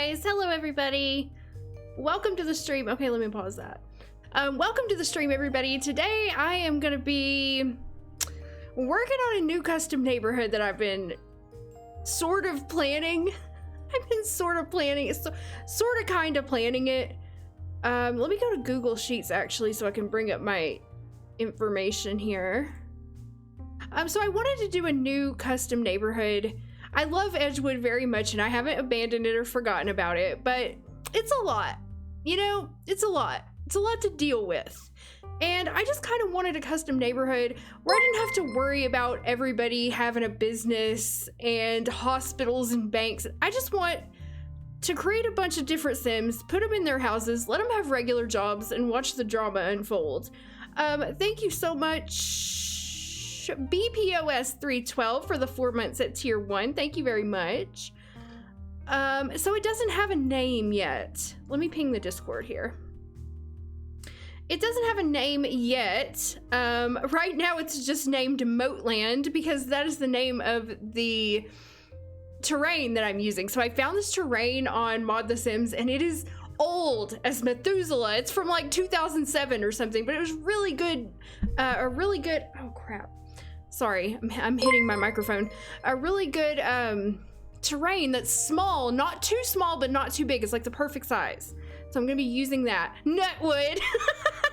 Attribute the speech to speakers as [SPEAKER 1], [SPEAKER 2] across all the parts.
[SPEAKER 1] guys, hello everybody. Welcome to the stream. Okay, let me pause that. Welcome to the stream, everybody. Today I am gonna be working on a new custom neighborhood that I've been sort of planning. I've been sort of planning it, sort of kind of planning it. Let me go to Google Sheets actually so I can bring up my information here. So I wanted to do a new custom neighborhood. I love Edgewood very much and I haven't abandoned it or forgotten about it, but it's a lot. You know, it's a lot. It's a lot to deal with. And I just kind of wanted a custom neighborhood where I didn't have to worry about everybody having a business and hospitals and banks. I just want to create a bunch of different Sims, put them in their houses, let them have regular jobs, and watch the drama unfold. Thank you so much, BPOS312, for the 4 months at tier 1. Thank you very much. So it doesn't have a name yet. Let me ping the Discord here. It doesn't have a name yet. Right now it's just named Moatland because that is the name of the terrain that I'm using. So I found this terrain on Mod The Sims and it is old as Methuselah. It's from like 2007 or something, but it was really good. Oh crap. Sorry, I'm hitting my microphone. A really good terrain that's small, not too small, but not too big. It's like the perfect size. So I'm gonna be using that. Nutwood.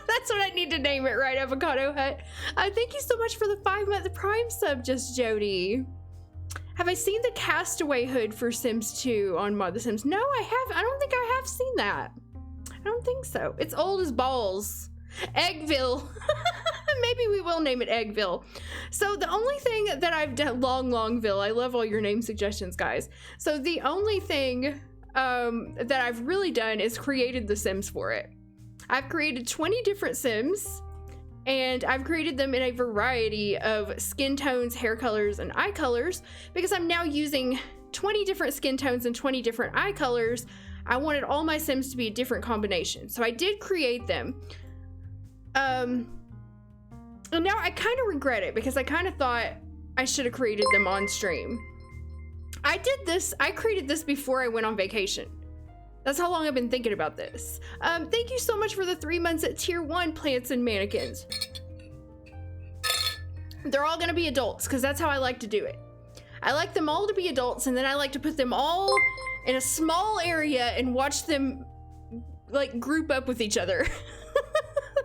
[SPEAKER 1] That's what I need to name it, right? Avocado Hut. Thank you so much for the 5-month Prime sub, Just Jody. Have I seen the Castaway hood for Sims 2 on Mod The Sims? No, I haven't. I don't think I have seen that. I don't think so. It's old as balls. Eggville. Maybe we will name it Eggville. So the only thing that I've done, Longville. I love all your name suggestions, guys. So the only thing that I've really done is created the Sims for it. I've created 20 different Sims and I've created them in a variety of skin tones, hair colors, and eye colors because I'm now using 20 different skin tones and 20 different eye colors. I wanted all my Sims to be a different combination. So I did create them. And now I kind of regret it because I kind of thought I should have created them on stream. I created this before I went on vacation. That's how long I've been thinking about this. Thank you so much for the 3 months at tier 1, Plants and Mannequins. They're all gonna be adults because that's how I like to do it. I like them all to be adults and then I like to put them all in a small area and watch them like group up with each other.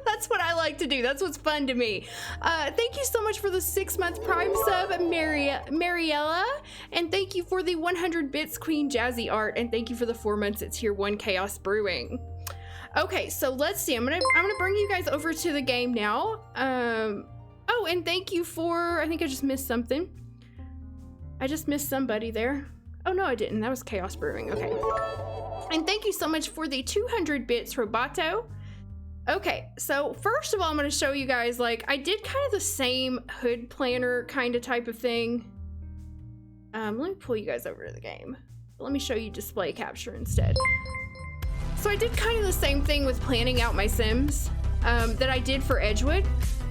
[SPEAKER 1] That's what I like to do. That's what's fun to me. Thank you so much for the 6-month Prime sub, Mariella. And thank you for the 100 bits, Queen Jazzy Art. And thank you for the 4 months at tier 1, Chaos Brewing. Okay, so let's see. I'm gonna bring you guys over to the game now. Oh, and thank you for, I think I just missed something. I just missed somebody there. Oh no, I didn't. That was Chaos Brewing. Okay. And thank you so much for the 200 bits, Roboto. Okay, so first of all, I'm going to show you guys, like, I did kind of the same hood planner kind of type of thing. Let me pull you guys over to the game. Let me show you display capture instead. So I did kind of the same thing with planning out my Sims that I did for Edgewood,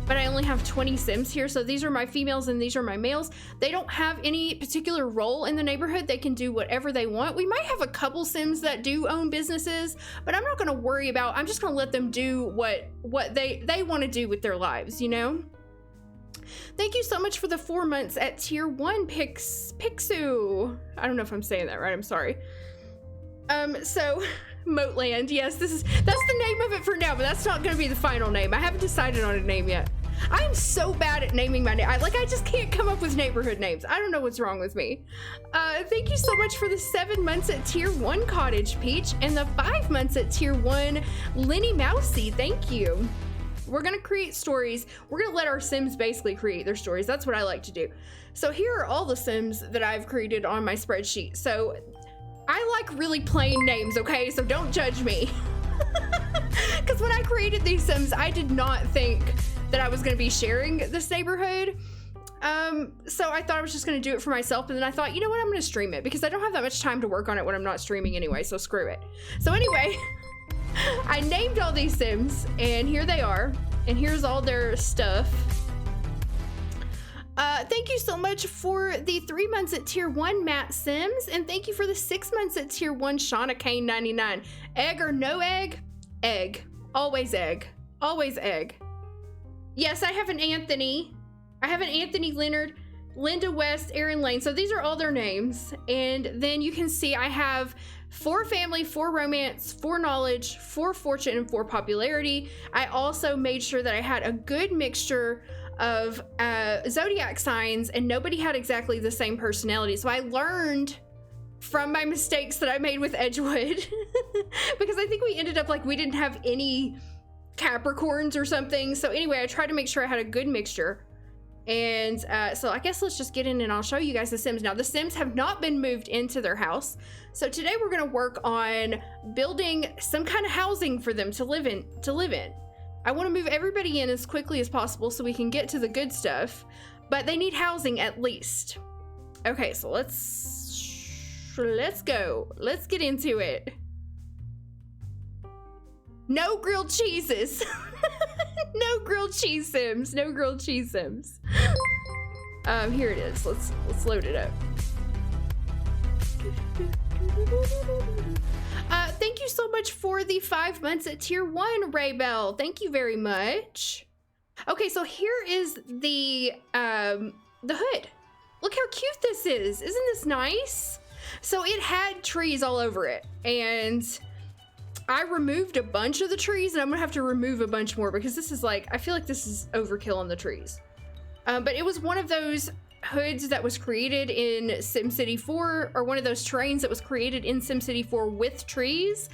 [SPEAKER 1] but I only have 20 Sims here. So these are my females and these are my males. They don't have any particular role in the neighborhood. They can do whatever they want. We might have a couple Sims that do own businesses, but I'm not going to worry about, I'm just going to let them do what they want to do with their lives, you know? Thank you so much for the 4 months at tier 1, Pixu. I don't know if I'm saying that right. I'm sorry. So Moatland, yes, that's the name of it for now, but that's not going to be the final name. I haven't decided on a name yet. I am so bad at naming my name. I just can't come up with neighborhood names. I don't know what's wrong with me. Thank you so much for the 7 months at tier 1, Cottage Peach, and the 5 months at tier 1, Lenny Mousy. Thank you. We're gonna create stories. We're gonna let our Sims basically create their stories. That's what I like to do. So here are all the Sims that I've created on my spreadsheet. So I like really plain names, okay? So don't judge me. Because when I created these Sims, I did not think that I was going to be sharing this neighborhood. So I thought I was just going to do it for myself. And then I thought, you know what? I'm going to stream it because I don't have that much time to work on it when I'm not streaming anyway. So screw it. So anyway, I named all these Sims and here they are. And here's all their stuff. Thank you so much for the 3 months at tier 1, Matt Sims, and thank you for the 6 months at tier 1, Shauna Kane 99. Egg or no egg? Egg. Always egg. Always egg. Yes, I have an Anthony. I have an Anthony Leonard, Linda West, Aaron Lane. So these are all their names. And then you can see I have 4 family, 4 romance, 4 knowledge, 4 fortune, and 4 popularity. I also made sure that I had a good mixture of zodiac signs, and nobody had exactly the same personality. So I learned from my mistakes that I made with Edgewood because I think we ended up like we didn't have any Capricorns or something. So anyway, I tried to make sure I had a good mixture. And so I guess let's just get in and I'll show you guys the Sims. Now the Sims have not been moved into their house. So today we're gonna work on building some kind of housing for them to live in. I wanna move everybody in as quickly as possible so we can get to the good stuff, but they need housing at least. Okay, so let's go. Let's get into it. No grilled cheeses. No grilled cheese Sims. No grilled cheese Sims. Here it is. Let's load it up. Thank you so much for the 5 months at tier 1, Ray Bell. Thank you very much. Okay, so here is the hood. Look how cute this is. Isn't this nice? So it had trees all over it, and I removed a bunch of the trees, and I'm gonna have to remove a bunch more because this is like, I feel like this is overkill on the trees. But it was one of those hoods that was created in SimCity 4, or one of those terrains that was created in SimCity 4 with trees,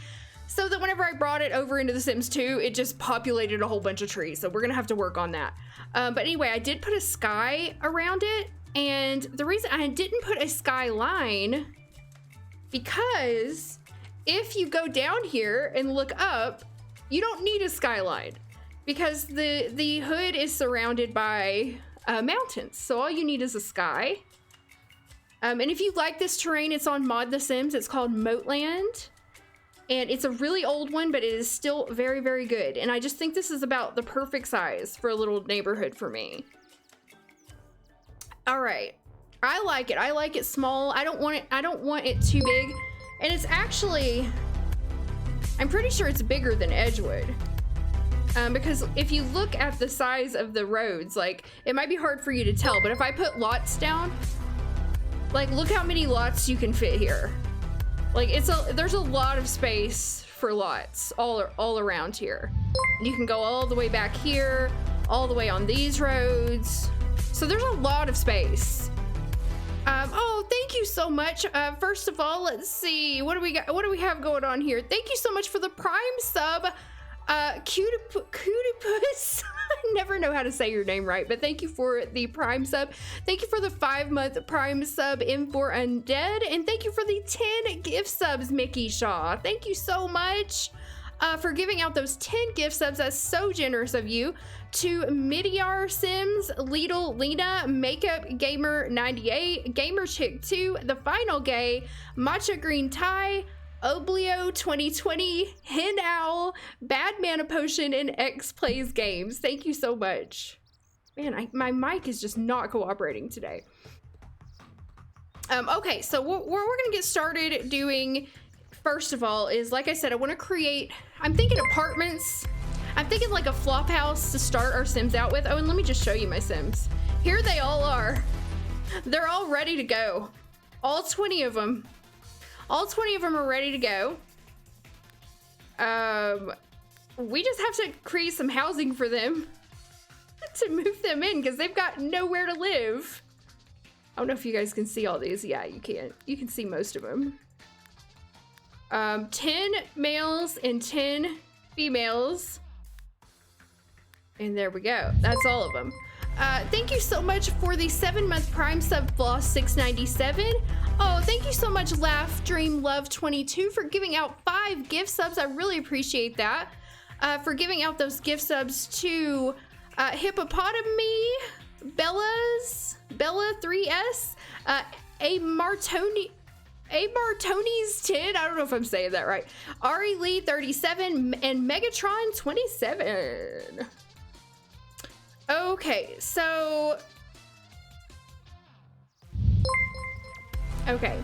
[SPEAKER 1] so that whenever I brought it over into The Sims 2, it just populated a whole bunch of trees. So we're gonna have to work on that. But anyway, I did put a sky around it, and the reason I didn't put a skyline, because if you go down here and look up, you don't need a skyline because the hood is surrounded by mountains. So all you need is a sky. And if you like this terrain, it's on Mod The Sims. It's called Moatland. And it's a really old one, but it is still very, very good. And I just think this is about the perfect size for a little neighborhood for me. All right. I like it. I like it small. I don't want it too big. And it's actually, I'm pretty sure it's bigger than Edgewood. Because if you look at the size of the roads, like, it might be hard for you to tell, but if I put lots down, like, look how many lots you can fit here. Like, there's a lot of space for lots all around here. And you can go all the way back here, all the way on these roads. So there's a lot of space. Oh, thank you so much. First of all, let's see. What do we got? What do we have going on here? Thank you so much for the Prime sub. Cutipus. I never know how to say your name right, but thank you for the Prime sub. Thank you for the 5-month Prime sub, M4 Undead. And thank you for the 10 gift subs, Mickey Shaw. Thank you so much for giving out those 10 gift subs. That's so generous of you. To Midiar Sims, Lidl Lena, Makeup Gamer 98, Gamer Chick 2, The Final Gay, Matcha Green Tie, Oblio 2020, Hen Owl, Bad Mana Potion, and X Plays Games. Thank you so much. Man, my mic is just not cooperating today. Okay, so what we're gonna get started doing, first of all, is, like I said, I want to create, I'm thinking apartments. I'm thinking like a flop house to start our Sims out with. Oh, and let me just show you my Sims. Here they all are. They're all ready to go. All 20 of them. All 20 of them are ready to go. We just have to create some housing for them to move them in because they've got nowhere to live. I don't know if you guys can see all these. Yeah, you can. You can see most of them. 10 males and 10 females. And there we go. That's all of them. Thank you so much for the 7-month Prime sub, Floss 697. Oh, thank you so much, Laugh Dream Love 22, for giving out 5 gift subs. I really appreciate that. For giving out those gift subs to Hippopotami, Bella 3S, a Martoni's 10, I don't know if I'm saying that right, Ari Lee 37, and Megatron 27. Okay, so Okay.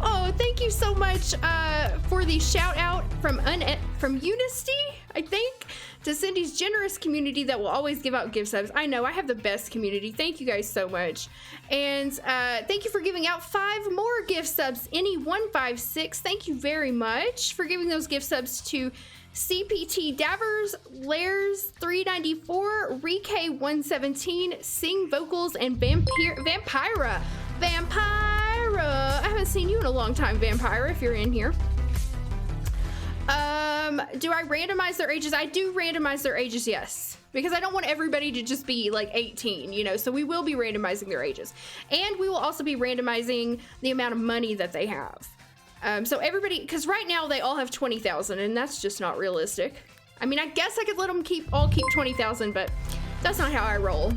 [SPEAKER 1] Oh, thank you so much for the shout out from Unisty, I think, to Cindy's generous community that will always give out gift subs. I know I have the best community. Thank you guys so much. And thank you for giving out 5 more gift subs. Any156, thank you very much for giving those gift subs to CPT Davers, Lairs 394, Rike 117, Sing Vocals, and Vampira. I haven't seen you in a long time, Vampira, if you're in here. Do I randomize their ages? I do randomize their ages, yes. Because I don't want everybody to just be like 18, you know, so we will be randomizing their ages. And we will also be randomizing the amount of money that they have. So everybody, because right now they all have 20,000 and that's just not realistic. I mean, I guess I could let them all keep 20,000, but that's not how I roll.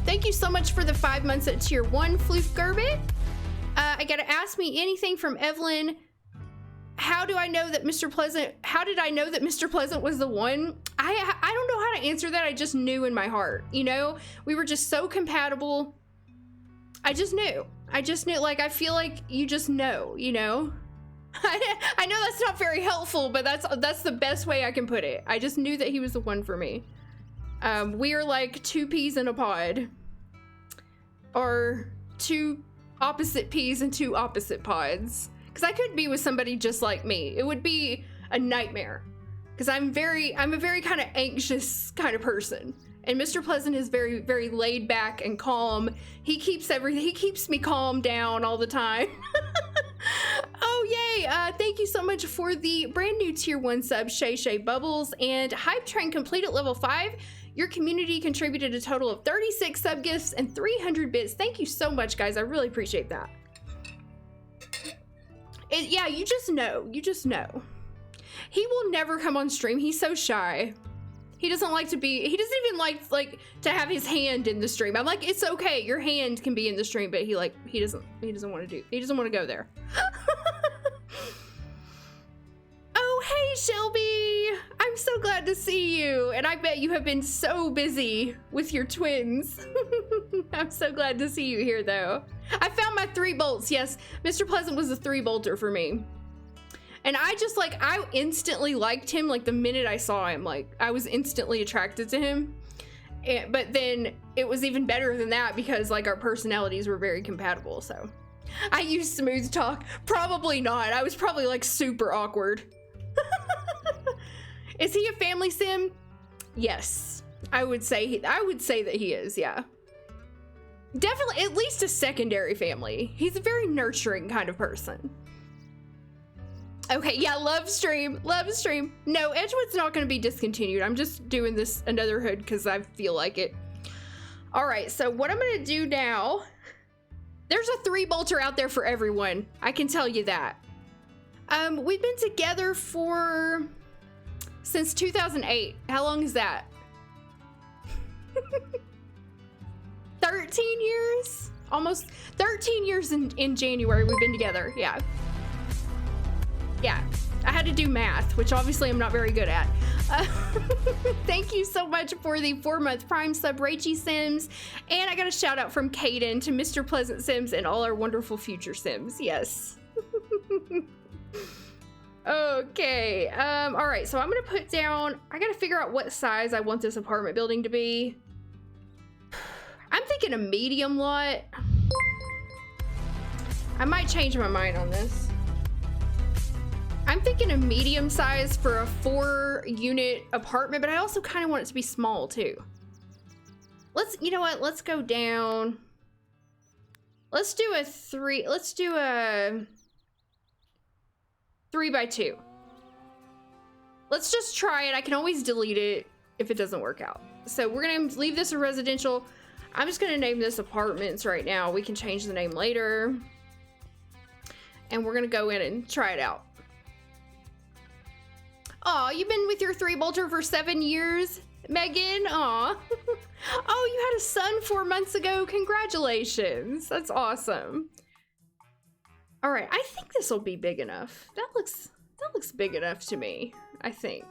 [SPEAKER 1] Thank you so much for the 5 months at tier 1, Floof Gerbit. I gotta ask me anything from Evelyn. How do I know that Mr. Pleasant, how did I know that Mr. Pleasant was the one? I don't know how to answer that. I just knew in my heart, you know? We were just so compatible. I just knew, like, I feel like you just know, you know? I know that's not very helpful, but that's the best way I can put it. I just knew that he was the one for me. We are like 2 peas in a pod. Or 2 opposite peas in 2 opposite pods. Because I could be with somebody just like me. It would be a nightmare. Because I'm a very kind of anxious kind of person. And Mr. Pleasant is very, very laid back and calm. He keeps me calm down all the time. Oh, yay. Thank you so much for the brand new tier 1 sub, Shay Shay Bubbles. And Hype Train completed level 5. Your community contributed a total of 36 sub gifts and 300 bits. Thank you so much, guys. I really appreciate that. Yeah, you just know. You just know. He will never come on stream. He's so shy. He doesn't like to be, he doesn't even like to have his hand in the stream. I'm like, it's okay. Your hand can be in the stream, but he doesn't want to go there. Oh, hey, Shelby. I'm so glad to see you. And I bet you have been so busy with your twins. I'm so glad to see you here, though. I found my 3 bolts. Yes, Mr. Pleasant was a 3-bolter for me. And I just, like, I instantly liked him. Like, the minute I saw him, like, I was instantly attracted to him. But then it was even better than that because, like, our personalities were very compatible, so. I used smooth talk. Probably not. I was probably, like, super awkward. Is he a family sim? Yes. I would say that he is, yeah. Definitely, at least a secondary family. He's a very nurturing kind of person. Okay, yeah, love stream. No, Edgewood's not going to be discontinued. I'm just doing this another hood because I feel like it. All right, so what I'm going to do now, there's a 3-bolter out there for everyone. I can tell you that. We've been together since 2008. How long is that? 13 years? Almost 13 years in January we've been together, yeah. Yeah, I had to do math, which obviously I'm not very good at. Thank you so much for the 4-month Prime sub, Rachie Sims. And I got a shout out from Caden to Mr. Pleasant Sims and all our wonderful future Sims, yes. Okay, all right, so I'm gonna put down, I gotta figure out what size I want this apartment building to be. I'm thinking a medium lot. I might change my mind on this. I'm thinking a medium size for a 4-unit apartment, but I also kind of want it to be small too. You know what, let's go down. Let's do a 3x2. Let's just try it. I can always delete it if it doesn't work out. So we're gonna leave this a residential. I'm just gonna name this apartments right now. We can change the name later. And we're gonna go in and try it out. Aw, you've been with your 3-bolter for 7 years, Megan? Aw. Oh, you had a son 4 months ago. Congratulations. That's awesome. All right, I think this will be big enough. That looks big enough to me, I think.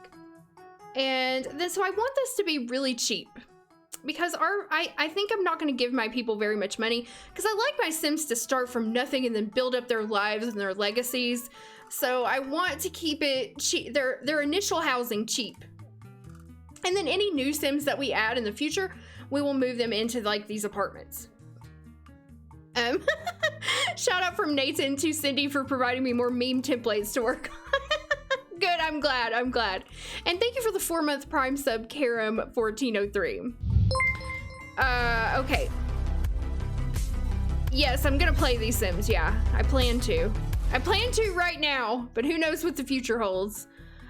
[SPEAKER 1] And then, so I want this to be really cheap. because I think I'm not going to give my people very much money because I like my Sims to start from nothing and then build up their lives and their legacies. So I want to keep it cheap, their initial housing cheap. And then any new Sims that we add in the future, we will move them into like these apartments. Shout out from Nathan to Cindy for providing me more meme templates to work on. Good, I'm glad. And thank you for the 4-month Prime sub, Karam1403. Okay. Yes, I'm gonna play these Sims, yeah. I plan to right now, but who knows what the future holds.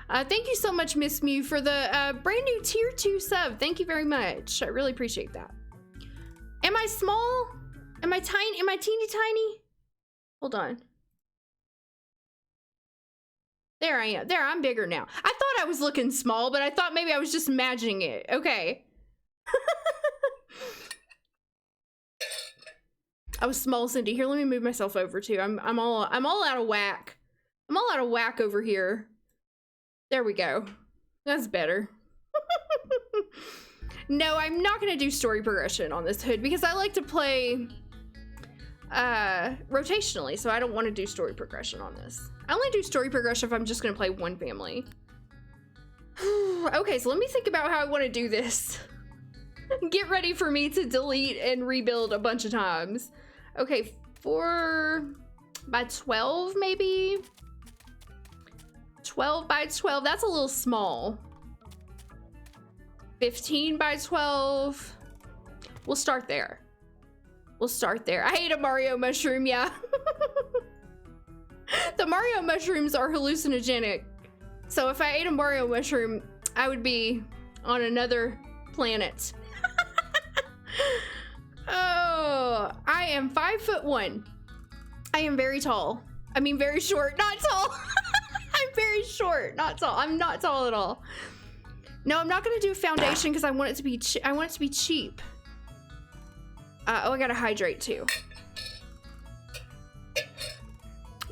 [SPEAKER 1] Thank you so much, Miss Mew, for the brand new tier 2 sub. Thank you very much. I really appreciate that. Am I small? Am I tiny? Am I teeny tiny? Hold on. There I am. There, I'm bigger now. I thought I was looking small, but I thought maybe I was just imagining it. Okay. I was small, Cindy. Here, let me move myself over too. I'm all out of whack. I'm all out of whack over here. There we go. That's better. No, I'm not gonna do story progression on this hood because I like to play rotationally, so I don't want to do story progression on this. I only do story progression if I'm just gonna play one family. Okay, so let me think about how I want to do this. Get ready for me to delete and rebuild a bunch of times. Okay, 4 by 12 maybe? 12 by 12, that's a little small. 15 by 12. We'll start there. We'll start there. I ate a Mario mushroom, yeah. The Mario mushrooms are hallucinogenic. So if I ate a Mario mushroom, I would be on another planet. Oh, I am 5'1". I am very tall. I mean, very short, not tall. I'm very short, not tall. I'm not tall at all. No, I'm not gonna do a foundation because I want it to be cheap. Oh, I gotta hydrate too.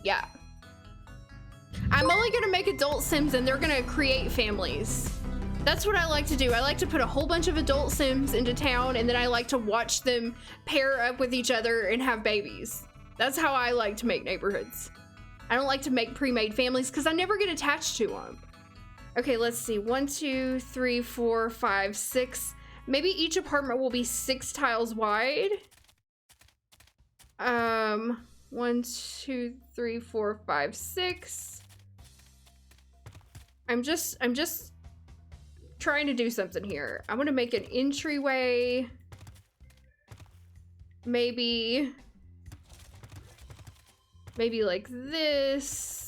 [SPEAKER 1] Yeah. I'm only gonna make adult Sims and they're gonna create families. That's what I like to do. I like to put a whole bunch of adult Sims into town and then I like to watch them pair up with each other and have babies. That's how I like to make neighborhoods. I don't like to make pre-made families because I never get attached to them. Okay, let's see. 1, 2, 3, 4, 5, 6. Maybe each apartment will be 6 tiles wide. 1, 2, 3, 4, 5, 6. I'm just trying to do something here. I want to make an entryway. Maybe like this.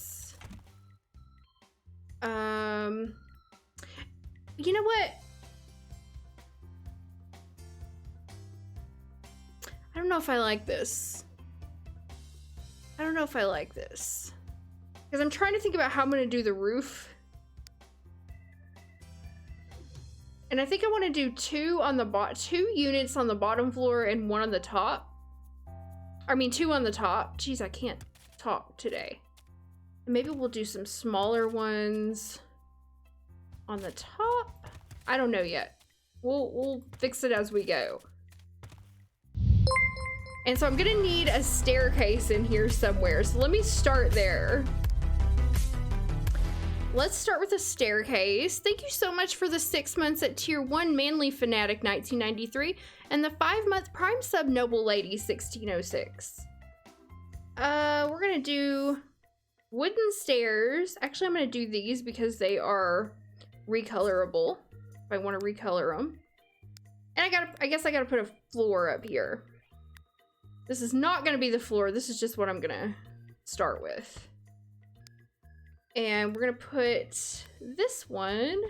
[SPEAKER 1] You know what? I don't know if I like this. Because I'm trying to think about how I'm going to do the roof. And I think I want to do 2 units on the bottom floor and 1 on the top. I mean, 2 on the top. Jeez, I can't talk today. Maybe we'll do some smaller ones on the top. I don't know yet. We'll fix it as we go. And so I'm gonna need a staircase in here somewhere. So let me start there. Let's start with a staircase. Thank you so much for the 6 months at tier 1 Manly Fanatic 1993 and the 5-month Prime sub Noble Lady 1606. We're gonna do wooden stairs. Actually, I'm gonna do these because they are recolorable if I want to recolor them. And I guess I gotta put a floor up here. This is not gonna be the floor. This is just what I'm gonna start with. And we're gonna put this one.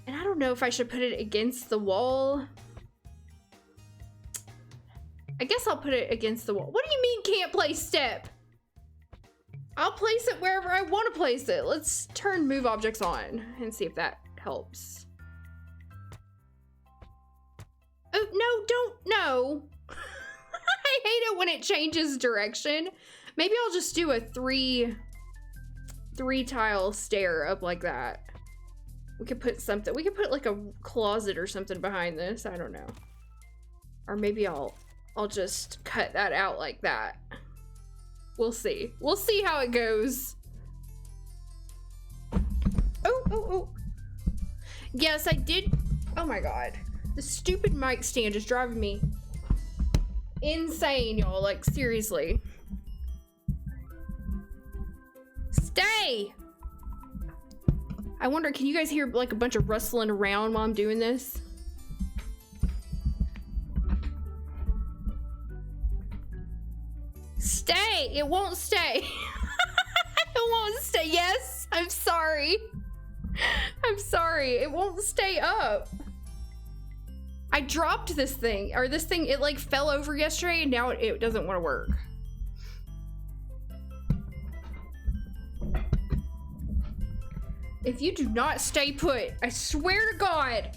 [SPEAKER 1] And I don't know if I should put it against the wall. I guess I'll put it against the wall. What do you mean can't place step? I'll place it wherever I want to place it. Let's turn move objects on and see if that helps. Oh, no, don't, no. I hate it when it changes direction. Maybe I'll just do a three tile stair up like that. We could put something. We could put like a closet or something behind this. I don't know. Or maybe I'll just cut that out like that. We'll see. We'll see how it goes. Oh. Yes, I did. Oh my God. The stupid mic stand is driving me insane, y'all. Like, seriously. Stay! I wonder, can you guys hear like a bunch of rustling around while I'm doing this? Stay! It won't stay. It won't stay. Yes, I'm sorry. I'm sorry. It won't stay up. I dropped this thing, or this thing, it like fell over yesterday and now it doesn't want to work. If you do not stay put, I swear to God.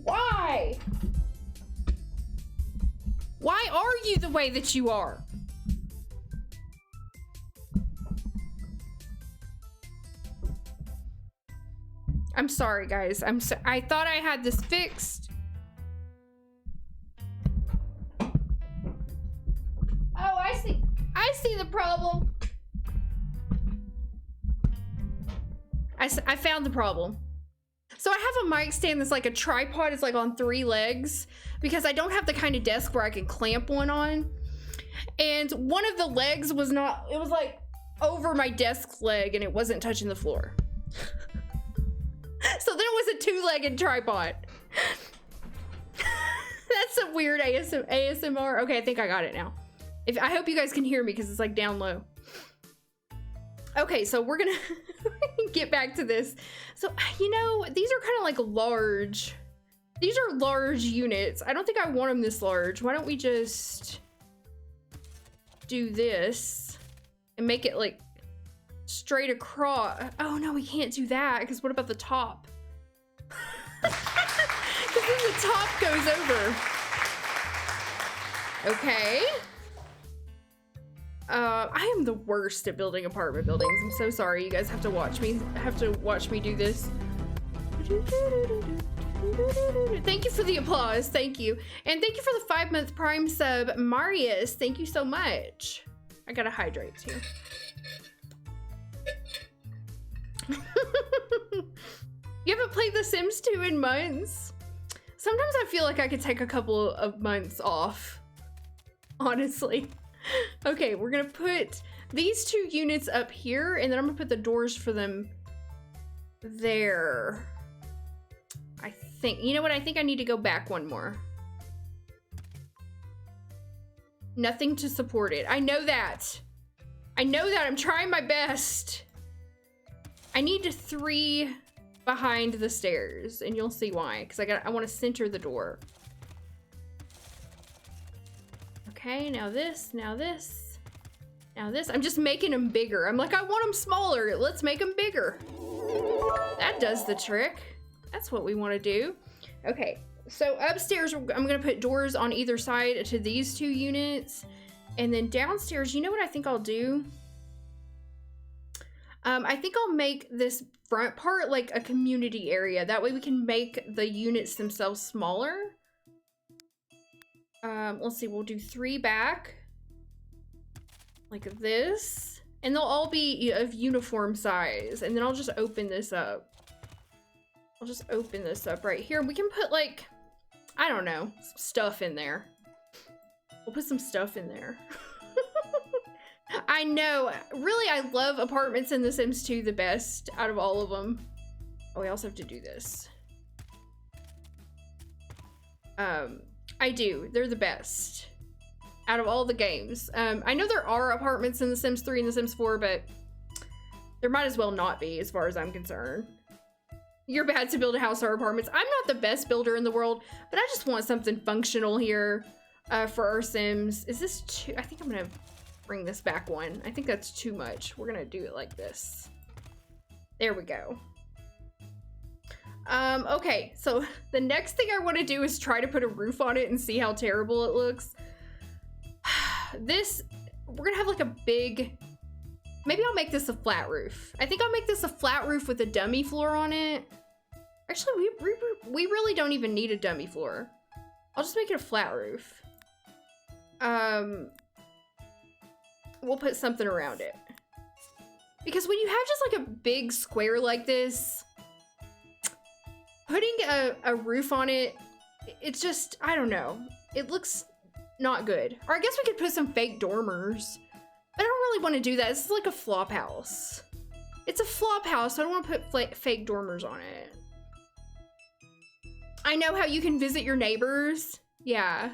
[SPEAKER 1] Why? Why are you the way that you are? I'm sorry, guys. I thought I had this fixed. Oh, I see. I see the problem. I found the problem. So I have a mic stand that's like a tripod. It's like on 3 legs because I don't have the kind of desk where I can clamp one on. And one of the legs was not, it was like over my desk leg and it wasn't touching the floor. So then it was a 2-legged tripod. That's some weird ASMR. Okay, I think I got it now. I hope you guys can hear me because it's like down low. Okay, so we're gonna get back to this. So, you know, these are kind of like large. These are large units. I don't think I want them this large. Why don't we just do this and make it like straight across? Oh no, we can't do that because what about the top? Because then the top goes over. Okay. I am the worst at building apartment buildings. I'm so sorry. You guys have to watch me do this. Thank you for the applause. Thank you. And thank you for the 5-month Prime sub, Marius. Thank you so much. I gotta hydrate too. You haven't played The Sims 2 in months? Sometimes I feel like I could take a couple of months off. Honestly. Okay, we're gonna put these 2 units up here, and then I'm gonna put the doors for them there. I think, you know what? I think I need to go back one more. Nothing to support it. I know that. I know that. I'm trying my best. I need 3 behind the stairs, and you'll see why. Because I want to center the door. Okay, now this, now this, now this. I'm just making them bigger. I'm like, I want them smaller. Let's make them bigger. That does the trick. That's what we want to do. Okay, so upstairs, I'm going to put doors on either side to these 2 units. And then downstairs, you know what I think I'll do? I think I'll make this front part like a community area. That way we can make the units themselves smaller. Let's see, we'll do 3 back. Like this. And they'll all be of uniform size. And then I'll just open this up. I'll just open this up right here. We can put like, I don't know, some stuff in there. We'll put some stuff in there. I know. Really, I love apartments in The Sims 2 the best out of all of them. Oh, we also have to do this. I do. They're the best out of all the games. I know there are apartments in The Sims 3 and The Sims 4, but there might as well not be as far as I'm concerned. You're bad to build a house or apartments. I'm not the best builder in the world, but I just want something functional here for our Sims. Is this too? I think I'm gonna bring this back one. I think that's too much. We're gonna do it like this. There we go. Okay, so the next thing I want to do is try to put a roof on it and see how terrible it looks. we're gonna have like a big, maybe I'll make this a flat roof. I think I'll make this a flat roof with a dummy floor on it. Actually, we really don't even need a dummy floor. I'll just make it a flat roof. We'll put something around it. Because when you have just like a big square like this, putting a roof on it, it's just, I don't know. It looks not good. Or I guess we could put some fake dormers. But I don't really want to do that. This is like a flop house. It's a flop house, so I don't want to put fake dormers on it. I know how you can visit your neighbors. Yeah.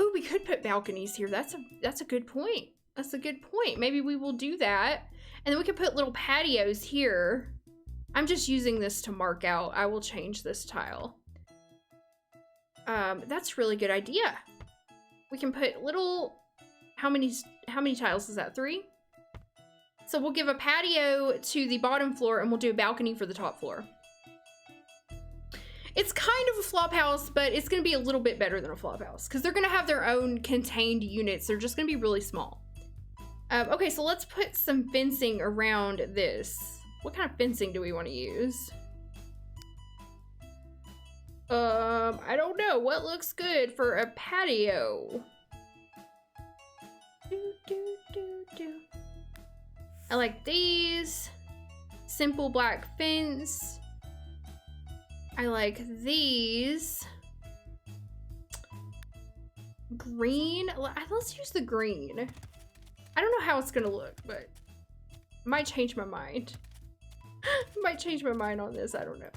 [SPEAKER 1] Ooh, we could put balconies here. That's a good point. That's a good point. Maybe we will do that. And then we could put little patios here. I'm just using this to mark out. I will change this tile. That's a really good idea. We can put little, how many tiles is that? 3? So we'll give a patio to the bottom floor and we'll do a balcony for the top floor. It's kind of a flop house, but it's gonna be a little bit better than a flop house because they're gonna have their own contained units. They're just gonna be really small. Okay, so let's put some fencing around this. What kind of fencing do we want to use? I don't know. What looks good for a patio? I like these. Simple black fence. I like these. Green. Let's use the green. I don't know how it's gonna look, but I might change my mind. Might change my mind on this. I don't know.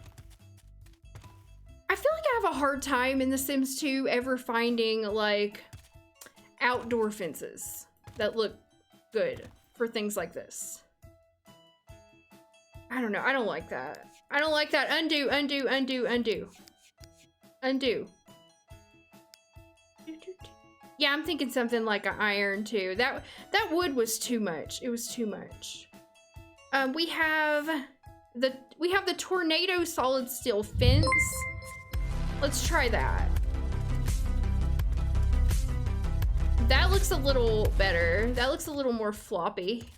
[SPEAKER 1] I feel like I have a hard time in The Sims 2 ever finding like outdoor fences that look good for things like this. I don't know. I don't like that. I don't like that. Undo, undo, undo, undo. Undo. Yeah, I'm thinking something like an iron too. That wood was too much. It was too much. We have the tornado solid steel fence. Let's try that. That looks a little better. That looks a little more floppy.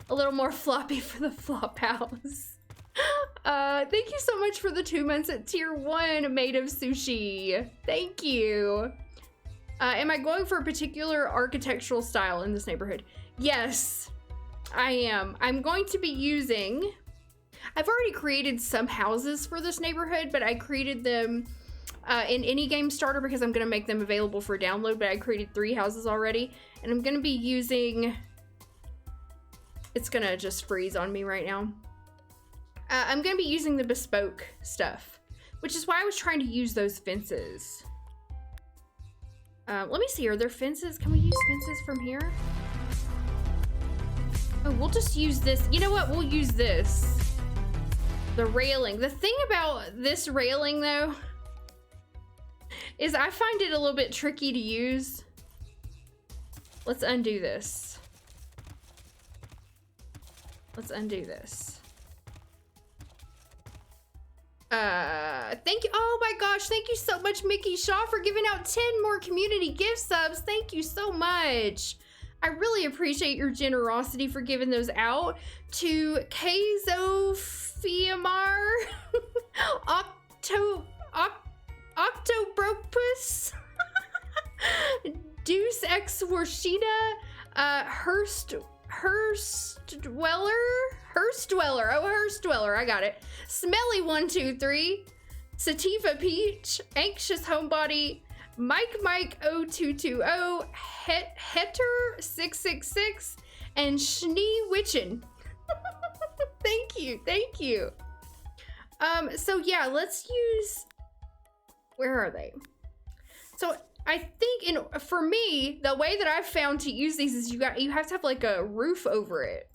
[SPEAKER 1] A little more floppy for the flop house. Thank you so much for the 2 months at tier 1, Made of Sushi. Thank you. Am I going for a particular architectural style in this neighborhood? Yes, I am. I'm going to be using, I've already created some houses for this neighborhood, but I created them in any game starter because I'm gonna make them available for download, but I created 3 houses already, and I'm gonna be using, it's gonna just freeze on me right now. I'm gonna be using the bespoke stuff, which is why I was trying to use those fences. Let me see, are there fences? Can we use fences from here? Oh, we'll just use this. You know what? We'll use this. The railing. The thing about this railing, though, is I find it a little bit tricky to use. Let's undo this. Let's undo this. Thank you. Oh my gosh, thank you so much, Mickey Shaw, for giving out 10 more community gift subs. Thank you so much. I really appreciate your generosity for giving those out. To Kazofiamar, Octobropus, Deuce X Warshida, Hurstweller, I got it. Smelly123, Sativa Peach, Anxious Homebody, Mike 0220, Hetter 666, and Schnee Witchin. Thank you. So yeah, let's use, where are they? So I think for me, the way that I've found to use these is you have to have like a roof over it.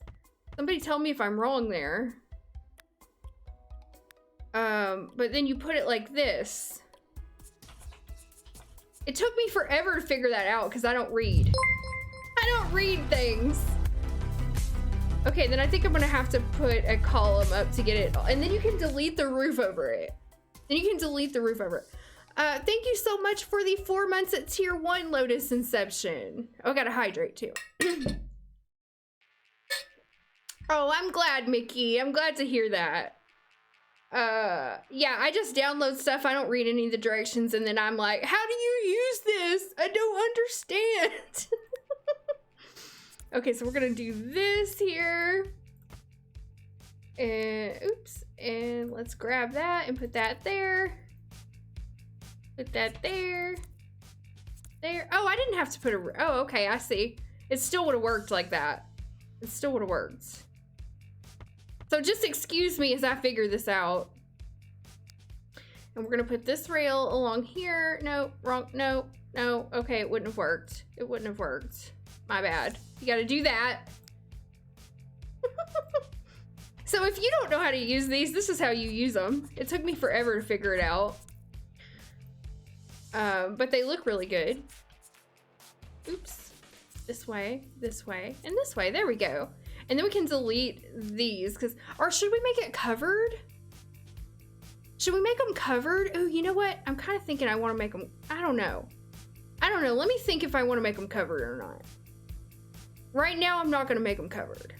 [SPEAKER 1] Somebody tell me if I'm wrong there. But then you put it like this. It took me forever to figure that out because I don't read. I don't read things. Okay, then I think I'm gonna have to put a column up to get it, and then you can delete the roof over it. Thank you so much for the 4 months at tier 1, Lotus Inception. Oh, I gotta hydrate too. Oh, I'm glad, Mickey. I'm glad to hear that. Yeah, I just download stuff. I don't read any of the directions, and then I'm like, how do you use this? I don't understand. Okay, so we're gonna do this here. And oops, and let's grab that and put that there. Put that there. There. Oh, I didn't have to put a, oh, okay, I see. It still would have worked like that. It still would have worked. So just excuse me as I figure this out. And we're gonna put this rail along here. No, wrong, no, no. Okay, it wouldn't have worked. It wouldn't have worked. My bad. You gotta do that. So if you don't know how to use these, this is how you use them. It took me forever to figure it out. But they look really good. Oops. This way, and this way. There we go. And then we can delete these, because, or should we make it covered? Should we make them covered? Oh, you know what? I'm kind of thinking I want to make them, I don't know. I don't know. Let me think if I want to make them covered or not. Right now, I'm not going to make them covered.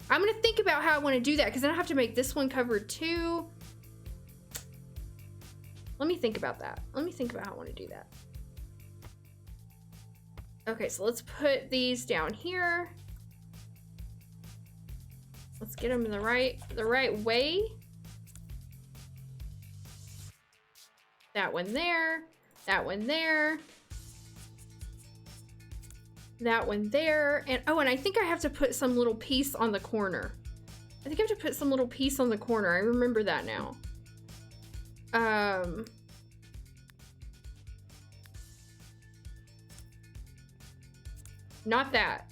[SPEAKER 1] I'm going to think about how I want to do that, because then I have to make this one covered too. Let me think about that. Let me think about how I want to do that. Okay, so let's put these down here. Let's get them in the right way. That one there. That one there. That one there. And oh, and I think I have to put some little piece on the corner. I think I have to put some little piece on the corner. I remember that now. Not that.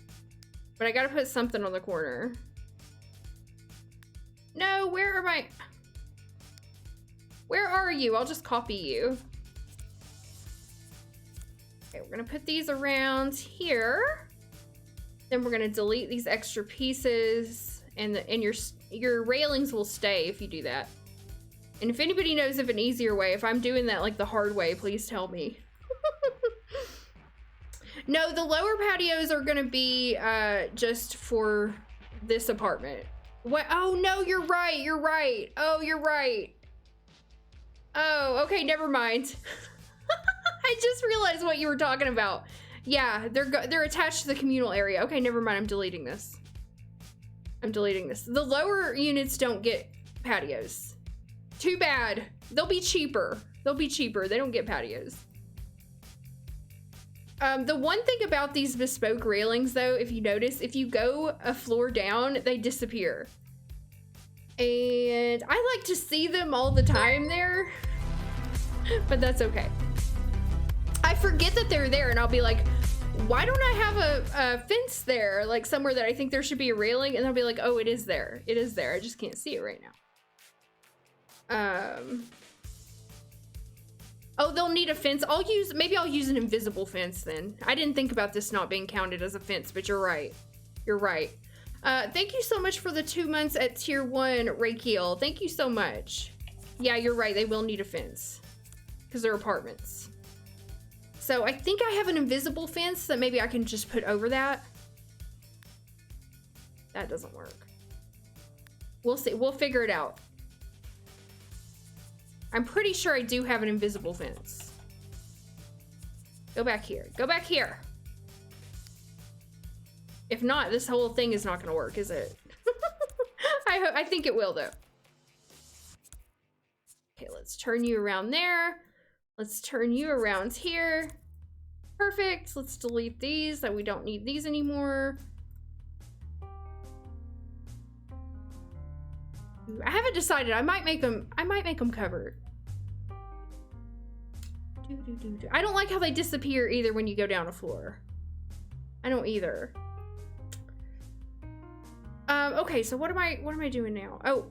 [SPEAKER 1] But I gotta put something on the corner. No, where am I? Where are you? I'll just copy you. Okay, we're gonna put these around here. Then we're gonna delete these extra pieces, and your railings will stay if you do that. And if anybody knows of an easier way, if I'm doing that like the hard way, please tell me. No, the lower patios are gonna be just for this apartment. What? Oh no, you're right. You're right. Oh, you're right. Oh, okay, never mind. I just realized what you were talking about. Yeah, they're attached to the communal area. Okay, never mind. I'm deleting this. I'm deleting this. The lower units don't get patios. Too bad. They'll be cheaper. They'll be cheaper. They don't get patios. The one thing about these bespoke railings, though, if you notice, if you go a floor down, they disappear. And I like to see them all the time there, but that's okay. I forget that they're there, and I'll be like, why don't I have a fence there, like somewhere that I think there should be a railing? And I'll be like, oh, it is there. It is there. I just can't see it right now. Oh, they'll need a fence. Maybe I'll use an invisible fence then. I didn't think about this not being counted as a fence, but you're right. You're right. Thank you so much for the 2 months at tier 1, Rakiel. Thank you so much. Yeah, you're right. They will need a fence because they're apartments. So I think I have an invisible fence that maybe I can just put over that. That doesn't work. We'll see. We'll figure it out. I'm pretty sure I do have an invisible fence. Go back here. Go back here. If not, this whole thing is not going to work, is it? I think it will, though. Okay, let's turn you around there. Let's turn you around here. Perfect. Let's delete these, that we don't need these anymore. I haven't decided. I might make them covered. I don't like how they disappear either when you go down a floor. I don't either. Okay, so what am I doing now? Oh,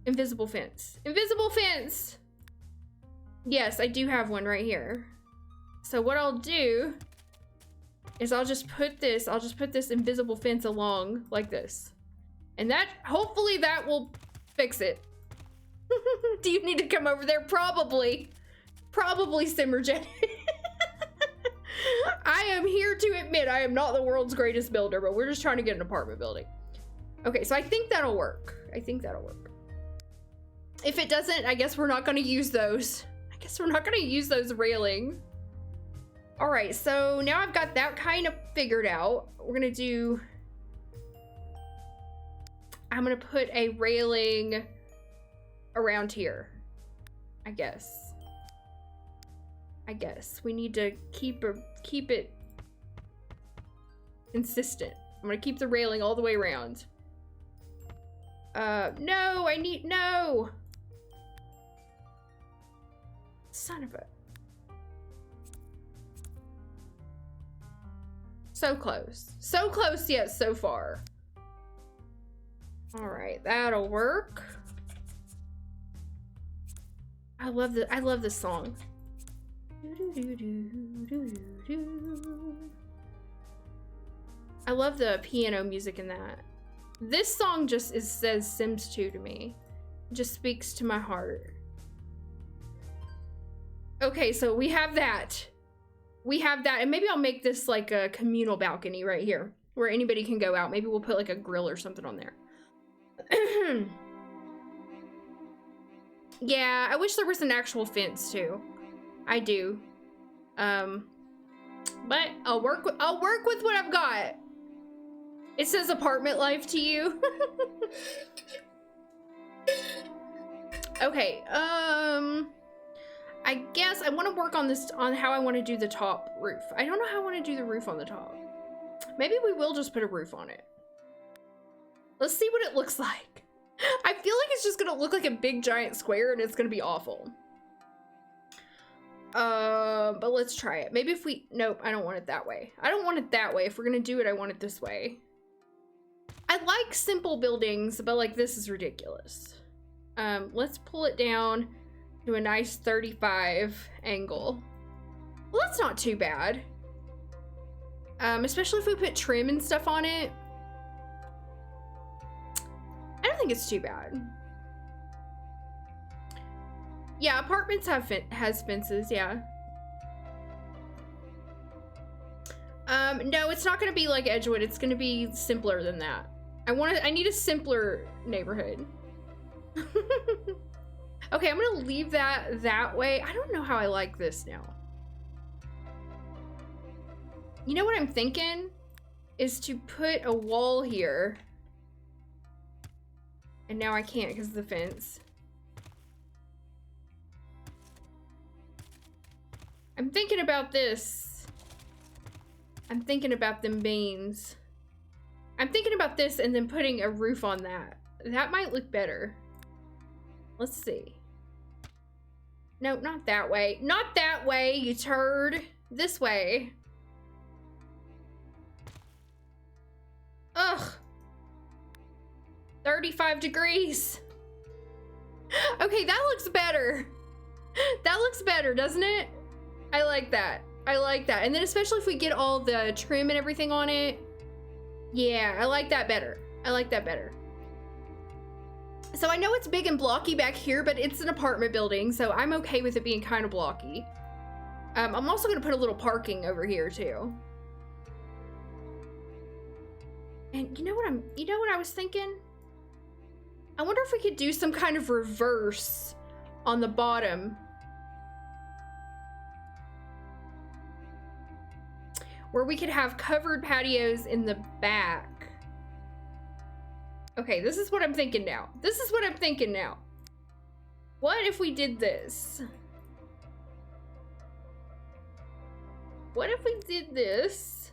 [SPEAKER 1] invisible fence. Invisible fence! Yes, I do have one right here. So what I'll do is I'll just put this invisible fence along like this. And that, hopefully that will fix it. Do you need to come over there? Probably. probably Simmergen. I am here to admit I am not the world's greatest builder, but we're just trying to get an apartment building. Okay, so I think that'll work. I think that'll work. If it doesn't, I guess we're not gonna use those. I guess we're not gonna use those railings. All right, so now I've got that kind of figured out. We're gonna do, I'm gonna put a railing around here, I guess. We need to keep it consistent. I'm gonna keep the railing all the way around. No, no. Son of a. So close. So close yet so far. All right, that'll work. I love this song. I love the piano music in that. This song just says Sims 2 to me. It just speaks to my heart. Okay, so we have that. We have that, and maybe I'll make this like a communal balcony right here where anybody can go out. Maybe we'll put like a grill or something on there. Yeah, I wish there was an actual fence too. I do. But I'll work with what I've got. It says apartment life to you. Okay, I guess I want to work on this, on how I want to do the top roof. I don't know how I want to do the roof on the top. Maybe we will just put a roof on it. Let's see what it looks like. I feel like it's just gonna look like a big giant square and it's gonna be awful. But let's try it. Maybe if we, nope, I don't want it that way. I don't want it that way. If we're gonna do it, I want it this way. I like simple buildings, but like this is ridiculous. Let's pull it down to a nice 35 angle. Well, that's not too bad. Especially if we put trim and stuff on it. I don't think it's too bad. Yeah, apartments has fences, yeah. No, it's not gonna be like Edgewood. It's gonna be simpler than that. I need a simpler neighborhood. Okay, I'm gonna leave that way. I don't know how I like this now. You know what I'm thinking? Is to put a wall here. And now I can't because of the fence. I'm thinking about this. I'm thinking about them beams. I'm thinking about this and then putting a roof on that. That might look better. Let's see. No, not that way. Not that way, you turd. This way. Ugh. 35 degrees. Okay, that looks better. That looks better, doesn't it? I like that. I like that. And then especially if we get all the trim and everything on it. Yeah, I like that better. I like that better. So I know it's big and blocky back here, but it's an apartment building, so I'm okay with it being kind of blocky. I'm also gonna put a little parking over here too. And you know what I was thinking? I wonder if we could do some kind of reverse on the bottom. Where we could have covered patios in the back. Okay, this is what I'm thinking now. This is what I'm thinking now. What if we did this? What if we did this?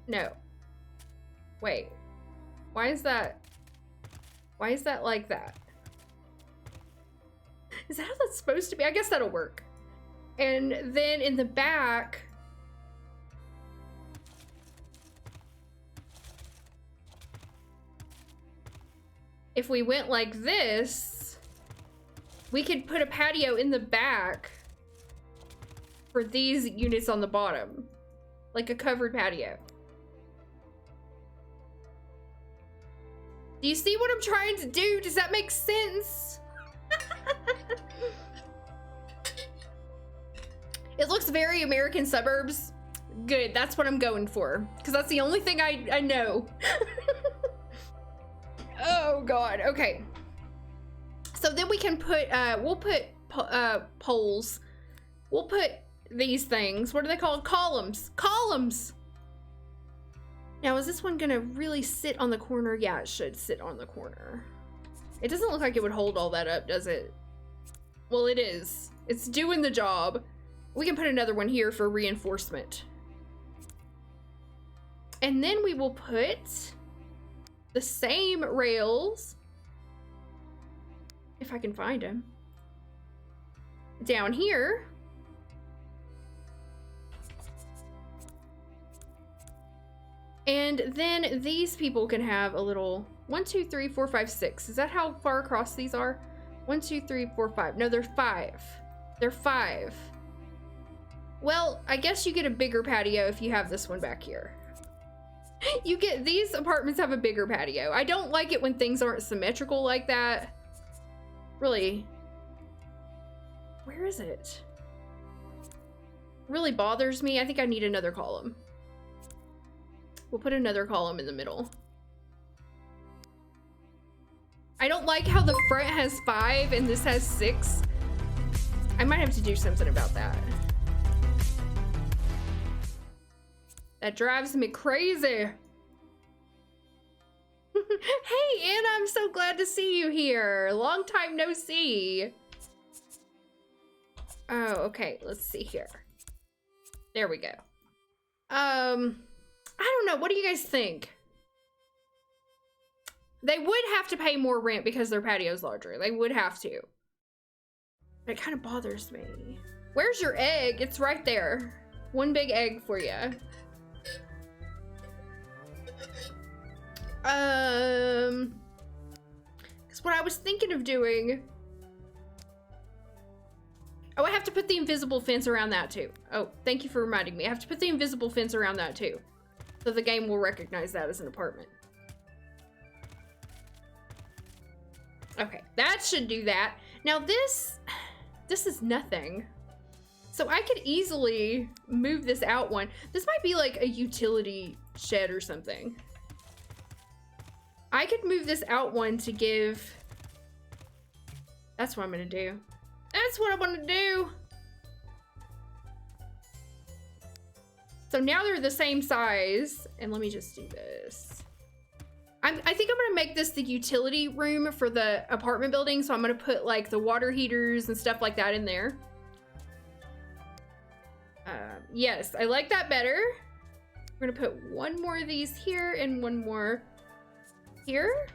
[SPEAKER 1] No. Wait. Why is that like that? Is that how that's supposed to be? I guess that'll work. And then in the back, if we went like this, we could put a patio in the back for these units on the bottom, like a covered patio. Do you see what I'm trying to do? Does that make sense? It looks very American suburbs. Good, that's what I'm going for. Because that's the only thing I know. Oh God, okay. So then we can put, we'll put poles. We'll put these things, what are they called? Columns. Columns! Now, is this one gonna really sit on the corner? Yeah, it should sit on the corner. It doesn't look like it would hold all that up, does it? Well, it is. It's doing the job. We can put another one here for reinforcement. And then we will put the same rails, if I can find them, down here. And then these people can have a little 1, 2, 3, 4, 5, 6. Is that how far across these are? 1, 2, 3, 4, 5. No, they're 5. They're 5. Well, I guess you get a bigger patio if you have this one back here. You get, these apartments have a bigger patio. I don't like it when things aren't symmetrical like that. Really. Where is it? Really bothers me. I think I need another column. We'll put another column in the middle. I don't like how the front has 5 and this has 6. I might have to do something about that. That drives me crazy. Hey, Anna, I'm so glad to see you here. Long time no see. Oh, okay, let's see here. There we go. I don't know, what do you guys think? They would have to pay more rent because their patio's larger. They would have to. But it kind of bothers me. Where's your egg? It's right there. One big egg for you. Because what I was thinking of doing... Oh, I have to put the invisible fence around that too. Oh, thank you for reminding me. I have to put the invisible fence around that too. So the game will recognize that as an apartment. Okay, that should do that. Now this is nothing. So I could easily move this out one. This might be like a utility shed or something. I could move this out one to give... That's what I'm gonna do. That's what I want to do. So now they're the same size. And let me just do this. I think I'm gonna make this the utility room for the apartment building. So I'm gonna put like the water heaters and stuff like that in there. Yes, I like that better. We're gonna put one more of these here and one more here.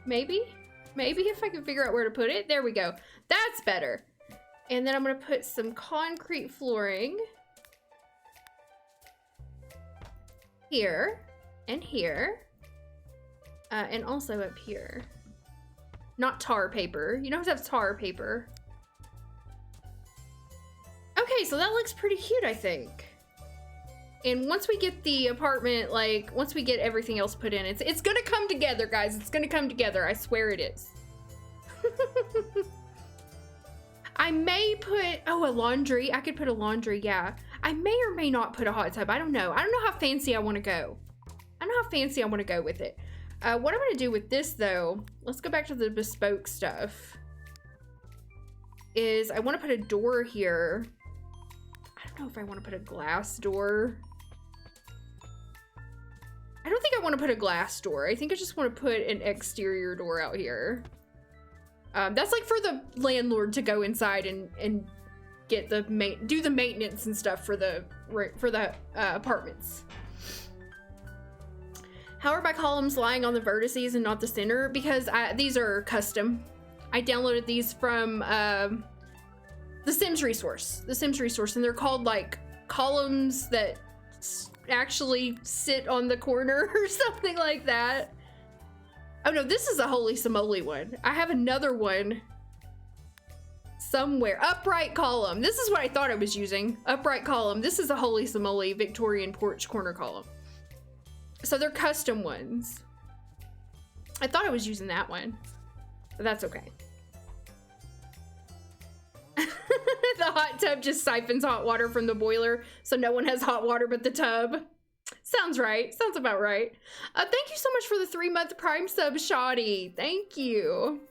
[SPEAKER 1] Maybe if I can figure out where to put it. There we go. That's better. And then I'm gonna put some concrete flooring here and here. And also up here. Not tar paper. You don't have to have tar paper. Okay, so that looks pretty cute, I think. And once we get the apartment, like, once we get everything else put in, it's gonna come together, guys. It's gonna come together. I swear it is. I may put, oh, a laundry. I could put a laundry, yeah. I may or may not put a hot tub. I don't know. I don't know how fancy I want to go. I don't know how fancy I want to go with it. What I'm going to do with this, though, let's go back to the bespoke stuff, is I want to put a door here. I don't know if I want to put a glass door. I don't think I want to put a glass door. I think I just want to put an exterior door out here. That's like for the landlord to go inside and get the do the maintenance and stuff for the apartments. How are my columns lying on the vertices and not the center? Because these are custom. I downloaded these from the Sims resource. The Sims resource, and they're called like columns that actually sit on the corner or something like that. Oh no, this is a holy simoly one. I have another one somewhere. Upright column. This is what I thought I was using. Upright column. This is a holy simoly Victorian porch corner column. So they're custom ones. I thought I was using that one, but that's okay. The hot tub just siphons hot water from the boiler, so no one has hot water but the tub. Sounds right. Sounds about right. Thank you so much for the 3-month Prime sub, Shoddy. Thank you.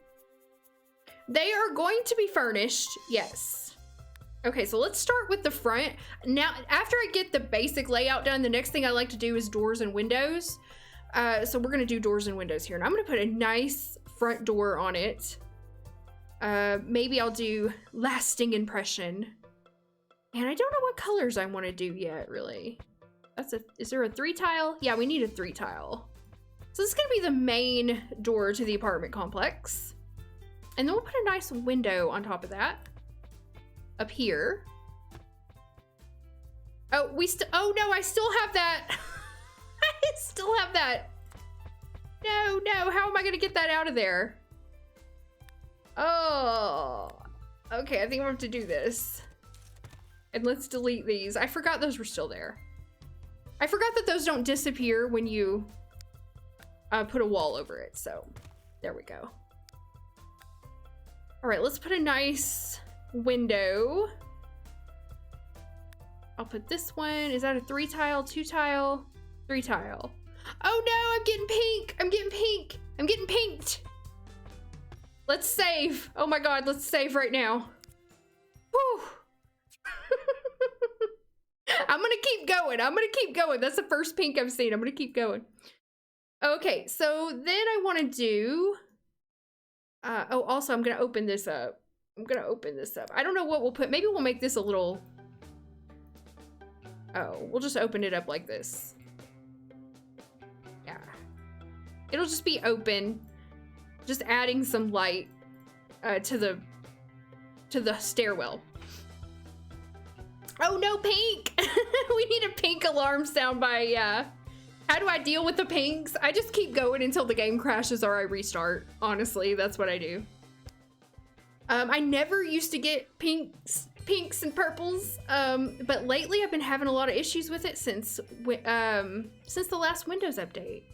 [SPEAKER 1] They are going to be furnished. Yes. Okay, so let's start with the front. Now, after I get the basic layout done, the next thing I like to do is doors and windows. So we're going to do doors and windows here. And I'm going to put a nice front door on it. Maybe I'll do lasting impression. And I don't know what colors I want to do yet, really. Is there a 3 tile? Yeah, we need a 3 tile. So this is gonna be the main door to the apartment complex. And then we'll put a nice window on top of that. Up here. Oh, oh no, I still have that. I still have that. No, how am I gonna get that out of there? Oh, okay, I think I'm gonna have to do this. And let's delete these. I forgot those were still there. I forgot that those don't disappear when you put a wall over it, so there we go. All right, let's put a nice window. I'll put this one. Is that a 3 tile, 2 tile, 3 tile? Oh no, I'm getting pink. I'm getting pink. I'm getting pinked. Let's save. Oh my God, let's save right now. Whew. I'm gonna keep going. I'm gonna keep going. That's the first pink I've seen. I'm gonna keep going. Okay, so then I want to do... oh, also, I'm gonna open this up. I don't know what we'll put. Maybe we'll make this a little... Oh, we'll just open it up like this. Yeah. It'll just be open. Just adding some light to the stairwell. Oh no, pink! We need a pink alarm sound by, how do I deal with the pinks? I just keep going until the game crashes or I restart. Honestly, that's what I do. I never used to get pinks and purples, but lately I've been having a lot of issues with it since the last Windows update.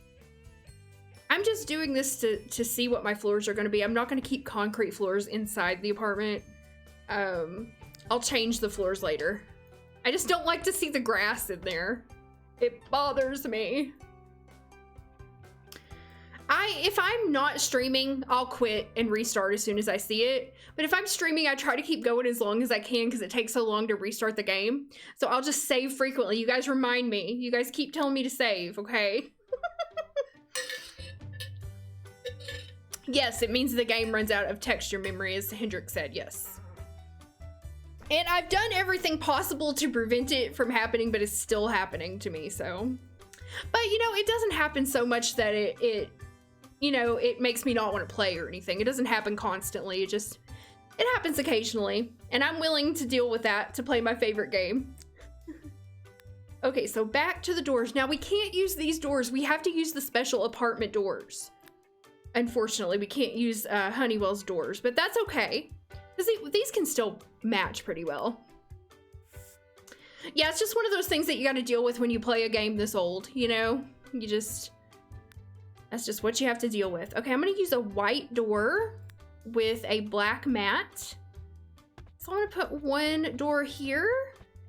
[SPEAKER 1] I'm just doing this to see what my floors are gonna be. I'm not gonna keep concrete floors inside the apartment. I'll change the floors later. I just don't like to see the grass in there. It bothers me. If I'm not streaming, I'll quit and restart as soon as I see it. But if I'm streaming, I try to keep going as long as I can because it takes so long to restart the game. So I'll just save frequently. You guys remind me. You guys keep telling me to save, okay? Yes, it means the game runs out of texture memory, as Hendrik said, yes. And I've done everything possible to prevent it from happening, but it's still happening to me, so. But, you know, it doesn't happen so much that it makes me not want to play or anything. It doesn't happen constantly, it happens occasionally. And I'm willing to deal with that to play my favorite game. Okay, so back to the doors. Now, we can't use these doors. We have to use the special apartment doors. Unfortunately, we can't use Honeywell's doors, but that's okay. Because these can still match pretty well. Yeah, it's just one of those things that you got to deal with when you play a game this old, you know? That's just what you have to deal with. Okay, I'm going to use a white door with a black mat. So I'm going to put one door here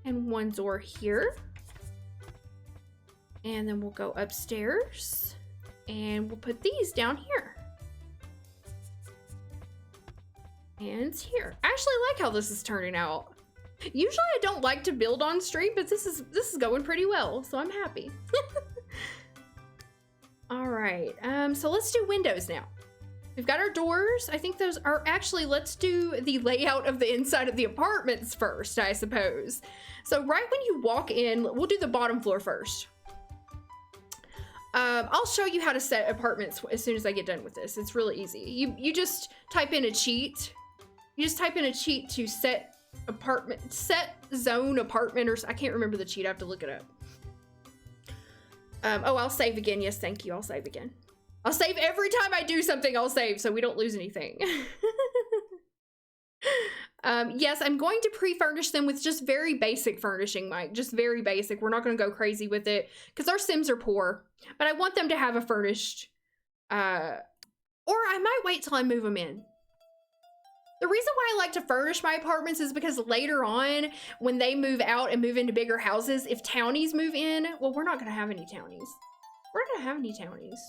[SPEAKER 1] and one door here. And then we'll go upstairs and we'll put these down here. And here. I actually like how this is turning out. Usually I don't like to build on stream, but this is going pretty well, so I'm happy. All right, so let's do windows now. We've got our doors. I think those are actually, let's do the layout of the inside of the apartments first, I suppose. So right when you walk in, we'll do the bottom floor first. I'll show you how to set apartments as soon as I get done with this. It's really easy. You just type in a cheat. You just type in a cheat to set zone apartment, or I can't remember the cheat. I have to look it up. Oh, I'll save again. Yes, thank you. I'll save again. I'll save every time I do something. I'll save so we don't lose anything. Yes, I'm going to pre-furnish them with just very basic furnishing, Mike. Just very basic. We're not going to go crazy with it because our Sims are poor. But I want them to have a furnished, or I might wait till I move them in. The reason why I like to furnish my apartments is because later on, when they move out and move into bigger houses, if townies move in, well, we're not gonna have any townies. We're not gonna have any townies.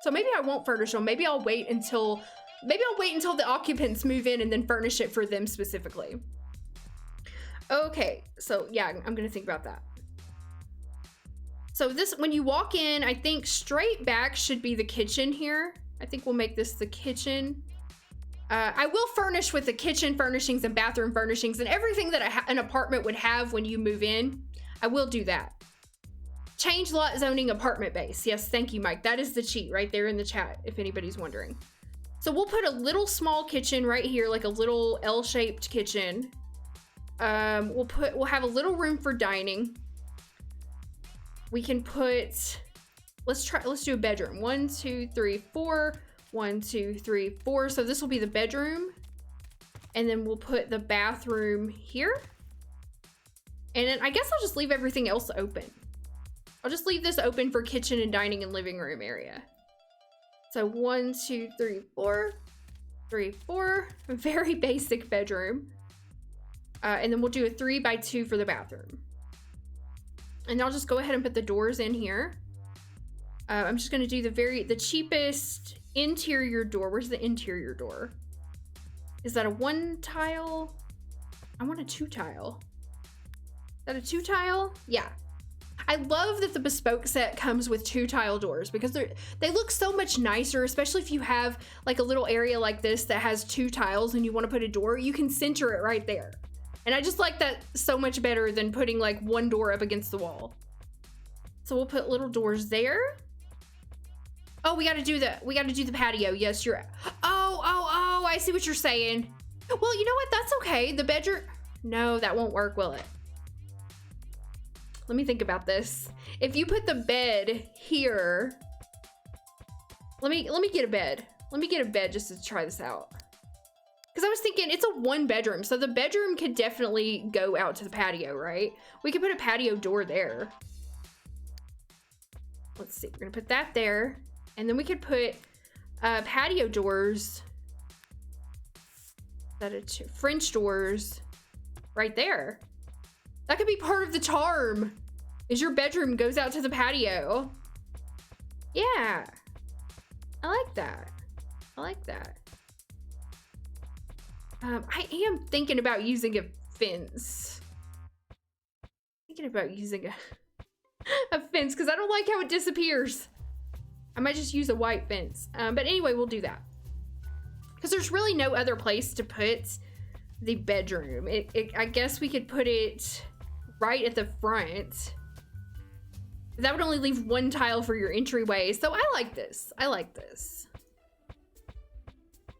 [SPEAKER 1] So maybe I won't furnish them. Maybe I'll wait until the occupants move in and then furnish it for them specifically. Okay, so yeah, I'm gonna think about that. So this, when you walk in, I think straight back should be the kitchen here. I think we'll make this the kitchen. I will furnish with the kitchen furnishings and bathroom furnishings and everything that an apartment would have when you move in. I will do that. Change lot zoning apartment base. Yes, thank you, Mike. That is the cheat right there in the chat, if anybody's wondering. So we'll put a little small kitchen right here, like a little L-shaped kitchen. We'll have a little room for dining. We can put, let's do a bedroom. 1, 2, 3, 4. 1, 2, 3, 4. So this will be the bedroom. And then we'll put the bathroom here. And then I guess I'll just leave everything else open. I'll just leave this open for kitchen and dining and living room area. So 1, 2, 3, 4. 3, 4. A very basic bedroom. And then we'll do a 3 by 2 for the bathroom. And I'll just go ahead and put the doors in here. I'm just gonna do the cheapest interior door. Where's the interior door? Is that a 1 tile? I want a 2 tile. Is that a 2 tile? Yeah. I love that the bespoke set comes with 2 tile doors because they look so much nicer, especially if you have like a little area like this that has 2 tiles and you want to put a door, you can center it right there. And I just like that so much better than putting like 1 door up against the wall. So we'll put little doors there. Oh, we gotta do the patio. Yes, you're, oh, I see what you're saying. Well, you know what? That's okay. The bedroom, no, that won't work, will it? Let me think about this. If you put the bed here, let me get a bed. Let me get a bed just to try this out. Because I was thinking it's a 1 bedroom, so the bedroom could definitely go out to the patio, right? We could put a patio door there. Let's see, we're gonna put that there. And then we could put patio doors, French doors right there. That could be part of the charm, is your bedroom goes out to the patio. Yeah, I like that. I like that. I am thinking about using a fence. Thinking about using a fence because I don't like how it disappears. I might just use a white fence. But anyway, we'll do that. Because there's really no other place to put the bedroom. I guess we could put it right at the front. That would only leave 1 tile for your entryway. So I like this. I like this.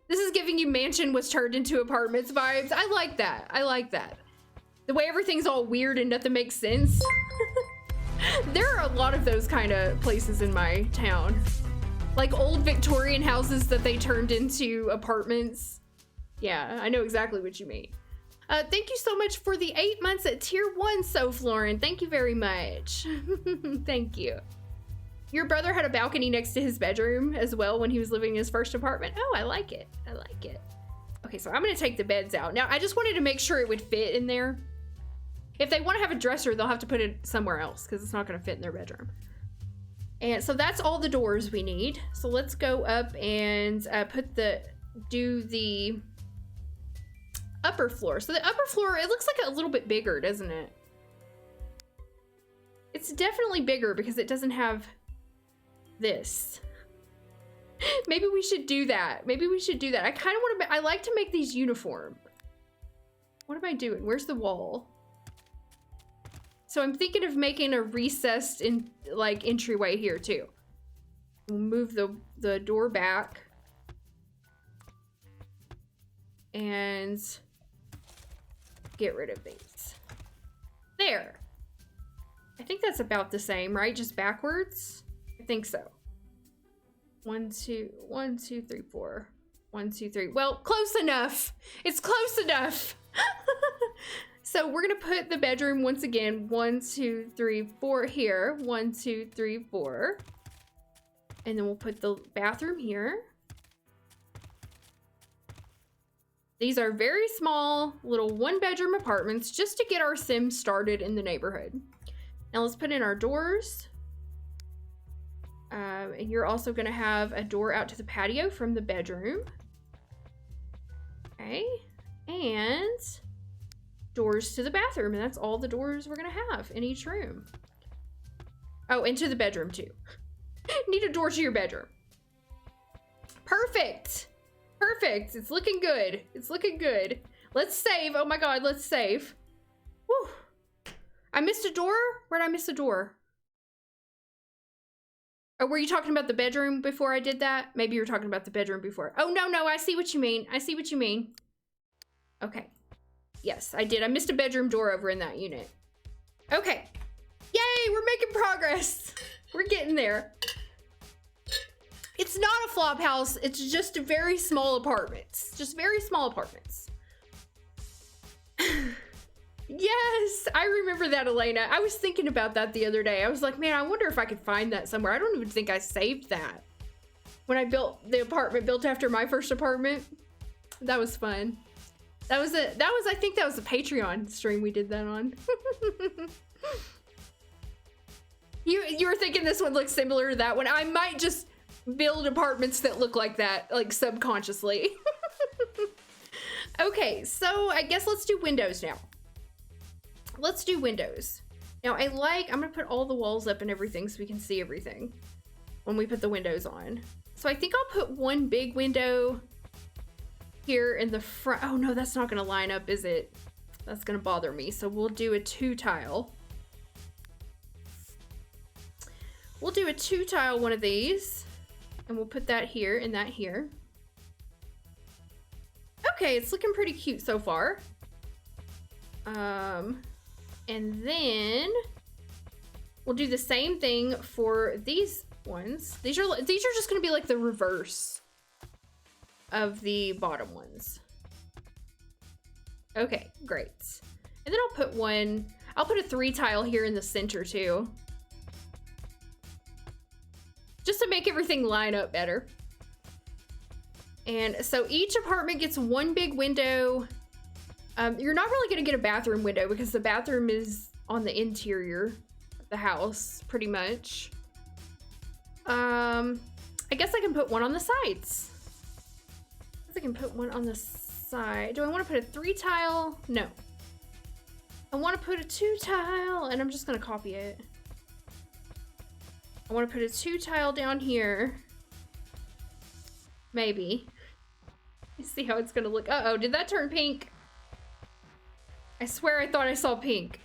[SPEAKER 1] This is giving you mansion was turned into apartments vibes. I like that. I like that. The way everything's all weird and nothing makes sense. There are a lot of those kind of places in my town. Like old Victorian houses that they turned into apartments. Yeah, I know exactly what you mean. Thank you so much for the 8 months at tier 1, Soph Lauren. Thank you very much. Thank you. Your brother had a balcony next to his bedroom as well when he was living in his first apartment. Oh, I like it. I like it. Okay, so I'm gonna take the beds out. Now, I just wanted to make sure it would fit in there. If they want to have a dresser, they'll have to put it somewhere else because it's not going to fit in their bedroom. And so that's all the doors we need. So let's go up and do the upper floor. So the upper floor, it looks like a little bit bigger, doesn't it? It's definitely bigger because it doesn't have this. Maybe we should do that. Maybe we should do that. I kind of want to, I like to make these uniform. What am I doing? Where's the wall? So I'm thinking of making a recessed entryway here too. We'll move the door back. And get rid of these. There. I think that's about the same, right? Just backwards? I think so. 1, 2, 1, 2, 3, 4. 1, 2, 3. Well, close enough. It's close enough. So we're gonna put the bedroom once again, 1, 2, 3, 4 here. 1, 2, 3, 4. And then we'll put the bathroom here. These are very small little 1-bedroom apartments just to get our Sims started in the neighborhood. Now let's put in our doors. And you're also gonna have a door out to the patio from the bedroom. Okay, and doors to the bathroom, and that's all the doors we're gonna have in each room. Oh, into the bedroom too. Need a door to your bedroom. Perfect. Perfect. It's looking good. It's looking good. Let's save. Oh my god, let's save. Whew. I missed a door? Where'd I miss a door? Or were you talking about the bedroom before I did that? Maybe you were talking about the bedroom before. Oh, no, I see what you mean. I see what you mean. Okay. Yes, I did. I missed a bedroom door over in that unit. Okay. Yay, we're making progress. We're getting there. It's not a flop house. It's just very small apartments. Just very small apartments. Yes, I remember that, Elena. I was thinking about that the other day. I was like, man, I wonder if I could find that somewhere. I don't even think I saved that. When I built the apartment built after my first apartment. That was fun. I think that was a Patreon stream we did that on. You were thinking this one looks similar to that one. I might just build apartments that look like that, like subconsciously. Okay, so I guess let's do windows now. Let's do windows. Now I'm gonna put all the walls up and everything so we can see everything when we put the windows on. So I think I'll put one big window here in the front. Oh no, that's not gonna line up, is it? That's gonna bother me. So we'll do a 2-tile. We'll do a 2-tile one of these, and we'll put that here and that here. Okay, it's looking pretty cute so far. And then we'll do the same thing for these ones. These are just gonna be like the reverse of the bottom ones. Okay, great. And then I'll put a 3-tile here in the center too. Just to make everything line up better. And so each apartment gets one big window. You're not really gonna get a bathroom window because the bathroom is on the interior of the house, pretty much. I guess I can put one on the sides. I can put one on the side. Do I want to put a 3-tile? No. I want to put a 2-tile, and I'm just gonna copy it. I want to put a 2-tile down here. Maybe. Let's see how it's gonna look. Uh-oh, did that turn pink? I swear I thought I saw pink.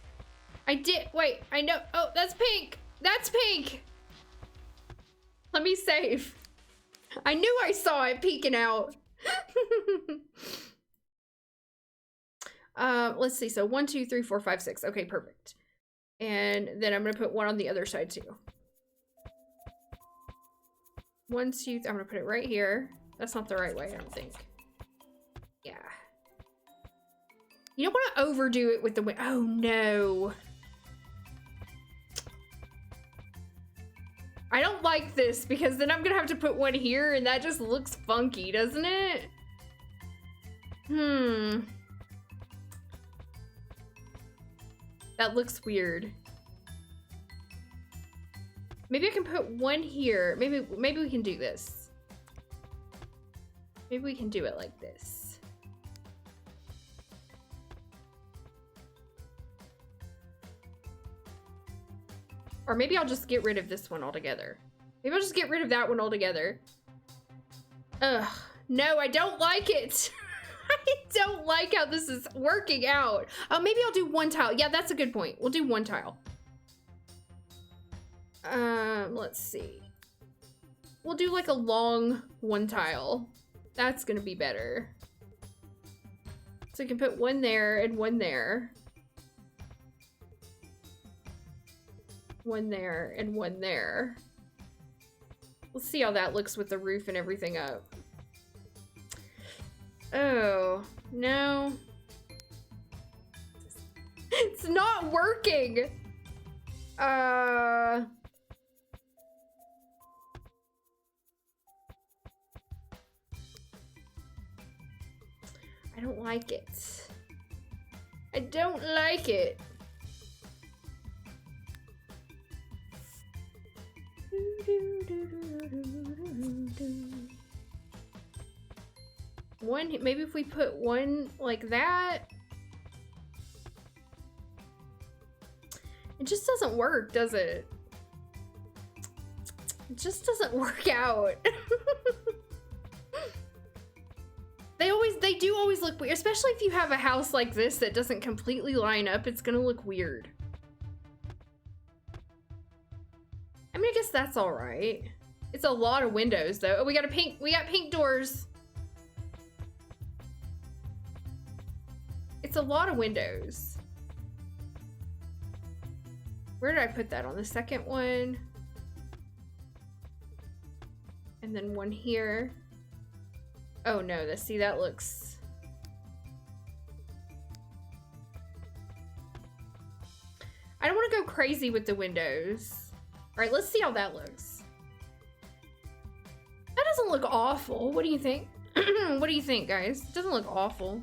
[SPEAKER 1] I did. Wait, I know. Oh, that's pink. That's pink. Let me save. I knew I saw it peeking out. Let's see. So 1, 2, 3, 4, 5, 6. Okay, perfect. And then I'm gonna put one on the other side too. 1, 2. I'm gonna put it right here. That's not the right way, I don't think. Yeah. You don't want to overdo it with the oh no. I don't like this because then I'm gonna have to put one here and that just looks funky, doesn't it? That looks weird. Maybe I can put one here. Maybe we can do this. Maybe we can do it like this. Or maybe I'll just get rid of this one altogether. Maybe I'll just get rid of that one altogether. Ugh, no, I don't like it. I don't like how this is working out. Oh, maybe I'll do 1 tile. Yeah, that's a good point. We'll do 1 tile. Let's see. We'll do like a long 1 tile. That's gonna be better. So you can put one there and one there. One there and one there. Let's see how that looks with the roof and everything up. Oh, no. It's not working. I don't like it. I don't like it. One, maybe if we put one like that. It just doesn't work, does it? It just doesn't work out. They do always look weird, especially if you have a house like this that doesn't completely line up, it's gonna look weird. I mean, I guess that's all right. It's a lot of windows though. Oh, we got pink doors. It's a lot of windows. Where did I put that? On the second one? And then one here. Oh no, see, that looks... I don't want to go crazy with the windows. All right, let's see how that looks. That doesn't look awful. What do you think? What do you think, guys? It doesn't look awful.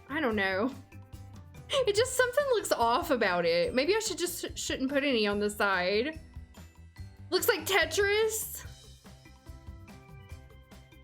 [SPEAKER 1] I don't know. It just, something looks off about it. Maybe I shouldn't put any on the side. Looks like Tetris.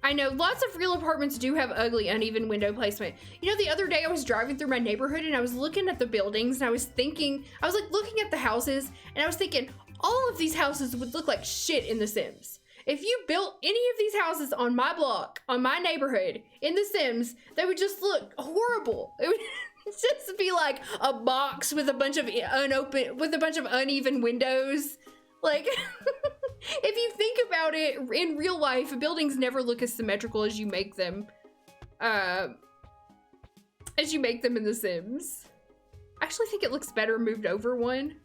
[SPEAKER 1] I know, lots of real apartments do have ugly, uneven window placement. You know, the other day I was driving through my neighborhood and I was looking at the buildings and I was like looking at the houses and I was thinking, all of these houses would look like shit in The Sims. If you built any of these houses on my block, on my neighborhood, in The Sims, they would just look horrible. It would just be like a box with a bunch of uneven windows. Like, if you think about it, in real life, buildings never look as symmetrical as you make them. In The Sims. I actually think it looks better moved over one.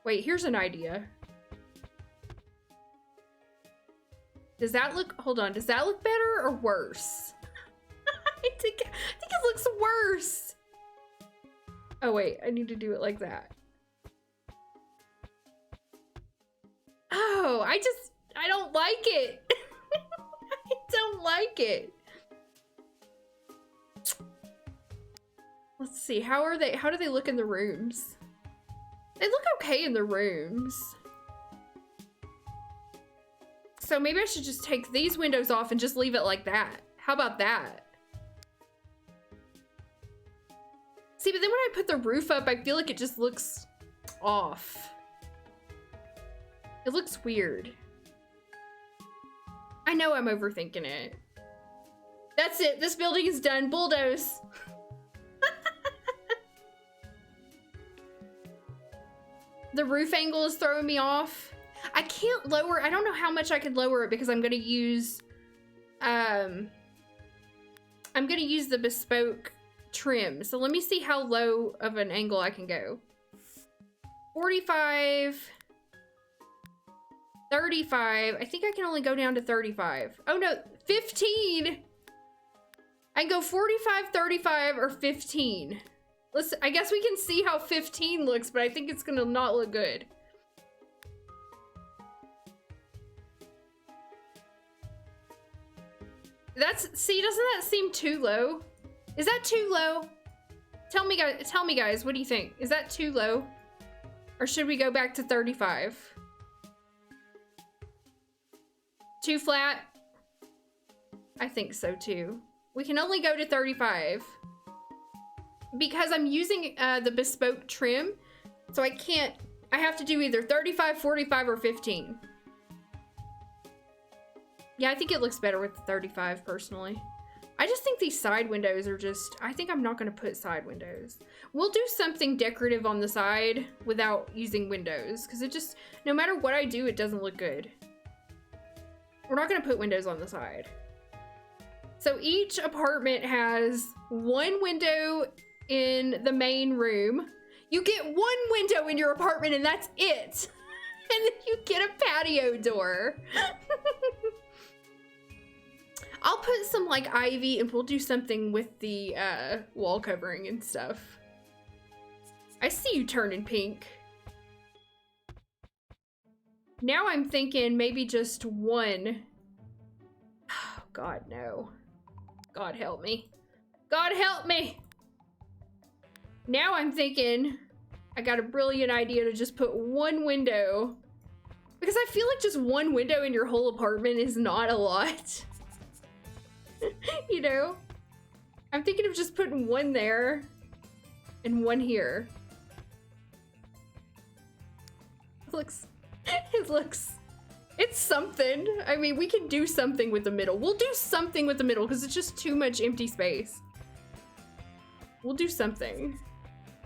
[SPEAKER 1] Wait, here's an idea. Does that look, hold on, does that look better or worse? I think it looks worse. Oh wait, I need to do it like that. Oh, I don't like it. I don't like it. Let's see, how do they look in the rooms? They look okay in the rooms. So maybe I should just take these windows off and just leave it like that. How about that? See, but then when I put the roof up, I feel like it just looks off. It looks weird. I know I'm overthinking it. That's it. This building is done. Bulldoze. The roof angle is throwing me off. I can't lower, I don't know how much I could lower it because I'm gonna use the bespoke trim. So let me see how low of an angle I can go. 45, 35. I think I can only go down to 35. Oh no, 15. I can go 45, 35, or 15. I guess we can see how 15 looks, but I think it's gonna not look good. See, doesn't that seem too low? Is that too low? Tell me guys, what do you think? Is that too low? Or should we go back to 35? Too flat? I think so too. We can only go to 35. Because I'm using the bespoke trim, so I have to do either 35, 45, or 15. Yeah, I think it looks better with the 35, personally. I just think these side windows are I think I'm not gonna put side windows. We'll do something decorative on the side without using windows, because it just, no matter what I do, it doesn't look good. We're not gonna put windows on the side. So each apartment has one window in the main room. You get one window in your apartment and that's it. And then you get a patio door. I'll put some like ivy and we'll do something with the wall covering and stuff. I see you turning pink. Now I'm thinking maybe just one God, no. God help me. God help me! Now I'm thinking I got a brilliant idea to just put one window. Because I feel like just one window in your whole apartment is not a lot. You know? I'm thinking of just putting one there and one here. It's something. I mean, we can do something with the middle. We'll do something with the middle because it's just too much empty space. We'll do something.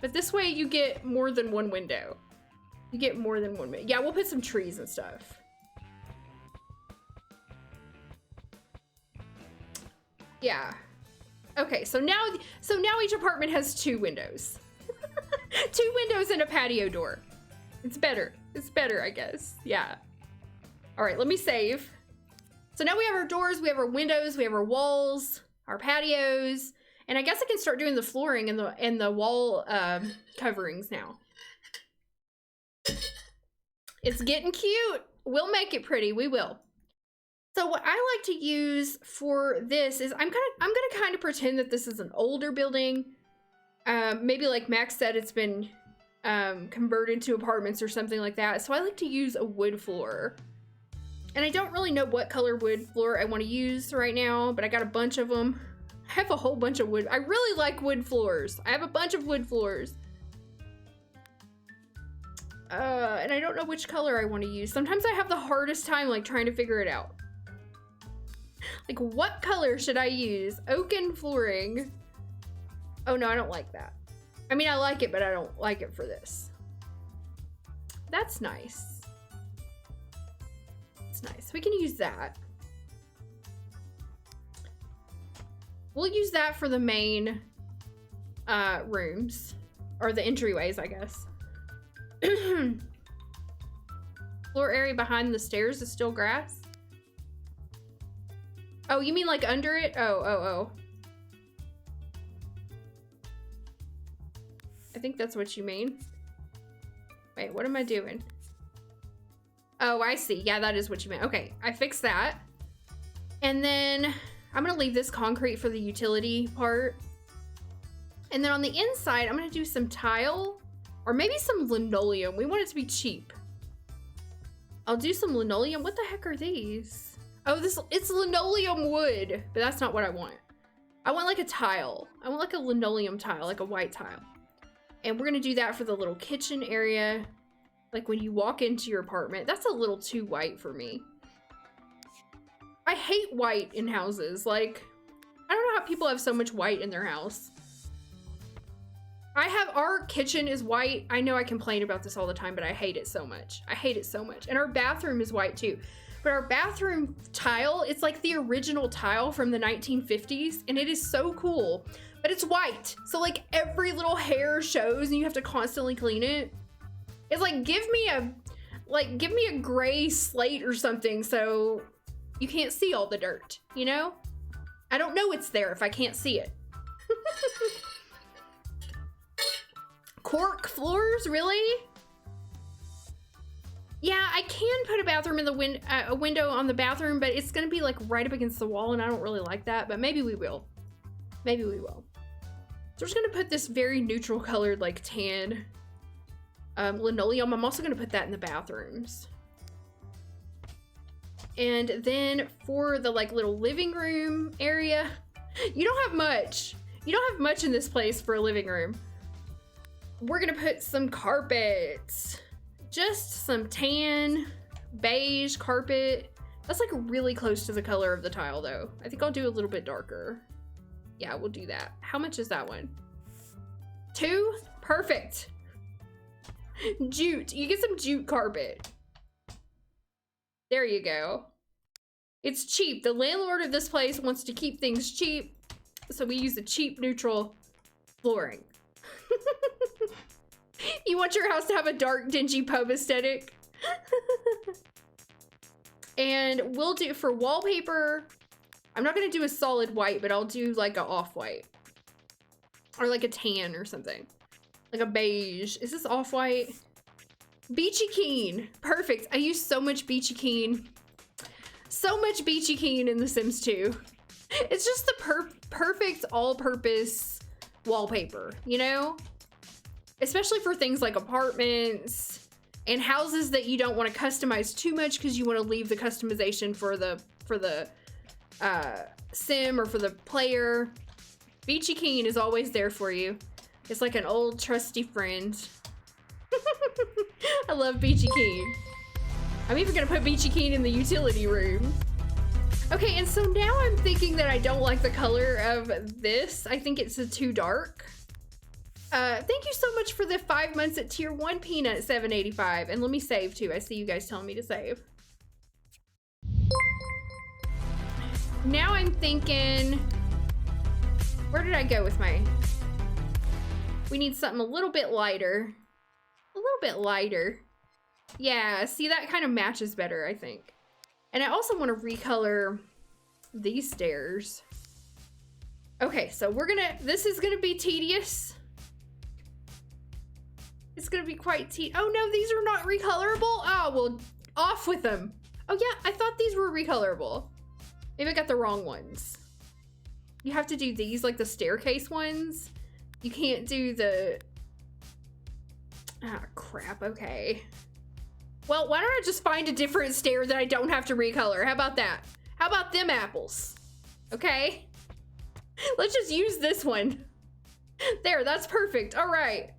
[SPEAKER 1] But this way you get more than one window. You get more than one window. Yeah, we'll put some trees and stuff. Yeah. Okay, so now each apartment has 2 windows. 2 windows and a patio door. It's better. It's better, I guess. Yeah. All right, let me save. So now we have our doors, we have our windows, we have our walls, our patios, and I guess I can start doing the flooring and the wall coverings now. It's getting cute. We'll make it pretty. We will. So what I like to use for this is I'm gonna kind of pretend that this is an older building. Maybe like Max said, it's been converted to apartments or something like that. So I like to use a wood floor. And I don't really know what color wood floor I want to use right now, but I got a bunch of them. I have a whole bunch of wood. I really like wood floors. I have a bunch of wood floors. And I don't know which color I want to use. Sometimes I have the hardest time like trying to figure it out. Like, what color should I use? Oaken flooring. Oh no, I don't like that. I mean, I like it, but I don't like it for this. That's nice. It's nice. We can use that. We'll use that for the main rooms. Or the entryways, I guess. Floor area behind the stairs is still grass? Oh, you mean like under it? Oh. I think that's what you mean. Wait, what am I doing? Oh, I see. Yeah, that is what you meant. Okay, I fixed that. And then I'm gonna leave this concrete for the utility part. And then on the inside, I'm gonna do some tile or maybe some linoleum. We want it to be cheap. I'll do some linoleum. What the heck are these? Oh, it's linoleum wood, but that's not what I want. I want like a tile. I want like a linoleum tile, like a white tile. And we're gonna do that for the little kitchen area. Like when you walk into your apartment, that's a little too white for me. I hate white in houses. Like, I don't know how people have so much white in their house. Our kitchen is white. I know I complain about this all the time, but I hate it so much. I hate it so much. And our bathroom is white too. But our bathroom tile, it's like the original tile from the 1950s, and it is so cool. But it's white, so like every little hair shows and you have to constantly clean it. It's like, give me a gray slate or something so you can't see all the dirt, you know? I don't know it's there if I can't see it. Cork floors, really? Yeah, I can put a bathroom in the a window on the bathroom, but it's gonna be like right up against the wall and I don't really like that, but maybe we will. Maybe we will. So we're just gonna put this very neutral colored like tan linoleum. I'm also gonna put that in the bathrooms. And then for the like little living room area, you don't have much. You don't have much in this place for a living room. We're gonna put some carpet. Just some tan, beige carpet. That's like really close to the color of the tile though. I think I'll do a little bit darker. Yeah, we'll do that. How much is that one? 2? Perfect. Jute. You get some jute carpet. There you go. It's cheap. The landlord of this place wants to keep things cheap, so we use the cheap, neutral flooring. You want your house to have a dark, dingy pub aesthetic? And we'll do, for wallpaper, I'm not gonna do a solid white, but I'll do like a off-white. Or like a tan or something. Like a beige. Is this off-white? Beachy Keen. Perfect. I use so much Beachy Keen. So much Beachy Keen in The Sims 2. It's just the perfect all-purpose wallpaper, you know? Especially for things like apartments and houses that you don't want to customize too much because you want to leave the customization for the sim or for the player. Beachy Keen is always there for you. It's like an old trusty friend. I love Beachy Keen. I'm even gonna put Beachy Keen in the utility room. Okay, and so now I'm thinking that I don't like the color of this. I think it's too dark. Thank you so much for the 5 months at tier 1 Peanut 785. And let me save too. I see you guys telling me to save. Now I'm thinking, where did I go with my, we need something a little bit lighter. A little bit lighter. Yeah, see, that kind of matches better, I think. And I also want to recolor these stairs. Okay, so this is gonna be tedious. It's gonna be quite oh no, these are not recolorable? Oh, well, off with them. Oh yeah, I thought these were recolorable. Maybe I got the wrong ones. You have to do these, like the staircase ones. You can't do the, ah, crap, okay. Well, why don't I just find a different stair that I don't have to recolor? How about that? How about them apples? Okay? Let's just use this one. There, that's perfect. All right.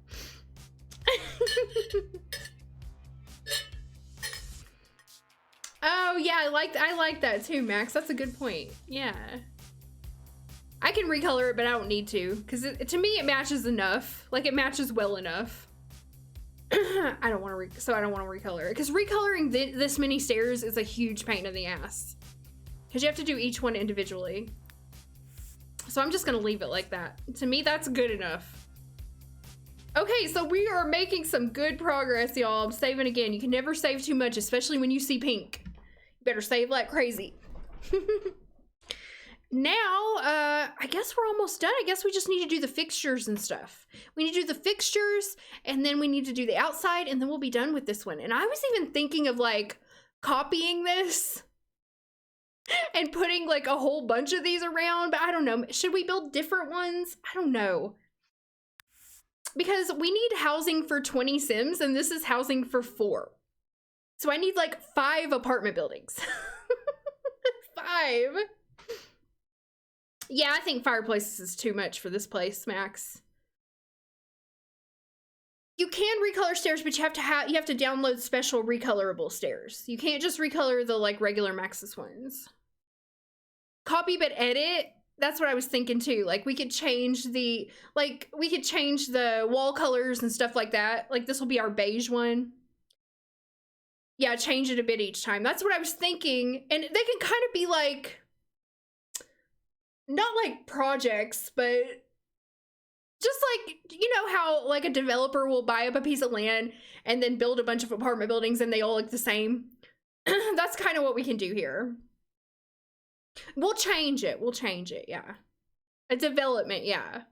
[SPEAKER 1] Oh yeah, I like that too, Max. That's a good point. Yeah. I can recolor it, but I don't need to, because to me it matches enough. Like, it matches well enough. I don't want to recolor it, because recoloring this many stairs is a huge pain in the ass, because you have to do each one individually. So I'm just gonna leave it like that. To me, that's good enough. Okay, so we are making some good progress, y'all. I'm saving again. You can never save too much, especially when you see pink. You better save like crazy. Now, I guess we're almost done. I guess we just need to do the fixtures and stuff. We need to do the fixtures, and then we need to do the outside, and then we'll be done with this one. And I was even thinking of, like, copying this and putting, like, a whole bunch of these around, but I don't know. Should we build different ones? I don't know. Because we need housing for 20 Sims, and this is housing for 4. So I need, like, 5 apartment buildings. 5. Yeah, I think fireplaces is too much for this place, Max. You can recolor stairs, but you have to download special recolorable stairs. You can't just recolor the, like, regular Maxis ones. Copy but edit. That's what I was thinking too. Like, we could change the wall colors and stuff like that. Like, this will be our beige one. Yeah, change it a bit each time. That's what I was thinking. And they can kind of be like, not like projects, but just like, you know how like a developer will buy up a piece of land and then build a bunch of apartment buildings and they all look the same. That's kind of what we can do here. We'll change it, yeah. A development, yeah.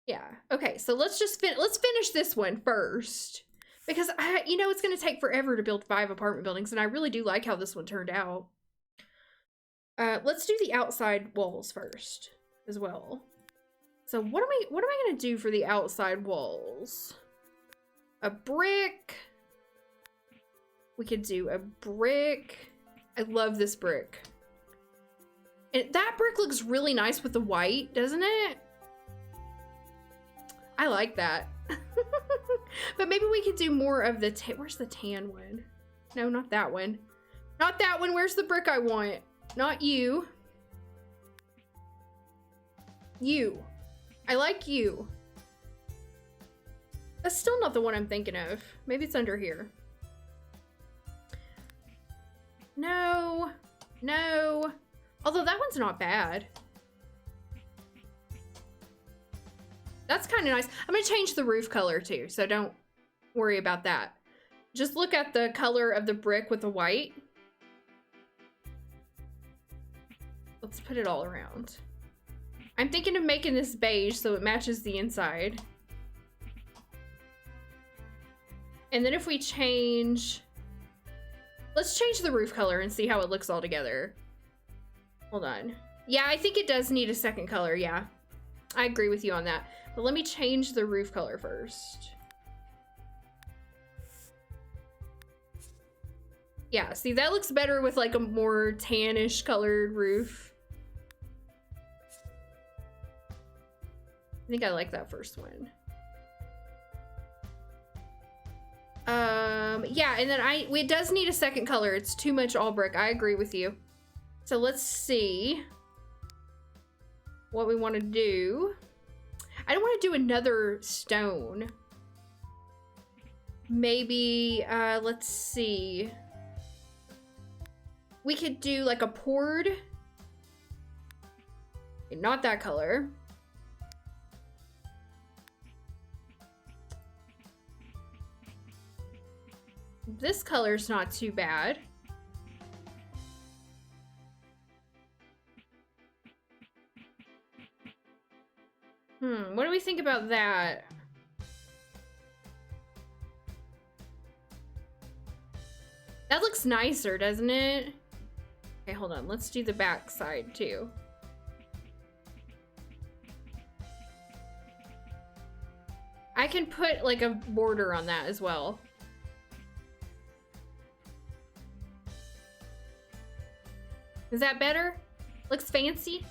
[SPEAKER 1] Yeah, okay, so let's finish this one first. Because, you know, it's going to take forever to build 5 apartment buildings, and I really do like how this one turned out. Let's do the outside walls first, as well. So what am I going to do for the outside walls? A brick. We could do a brick. I love this brick. And that brick looks really nice with the white, doesn't it? I like that. But maybe we could do more of the where's the tan one? No, not that one. Not that one. Where's the brick I want? Not you. You. I like you. That's still not the one I'm thinking of. Maybe it's under here. No. No. Although that one's not bad. That's kind of nice. I'm going to change the roof color too, so don't worry about that. Just look at the color of the brick with the white. Let's put it all around. I'm thinking of making this beige so it matches the inside. And then if we change... Let's change the roof color and see how it looks all together. Hold on. Yeah, I think it does need a second color, yeah. I agree with you on that. But let me change the roof color first. Yeah, see, that looks better with like a more tannish colored roof. I think I like that first one. Yeah, and then it does need a second color. It's too much all brick. I agree with you. So let's see what we want to do. I don't want to do another stone. Maybe, let's see. We could do like a poured. Not that color. This color's not too bad. What do we think about that? That looks nicer, doesn't it? Okay, hold on. Let's do the back side too. I can put like a border on that as well. Is that better? Looks fancy?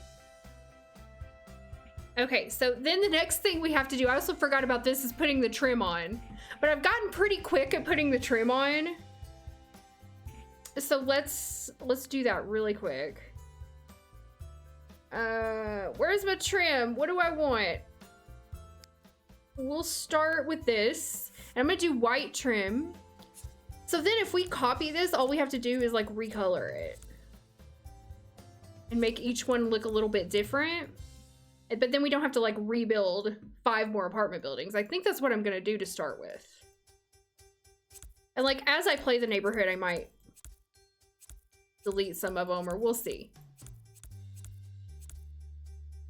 [SPEAKER 1] Okay, so then the next thing we have to do, I also forgot about this, is putting the trim on. But I've gotten pretty quick at putting the trim on. So let's do that really quick. Where's my trim? What do I want? We'll start with this. And I'm gonna do white trim. So then if we copy this, all we have to do is like recolor it. And make each one look a little bit different. But then we don't have to like rebuild 5 more apartment buildings. I think that's what I'm gonna do to start with. And like as I play the neighborhood, I might delete some of them, or we'll see.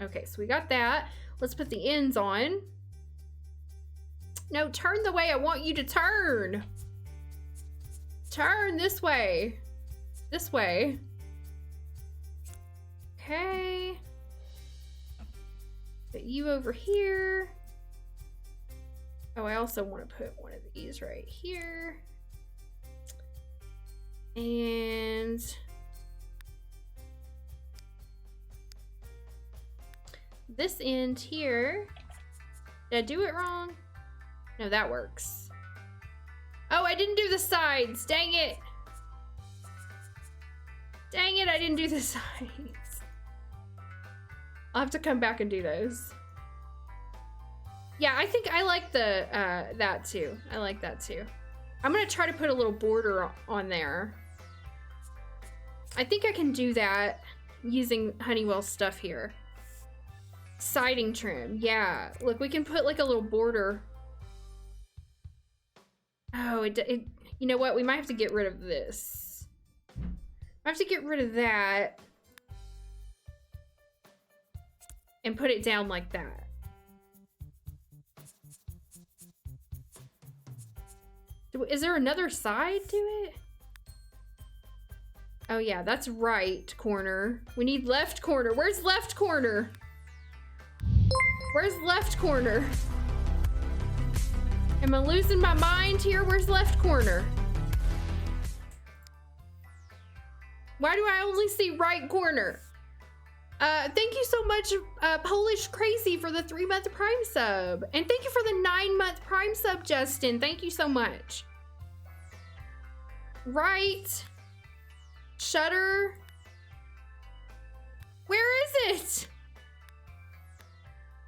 [SPEAKER 1] Okay, so we got that. Let's put the ends on. No, turn the way I want you to turn. Turn this way. This way. Okay. Put you over here. Oh, I also want to put one of these right here. And this end here. Did I do it wrong? No, that works. Oh, I didn't do the sides. Dang it. Dang it, I didn't do the sides. I'll have to come back and do those. Yeah, I think I like the that too. I like that too. I'm gonna try to put a little border on there. I think I can do that using Honeywell stuff here. Siding trim, yeah. Look, we can put like a little border. Oh, you know what? We might have to get rid of this. I have to get rid of that. And put it down like that. Is there another side to it? Oh yeah, that's right corner. We need left corner. Where's left corner? Where's left corner? Am I losing my mind here? Where's left corner? Why do I only see right corner? Thank you so much, Polish Crazy, for the 3-month Prime sub. And thank you for the 9-month Prime sub, Justin. Thank you so much. Right. Shutter. Where is it?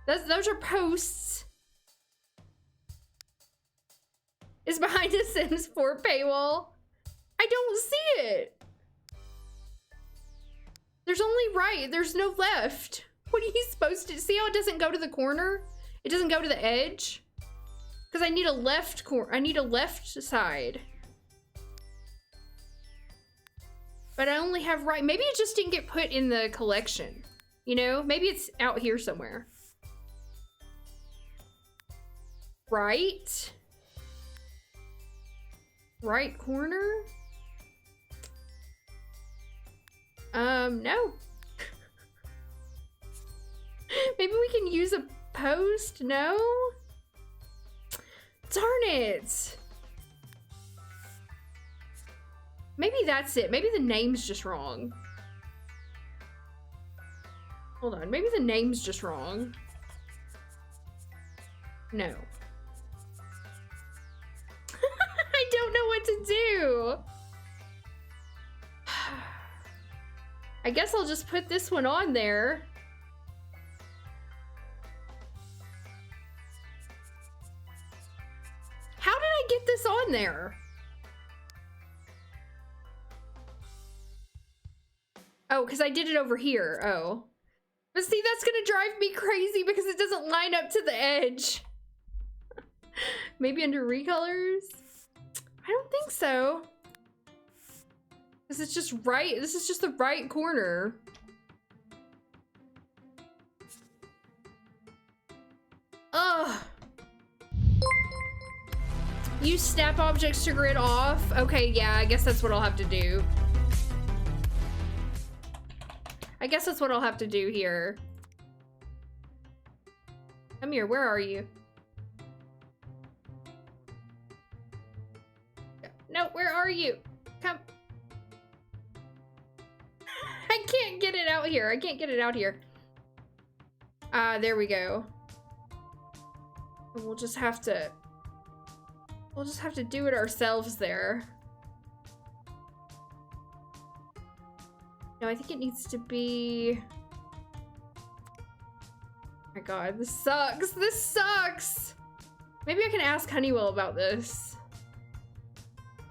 [SPEAKER 1] Those are posts. It's behind a Sims 4 paywall. I don't see it. There's only right, there's no left. What are you supposed to see? How it doesn't go to the corner? It doesn't go to the edge? Because I need a left corner. I need a left side. But I only have right. Maybe it just didn't get put in the collection. You know, maybe it's out here somewhere. Right. Right corner. No. Maybe we can use a post? No? Darn it. Maybe that's it. Maybe the name's just wrong. Hold on. Maybe the name's just wrong. No. I don't know what to do. I guess I'll just put this one on there. How did I get this on there? Oh, because I did it over here. Oh. But see, that's gonna drive me crazy because it doesn't line up to the edge. Maybe under recolors? I don't think so. This is just right. This is just the right corner. Ugh. Use snap objects to grid off. Okay, yeah, I guess that's what I'll have to do. I guess that's what I'll have to do here. Come here, where are you? No, where are you? Come. I can't get it out here. I can't get it out here. There we go. We'll just have to do it ourselves there. No, I think it needs to be... Oh my god, this sucks. This sucks. Maybe I can ask Honeywell about this.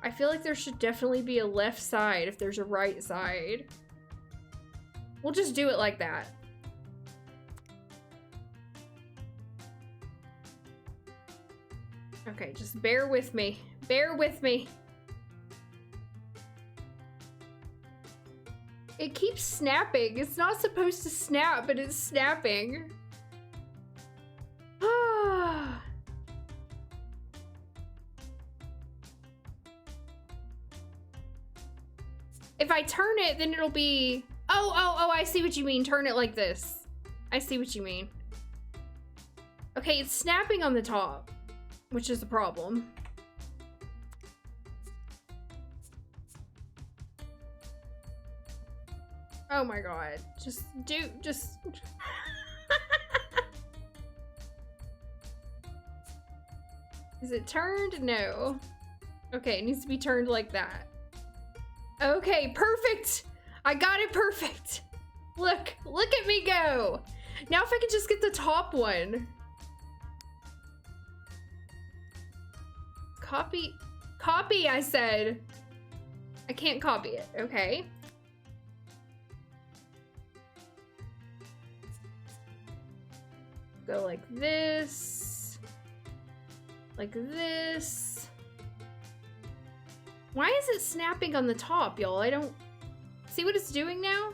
[SPEAKER 1] I feel like there should definitely be a left side if there's a right side. We'll just do it like that. Okay, just bear with me. Bear with me. It keeps snapping. It's not supposed to snap, but it's snapping. Ah. If I turn it, then it'll be... Oh, I see what you mean. Turn it like this. I see what you mean. Okay, it's snapping on the top, which is the problem. Oh my god. Just... Is it turned? No. Okay, it needs to be turned like that. Okay, perfect! I got it perfect! Look at me go! Now if I could just get the top one. Copy, I said. I can't copy it, okay. Go like this. Like this. Why is it snapping on the top, y'all? I don't see what it's doing now.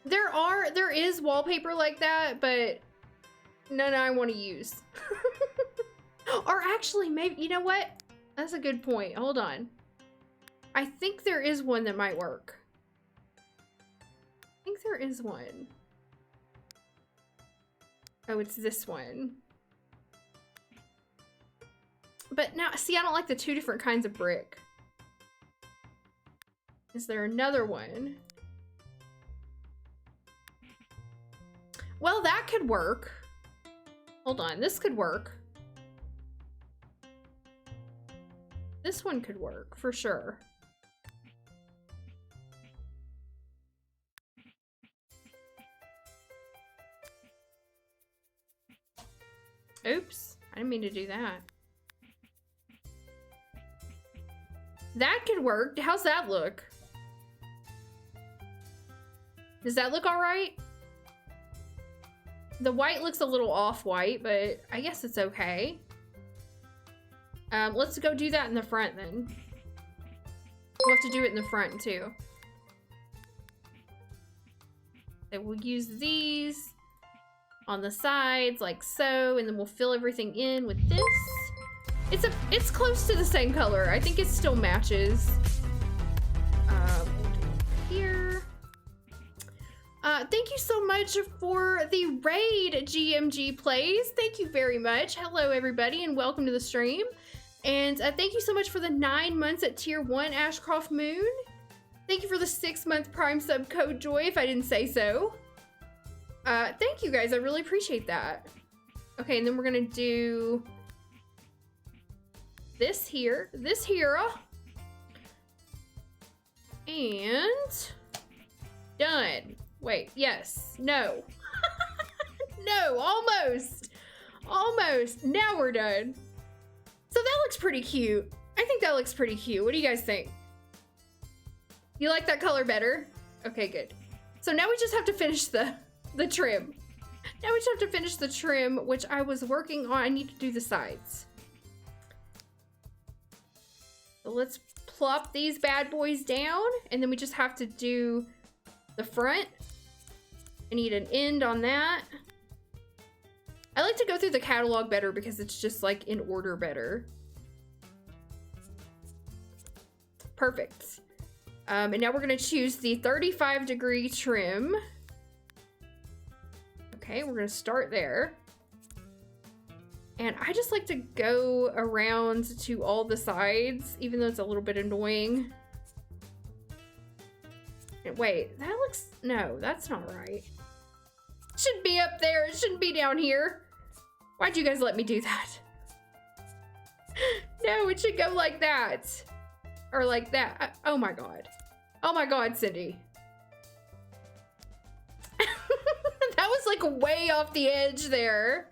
[SPEAKER 1] There is wallpaper like that, but none I want to use. Or actually, maybe, you know what? That's a good point. Hold on. I think there is one that might work. I think there is one. Oh, it's this one. But now, see, I don't like the two different kinds of brick. Is there another one? Well, that could work. Hold on, this could work. This one could work, for sure. Oops, I didn't mean to do that. That could work. How's that look? Does that look all right? The white looks a little off-white, but I guess it's okay. Let's go do that in the front then. We'll have to do it in the front too. So we'll use these on the sides like so, and then we'll fill everything in with this. It's close to the same color. I think it still matches. We'll do it here. Thank you so much for the raid, GMG Plays. Thank you very much. Hello, everybody, and welcome to the stream. And thank you so much for the 9 months at Tier 1, Ashcroft Moon. Thank you for the 6-month Prime sub code Joy, if I didn't say so. Thank you, guys. I really appreciate that. Okay, and then we're gonna do this here, and done. Wait, yes, no. No, almost. Now we're done. So that looks pretty cute. I think that looks pretty cute. What do you guys think? You like that color better? Okay, good. So now we just have to finish the trim. Now we just have to finish the trim, which I was working on. I need to do the sides. So let's plop these bad boys down, and then we just have to do the front. I need an end on that. I like to go through the catalog better because it's just like in order better. Perfect. And now we're gonna choose the 35-degree trim. Okay, we're gonna start there. And I just like to go around to all the sides, even though it's a little bit annoying. And wait, that looks, no, that's not right. It should be up there, it shouldn't be down here. Why'd you guys let me do that? No, it should go like that. Or like that. Oh my God. Oh my God, Cindy. That was like way off the edge there.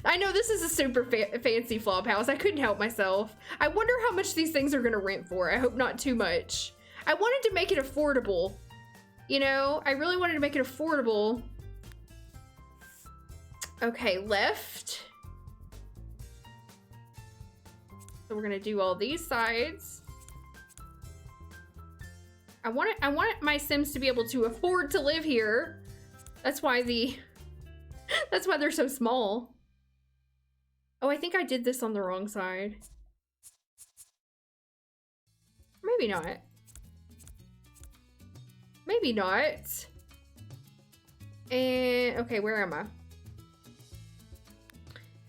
[SPEAKER 1] I know this is a super fancy flop house. I couldn't help myself. I wonder how much these things are gonna rent for. I hope not too much. I wanted to make it affordable. You know, I really wanted to make it affordable. Okay, left. So we're gonna do all these sides. I want my Sims to be able to afford to live here. That's why that's why they're so small. Oh, I think I did this on the wrong side. Maybe not. Maybe not. And okay, where am I?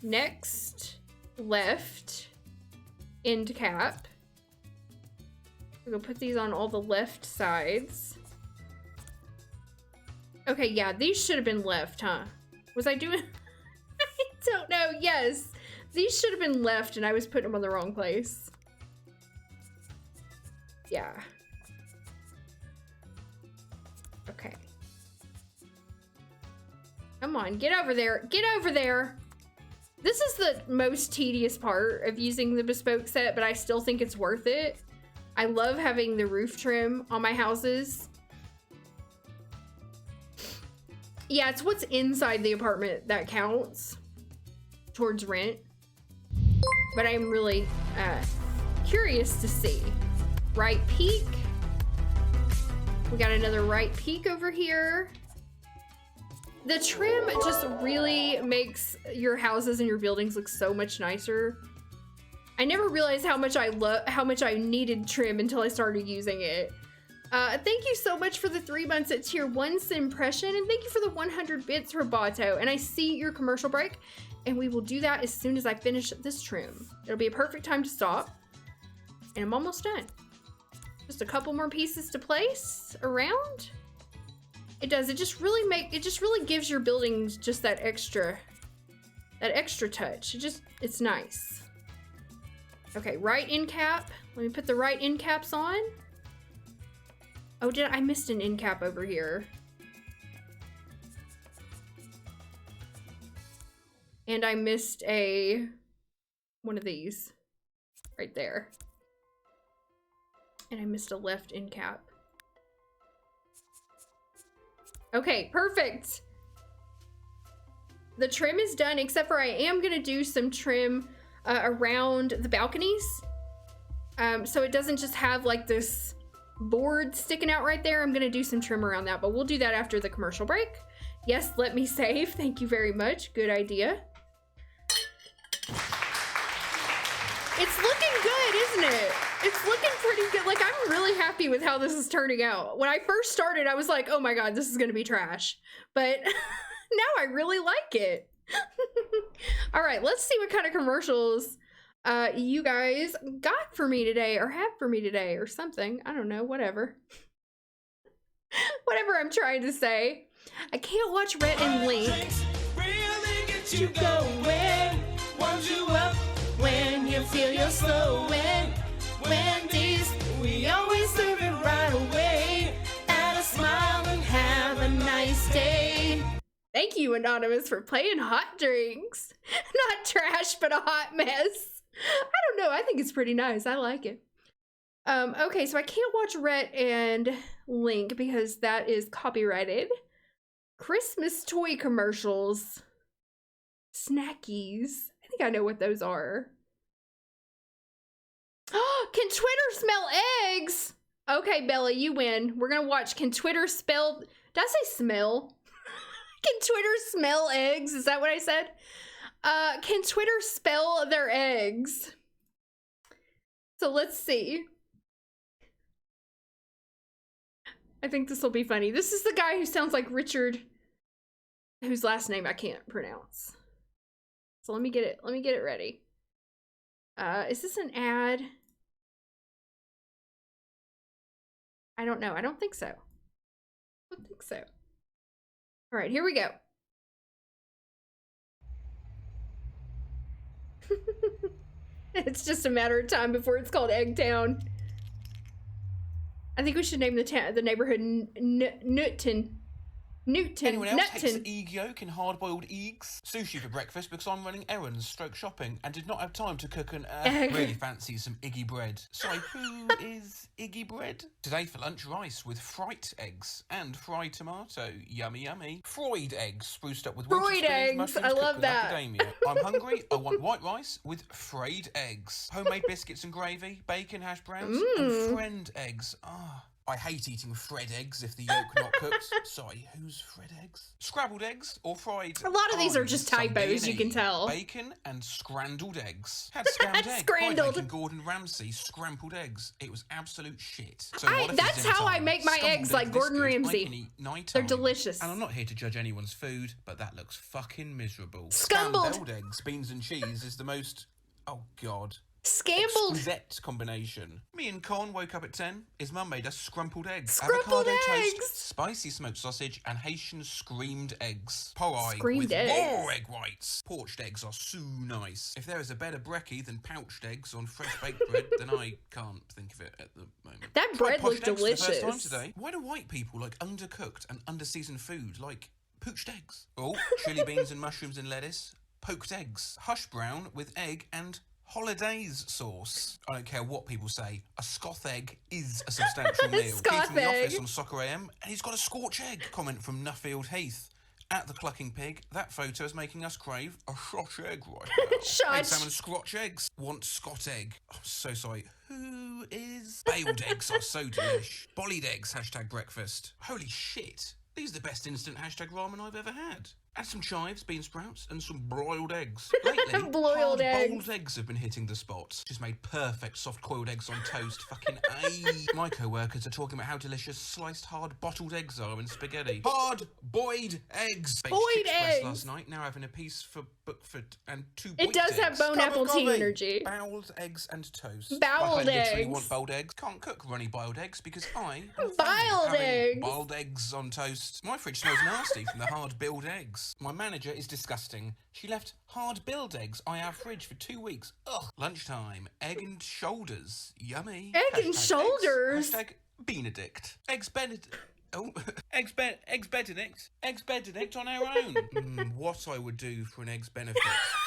[SPEAKER 1] Next, left, end cap. We're gonna put these on all the left sides. Okay, yeah, these should have been left, huh? Was I doing? I don't know. Yes, these should have been left, and I was putting them on the wrong place. Yeah. Okay. Come on, get over there. Get over there. This is the most tedious part of using the bespoke set, but I still think it's worth it. I love having the roof trim on my houses. Yeah, it's what's inside the apartment that counts towards rent. But I'm really curious to see. Right peak. We got another right peak over here. The trim just really makes your houses and your buildings look so much nicer. I never realized how much I needed trim until I started using it. Thank you so much for the 3 months at Tier 1 Simpression, and thank you for the 100 bits, Roboto. And I see your commercial break, and we will do that as soon as I finish this trim. It'll be a perfect time to stop, and I'm almost done. Just a couple more pieces to place around. It does. It just really gives your buildings just that extra touch. It's nice. Okay, right end cap. Let me put the right end caps on. Oh, I missed an end cap over here. And I missed one of these right there. And I missed a left end cap. Okay, perfect. The trim is done, except for I am gonna do some trim around the balconies. So it doesn't just have like this board sticking out right there. I'm gonna do some trim around that, but we'll do that after the commercial break. Yes, let me save. Thank you very much. Good idea. It's looking good, isn't it? It's looking pretty good. Like, I'm really happy with how this is turning out. When I first started, I was like, oh my God, this is gonna be trash. But now I really like it. All right, let's see what kind of commercials you guys got for me today, or have for me today, or something. I don't know, whatever. Whatever I'm trying to say. I can't watch Rhett and Link.
[SPEAKER 2] Really get you going, warms you up when you feel you're slowing. Wendy's, we always serve it right away. Add a smile and have a nice day.
[SPEAKER 1] Thank you, Anonymous, for playing hot drinks. Not trash, but a hot mess. I don't know. I think it's pretty nice. I like it. Okay, so I can't watch Rhett and Link because that is copyrighted. Christmas toy commercials. Snackies. I think I know what those are. Can Twitter smell eggs? Okay, Bella, you win. We're gonna watch Can Twitter spell... Did I say smell? Can Twitter smell eggs? Is that what I said? Can Twitter spell their eggs? So let's see. I think this will be funny. This is the guy who sounds like Richard, whose last name I can't pronounce. So let me get it ready. Is this an ad? I don't know. I don't think so. I don't think so. All right, here we go. It's just a matter of time before it's called Eggtown. I think we should name the neighborhood Newton.
[SPEAKER 3] Anyone else takes egg yolk and hard-boiled eggs? Sushi for breakfast because I'm running errands, stroke shopping, and did not have time to cook an really fancy some Iggy bread. Sorry, who is Iggy bread? Today for lunch, rice with fried eggs and fried tomato. Yummy, yummy. Fried eggs spruced up with
[SPEAKER 1] fried eggs.
[SPEAKER 3] Mushrooms,
[SPEAKER 1] I love that.
[SPEAKER 3] I'm hungry. I want white rice with fried eggs, homemade biscuits and gravy, bacon, hash browns, and friend eggs. I hate eating Fred eggs if the yolk not cooked. Sorry, who's Fred eggs? Scrabbled eggs or fried?
[SPEAKER 1] A lot of these are just typos, you can tell.
[SPEAKER 3] Bacon and scrambled eggs. Had scrambled eggs.
[SPEAKER 1] Scrambled.
[SPEAKER 3] By Gordon Ramsay scrambled eggs. It was absolute shit. So
[SPEAKER 1] that's how I make my eggs, like Gordon Ramsay. They're delicious.
[SPEAKER 3] And I'm not here to judge anyone's food, but that looks fucking miserable.
[SPEAKER 1] Scumbled.
[SPEAKER 3] Scrambled eggs, beans and cheese is the most... Oh, God.
[SPEAKER 1] Scambled.
[SPEAKER 3] Exquisite combination. Me and Con woke up at 10. His mum made us scrumpled eggs.
[SPEAKER 1] Scrumpled
[SPEAKER 3] avocado
[SPEAKER 1] eggs.
[SPEAKER 3] Toast, spicy smoked sausage, and Haitian screamed eggs. Pie
[SPEAKER 1] Screamed
[SPEAKER 3] with
[SPEAKER 1] eggs.
[SPEAKER 3] raw egg whites. Poached eggs are so nice. If there is a better brekkie than pouched eggs on fresh baked bread, then I can't think of it at the moment.
[SPEAKER 1] That bread looked delicious.
[SPEAKER 3] For the first time today. Why do white people like undercooked and underseasoned food like poached eggs? Oh, chili beans and mushrooms and lettuce. Poked eggs. Hush brown with egg and hollandaise sauce. I don't care what people say, a Scoth egg is a substantial meal.
[SPEAKER 1] Scoth
[SPEAKER 3] Keith from the
[SPEAKER 1] egg.
[SPEAKER 3] office on Soccer AM, and he's got a scorch egg. Comment from Nuffield Heath. At the Clucking Pig, that photo is making us crave a Scotch egg right now.
[SPEAKER 1] Shot.
[SPEAKER 3] Egg salmon scotch eggs. Want Scott egg. I'm so sorry. Who is... Bailed eggs are so delish. Bollied eggs, hashtag breakfast. Holy shit. These are the best instant hashtag ramen I've ever had. Add some chives, bean sprouts, and some broiled eggs. Lately,
[SPEAKER 1] Boiled
[SPEAKER 3] boiled eggs have been hitting the spot. Just made perfect soft-coiled eggs on toast. Fucking A. My co-workers are talking about how delicious sliced hard bottled eggs are in spaghetti. Hard-boiled eggs. Baked
[SPEAKER 1] Boiled
[SPEAKER 3] express
[SPEAKER 1] eggs.
[SPEAKER 3] last night. Now having a piece for Bookford and 2
[SPEAKER 1] It does have bone apple tea energy.
[SPEAKER 3] Bowled eggs and toast.
[SPEAKER 1] Bowled
[SPEAKER 3] I literally
[SPEAKER 1] eggs.
[SPEAKER 3] want boiled eggs. Can't cook runny boiled eggs because I am
[SPEAKER 1] Boiled
[SPEAKER 3] having
[SPEAKER 1] eggs.
[SPEAKER 3] boiled eggs on toast. My fridge smells nasty from the hard-boiled eggs. My manager is disgusting. She left hard-boiled eggs on our fridge for 2 weeks. Ugh. Lunchtime. Egg and shoulders. Yummy.
[SPEAKER 1] Egg and shoulders?
[SPEAKER 3] Hashtag Benedict. Eggs Benedict. Oh, eggs Benedict. Eggs Benedict on our own. What I would do for an eggs benefit.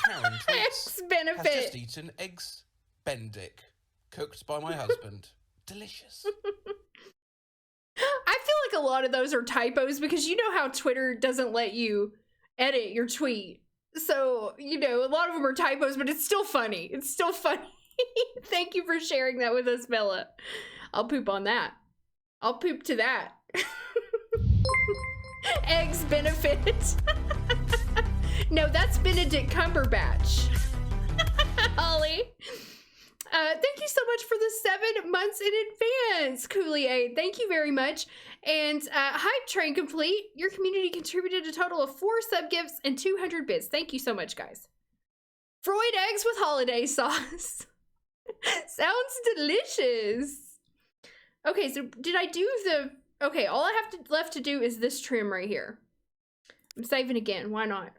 [SPEAKER 3] Karen tweets,
[SPEAKER 1] Eggs benefit.
[SPEAKER 3] has just eaten eggs Benedict, cooked by my husband. Delicious.
[SPEAKER 1] I feel like a lot of those are typos because you know how Twitter doesn't let you edit your tweet. So, you know, a lot of them are typos, but it's still funny. It's still funny. Thank you for sharing that with us, Bella. I'll poop on that. I'll poop to that. Eggs benefit. No, that's Benedict Cumberbatch. Holly. Thank you so much for the 7 months in advance, Cooley. Thank you very much. And Hype Train Complete. Your community contributed a total of 4 sub gifts and 200 bits. Thank you so much, guys. Freud eggs with holiday sauce. Sounds delicious. Okay, so did I do the... Okay, all I have left to do is this trim right here. I'm saving again. Why not?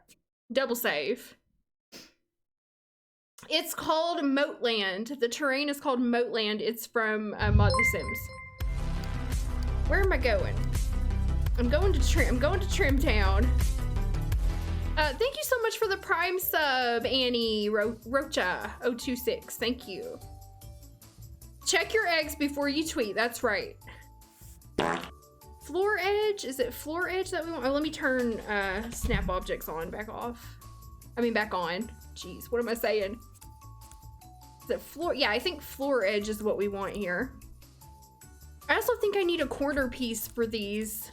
[SPEAKER 1] Double save. It's called Moatland. The terrain is called Moatland. It's from Mod The Sims. Where am I going? I'm going to Trim Town. Thank you so much for the Prime sub, Annie Rocha 026. Thank you. Check your eggs before you tweet. That's right. Floor edge? Is it floor edge that we want? Oh, let me turn snap objects on. Back off. I mean, back on. Jeez, what am I saying? Is it floor? Yeah, I think floor edge is what we want here. I also think I need a corner piece for these.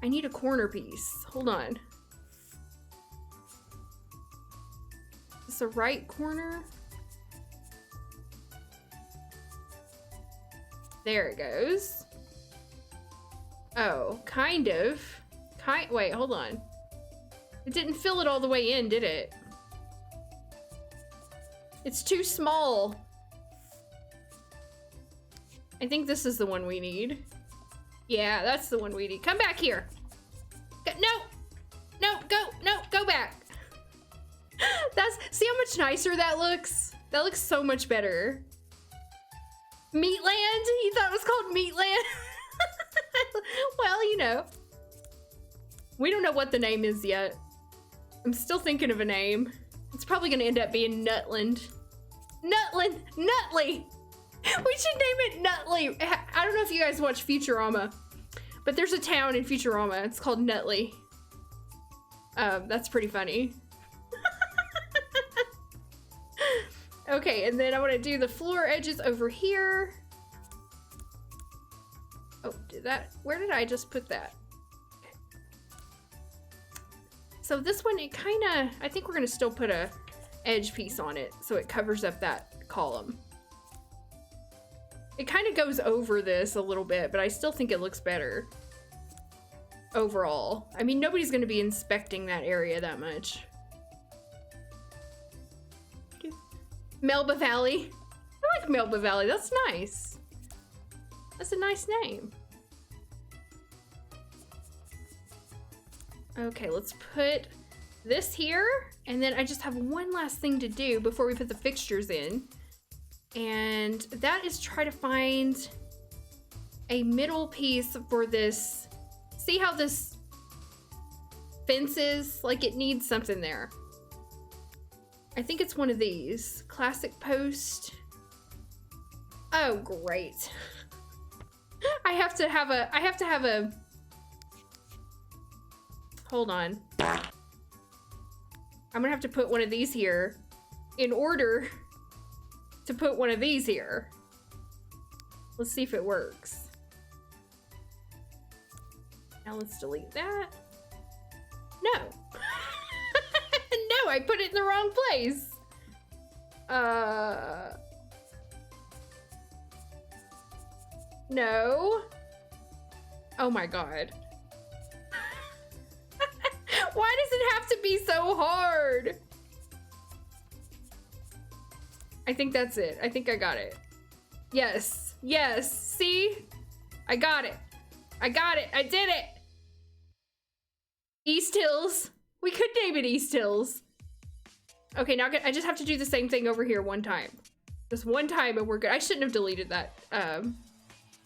[SPEAKER 1] I need a corner piece. Hold on. Is this the right corner? There it goes. Oh, kind of. Wait, hold on. It didn't fill it all the way in, did it? It's too small. I think this is the one we need. Yeah, that's the one we need. Come back here. Go back. See how much nicer that looks? That looks so much better. Meatland? You thought it was called Meatland? Well, you know. We don't know what the name is yet. I'm still thinking of a name. It's probably gonna end up being Nutland. Knutley! We should name it Knutley. I don't know if you guys watch Futurama, but there's a town in Futurama. It's called Knutley. That's pretty funny. Okay, and then I want to do the floor edges over here. Oh, where did I just put that? Okay. So this one, I think we're gonna still put a edge piece on it so it covers up that column. It kind of goes over this a little bit, but I still think it looks better overall. I mean, nobody's gonna be inspecting that area that much. Melba Valley. I like Melba Valley, that's nice. That's a nice name. Okay, let's put this here, and then I just have one last thing to do before we put the fixtures in, and that is try to find a middle piece for this. See how this fence is? Like, it needs something there. I think it's one of these. Classic post. Oh, great. I have to have a, hold on. I'm gonna have to put one of these here in order to put one of these here. Let's see if it works. Now let's delete that. No. No, I put it in the wrong place. No. Oh my God. Why does it have to be so hard? I think that's it. I think I got it. Yes. Yes. See? I got it. I got it. I did it. East Hills. We could name it East Hills. Okay, now I just have to do the same thing over here one time. Just one time and we're good. I shouldn't have deleted that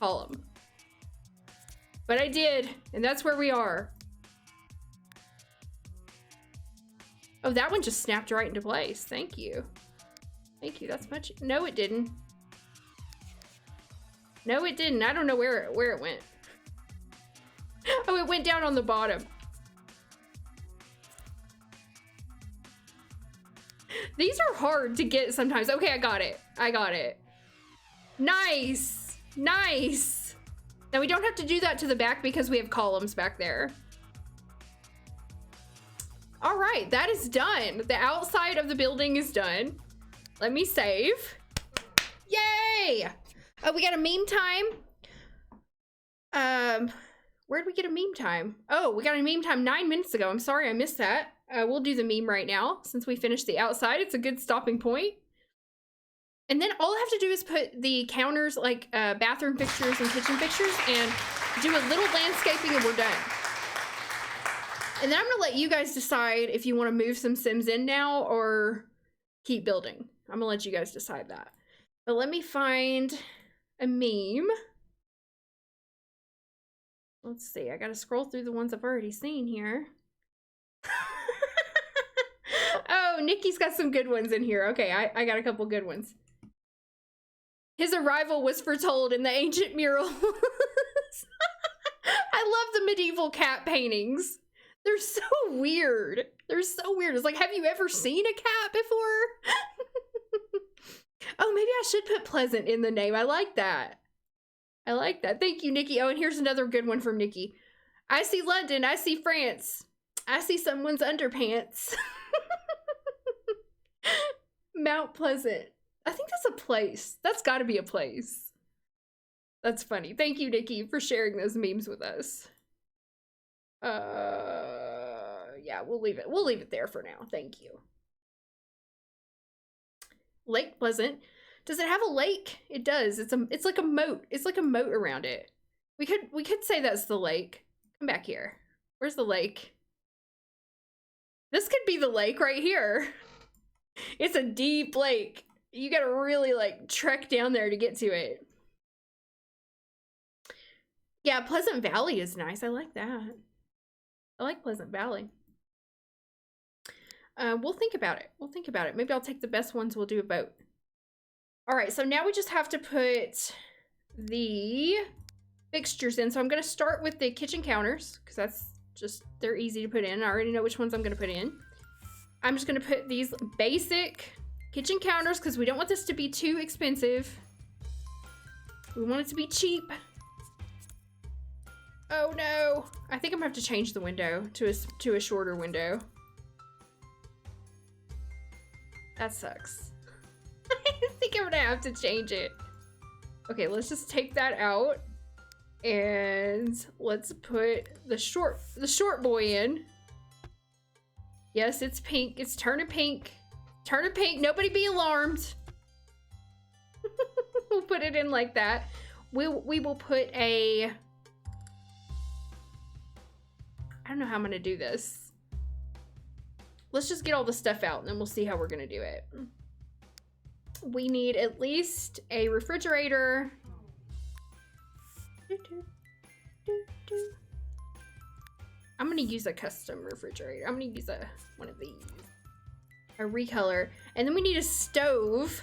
[SPEAKER 1] column. But I did, and that's where we are. Oh, that one just snapped right into place. Thank you. Thank you, that's much. No, it didn't. No, it didn't. I don't know where it went. Oh, it went down on the bottom. These are hard to get sometimes. Okay, I got it. I got it. Nice. Nice. Now we don't have to do that to the back because we have columns back there. All right, that is done. The outside of the building is done. Let me save. Yay! Oh, we got a meme time. Where'd we get a meme time? Oh, we got a meme time 9 minutes ago. I'm sorry I missed that. We'll do the meme right now since we finished the outside. It's a good stopping point. And then all I have to do is put the counters, like bathroom fixtures and kitchen fixtures, and do a little landscaping and we're done. And then I'm gonna let you guys decide if you want to move some Sims in now or keep building. I'm gonna let you guys decide that. But let me find a meme. Let's see, I gotta scroll through the ones I've already seen here. Oh, Nikki's got some good ones in here. Okay, I got a couple good ones. His arrival was foretold in the ancient murals. I love the medieval cat paintings. They're so weird. They're so weird. It's like, have you ever seen a cat before? Oh, maybe I should put Pleasant in the name. I like that. I like that. Thank you, Nikki. Oh, and here's another good one from Nikki. I see London. I see France. I see someone's underpants. Mount Pleasant. I think that's a place. That's got to be a place. That's funny. Thank you, Nikki, for sharing those memes with us. Yeah, we'll leave it. We'll leave it there for now. Thank you. Lake Pleasant. Does it have a lake? It does. It's like a moat. It's like a moat around it. We could say that's the lake. Come back here. Where's the lake? This could be the lake right here. It's a deep lake. You gotta really like trek down there to get to it. Yeah, Pleasant Valley is nice. I like that. I like Pleasant Valley. We'll think about it. We'll think about it. Maybe I'll take the best ones. We'll do a vote. All right, so now we just have to put the fixtures in. So I'm going to start with the kitchen counters because that's just, they're easy to put in. I already know which ones I'm going to put in. I'm just going to put these basic kitchen counters because we don't want this to be too expensive. We want it to be cheap. Oh no. I think I'm going to have to change the window to a shorter window. That sucks. I think I'm gonna have to change it. Okay, let's just take that out. And let's put the short boy in. Yes, it's pink. It's turning pink. Turning pink. Nobody be alarmed. We'll put it in like that. We will put a... I don't know how I'm gonna do this. Let's just get all the stuff out and then we'll see how we're gonna do it. We need at least a refrigerator. I'm gonna use a custom refrigerator. I'm gonna use one of these. A recolor. And then we need a stove.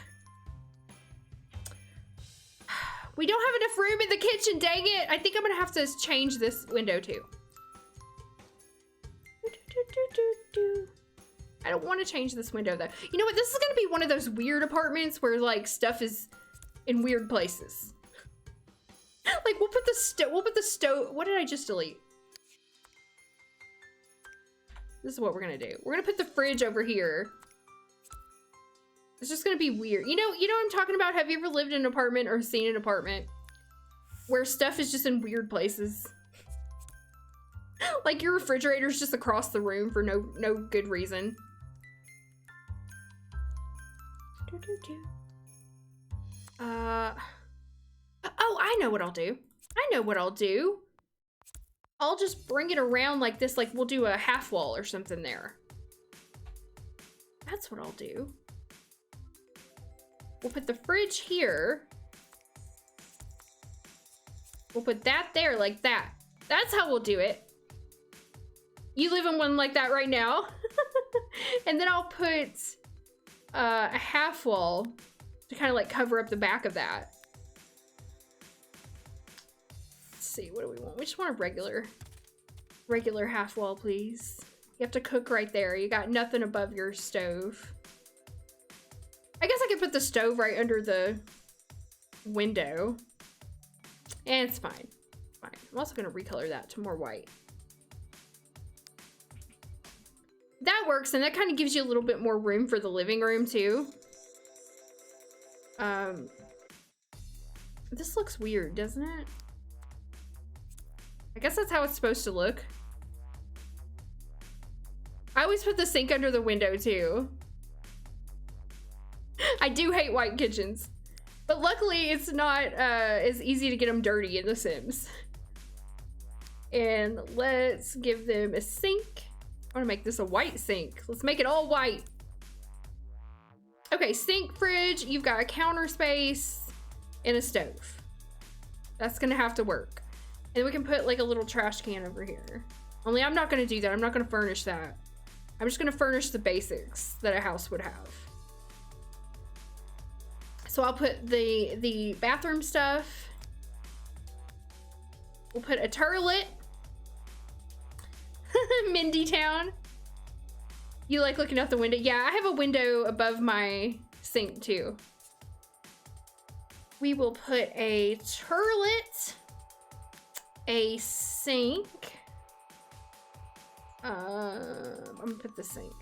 [SPEAKER 1] We don't have enough room in the kitchen, dang it. I think I'm gonna have to change this window too. I don't want to change this window though. You know what? This is gonna be one of those weird apartments where like stuff is in weird places. Like we'll put the stove. What did I just delete? This is what we're gonna do. We're gonna put the fridge over here. It's just gonna be weird. You know what I'm talking about? Have you ever lived in an apartment or seen an apartment where stuff is just in weird places? Like your refrigerator's just across the room for no good reason. Oh, I know what I'll do. I know what I'll do. I'll just bring it around like this, like we'll do a half wall or something there. That's what I'll do. We'll put the fridge here. We'll put that there like that. That's how we'll do it. You live in one like that right now. And then I'll put a half wall to kind of like cover up the back of that. Let's see, what do we want? We just want a regular half wall, please. You have to cook right there. You got nothing above your stove. I guess I could put the stove right under the window. And it's fine. Fine. I'm also gonna recolor that to more white. That works, and that kind of gives you a little bit more room for the living room too. This looks weird, doesn't it? I guess that's how it's supposed to look. I always put the sink under the window too. I do hate white kitchens, but luckily it's not as easy to get them dirty in The Sims. And let's give them a sink. I want to make this a white sink. Let's make it all white. Okay, sink, fridge, you've got a counter space and a stove. That's gonna have to work. And we can put like a little trash can over here. Only I'm not gonna do that. I'm not gonna furnish that. I'm just gonna furnish the basics that a house would have. So I'll put the bathroom stuff. We'll put a turlet. Mindy Town. You like looking out the window? Yeah, I have a window above my sink too. We will put a turlet, a sink. I'm gonna put the sink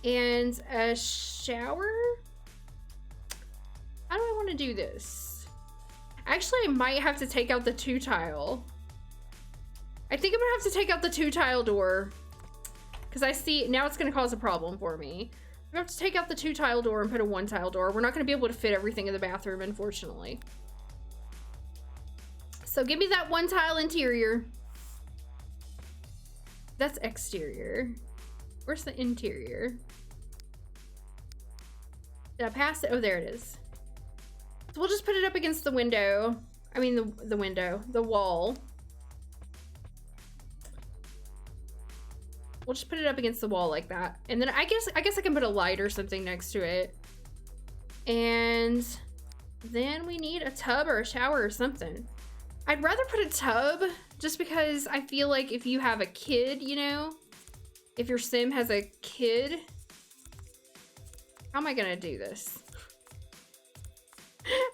[SPEAKER 1] and a shower. How do I want to do this? Actually, I might have to take out the 2-tile. I think I'm gonna have to take out the 2-tile door because I see now it's gonna cause a problem for me. I'm gonna have to take out the 2-tile door and put a 1-tile door. We're not gonna be able to fit everything in the bathroom, unfortunately. So give me that 1-tile interior. That's exterior. Where's the interior? Did I pass it? Oh, there it is. So we'll just put it up against the window. I mean the window, the wall. We'll just put it up against the wall like that. And then I guess I can put a light or something next to it. And then we need a tub or a shower or something. I'd rather put a tub just because I feel like if you have a kid, you know, if your sim has a kid, how am I gonna do this?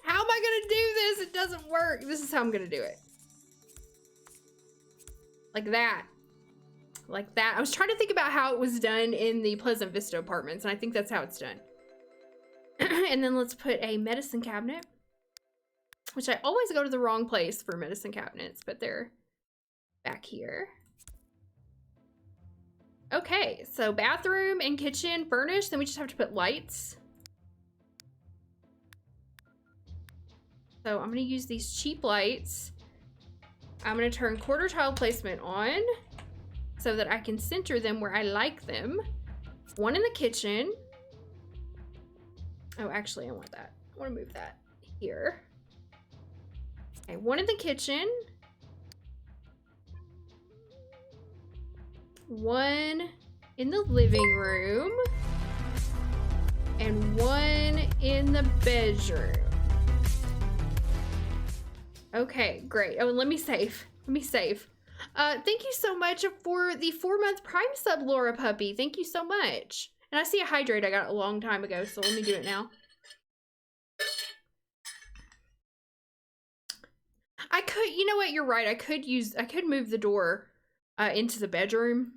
[SPEAKER 1] How am I gonna do this? It doesn't work. This is how I'm gonna do it. Like that. Like that. I was trying to think about how it was done in the Pleasant Vista apartments, and I think that's how it's done. And then let's put a medicine cabinet, which I always go to the wrong place for medicine cabinets, but they're back here. Okay, so bathroom and kitchen furnished, then we just have to put lights. So I'm gonna use these cheap lights. I'm gonna turn quarter tile placement on so that I can center them where I like them. One in the kitchen. Oh, actually, I want that. I want to move that here. Okay, one in the kitchen. One in the living room. And one in the bedroom. Okay, great. Oh, and let me save. Let me save. Thank you so much for the 4-month Prime sub, Laura Puppy. Thank you so much. And I see a hydrate I got a long time ago, so let me do it now. I could, you know what, you're right. I could move the door into the bedroom.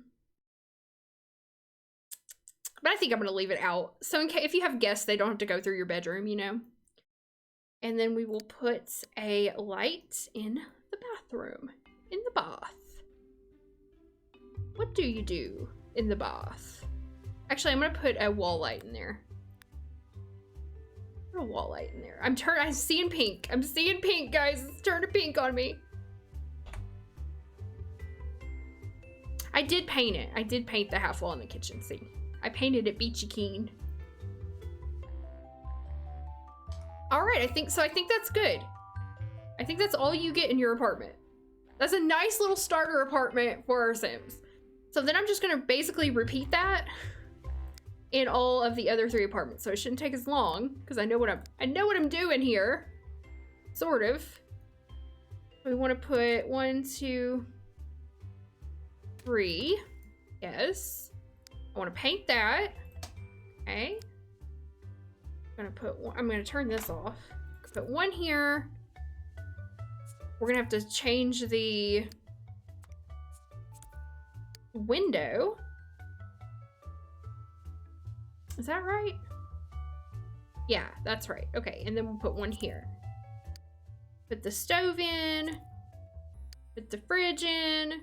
[SPEAKER 1] But I think I'm gonna leave it out. So in case, if you have guests, they don't have to go through your bedroom, you know. And then we will put a light in the bathroom. In the bath. What do you do in the bath? Actually, I'm gonna put a wall light in there. Put a wall light in there. I'm seeing pink. I'm seeing pink, guys. It's turning pink on me. I did paint it. I did paint the half wall in the kitchen. See, I painted it beachy keen. All right, I think that's good. I think that's all you get in your apartment. That's a nice little starter apartment for our Sims. So then I'm just gonna basically repeat that in all of the other 3 apartments. So it shouldn't take as long because I know what I'm doing here. Sort of. We want to put 1, 2, 3. Yes. I want to paint that. Okay. I'm gonna turn this off. Put 1 here. We're gonna have to change the window. Is that right? Yeah, that's right. Okay, and then we'll put 1 here. Put the stove in. Put the fridge in.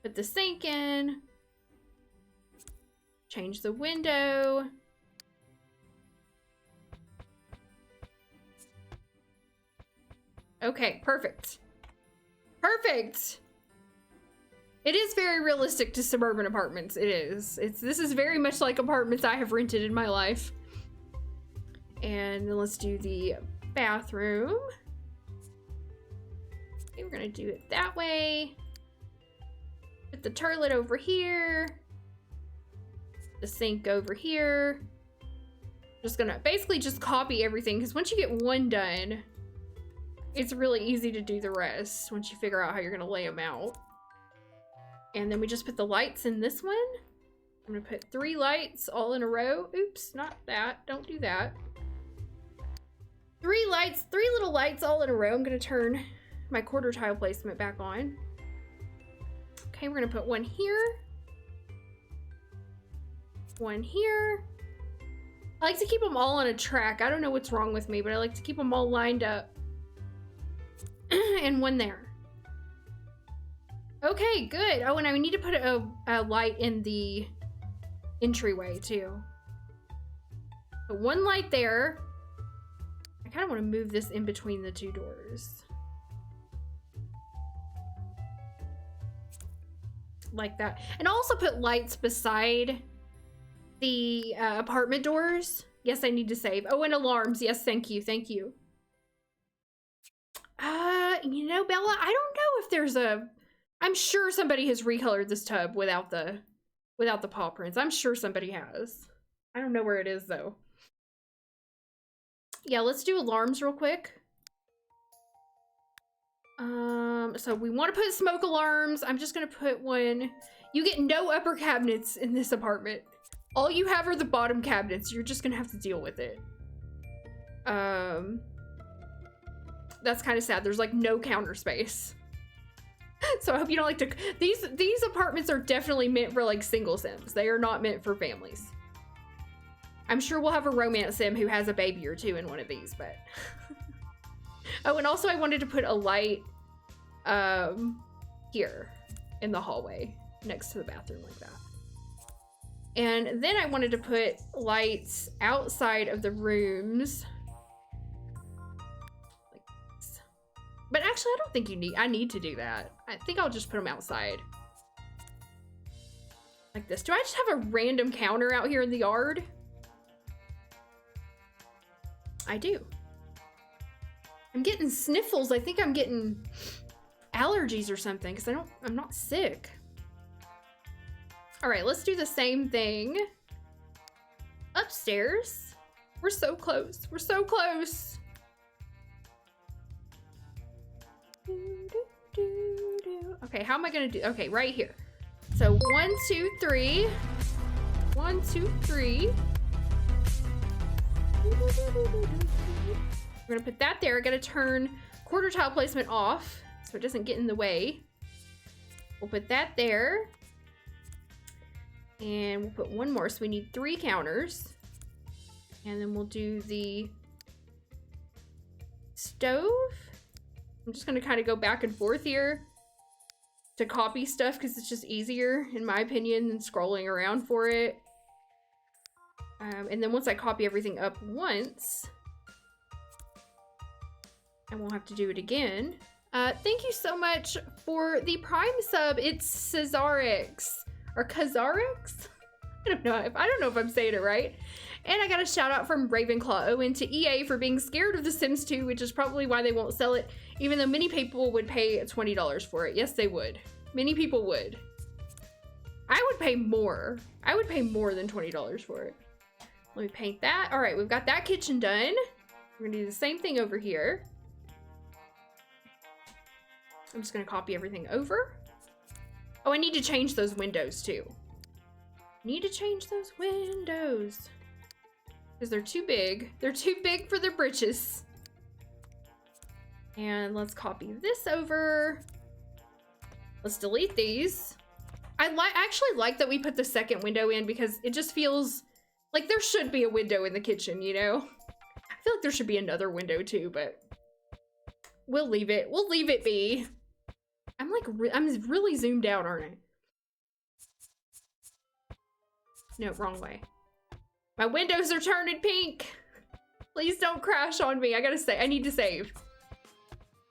[SPEAKER 1] Put the sink in. Change the window. Okay, perfect. Perfect! It is very realistic to suburban apartments. It is. This is very much like apartments I have rented in my life. And then let's do the bathroom. Okay, we're gonna do it that way. Put the toilet over here. The sink over here. Just gonna basically just copy everything, because once you get one done, it's really easy to do the rest once you figure out how you're gonna lay them out. And then we just put the lights in this one. I'm gonna put 3 lights all in a row. Oops, not that. Don't do that. 3 lights, 3 little lights all in a row. I'm gonna turn my quarter tile placement back on. Okay, we're gonna put one here. One here. I like to keep them all on a track. I don't know what's wrong with me, but I like to keep them all lined up. And one there. Okay, good. Oh, and I need to put a light in the entryway too. Put 1 light there. I kind of want to move this in between the 2 doors. Like that. And also put lights beside the apartment doors. Yes, I need to save. Oh, and alarms. Yes, thank you. Thank you. You know, Bella, I don't know if there's I'm sure somebody has recolored this tub without the paw prints. I'm sure somebody has. I don't know where it is though. Yeah, let's do alarms real quick. So we want to put smoke alarms. I'm just gonna put one. You get no upper cabinets in this apartment. All you have are the bottom cabinets. You're just gonna have to deal with it. That's kind of sad. There's like no counter space. So I hope you don't like to. These apartments are definitely meant for like single sims. They are not meant for families. I'm sure we'll have a romance sim who has a baby or 2 in one of these, but. Oh, and also I wanted to put a light here in the hallway next to the bathroom like that. And then I wanted to put lights outside of the rooms. Like this. But actually, I don't think I need to do that. I think I'll just put them outside. Like this. Do I just have a random counter out here in the yard? I do. I'm getting sniffles. I think I'm getting allergies or something because I'm not sick. All right, let's do the same thing upstairs. We're so close. We're so close. Okay, how am I gonna do? Okay, right here. So 1, 2, 3. 1, 2, 3. We're gonna put that there. Gonna turn quarter tile placement off so it doesn't get in the way. We'll put that there. And we'll put one more, so we need 3 counters. And then we'll do the stove. I'm just gonna kind of go back and forth here to copy stuff because it's just easier, in my opinion, than scrolling around for it. And then once I copy everything up once, I won't have to do it again. Thank you so much for the Prime sub. It's Cesarix. Or Kazarix? I don't know if I'm saying it right. And I got a shout out from Ravenclaw Owen to EA for being scared of The Sims 2, which is probably why they won't sell it, even though many people would pay $20 for it. Yes, they would. Many people would. I would pay more. I would pay more than $20 for it. Let me paint that. All right, we've got that kitchen done. We're gonna do the same thing over here. I'm just gonna copy everything over. Oh, I need to change those windows too. Need to change those windows. Because they're too big. They're too big for their britches. And let's copy this over. Let's delete these. I actually like that we put the second window in because it just feels like there should be a window in the kitchen, you know? I feel like there should be another window too, but We'll leave it. We'll leave it be. I'm like, I'm really zoomed out, aren't I? No, wrong way. My windows are turning pink. Please don't crash on me. I gotta say, I need to save.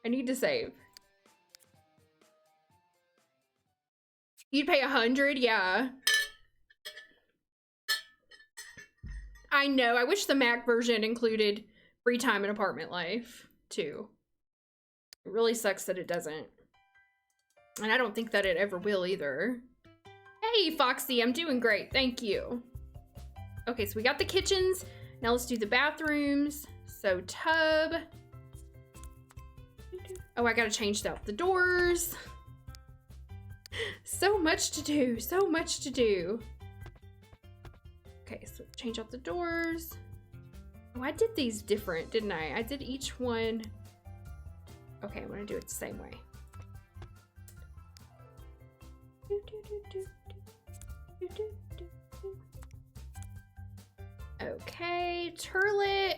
[SPEAKER 1] I need to save. You'd pay 100? Yeah. I know. I wish the Mac version included free time and apartment life, too. It really sucks that it doesn't. And I don't think that it ever will either. Hey, Foxy, I'm doing great. Thank you. Okay, so we got the kitchens. Now let's do the bathrooms. So tub. Oh, I gotta change out the doors. So much to do. So much to do. Okay, so change out the doors. Oh, I did these different, didn't I? I did each one. Okay, I'm gonna do it the same way. Okay, turlet.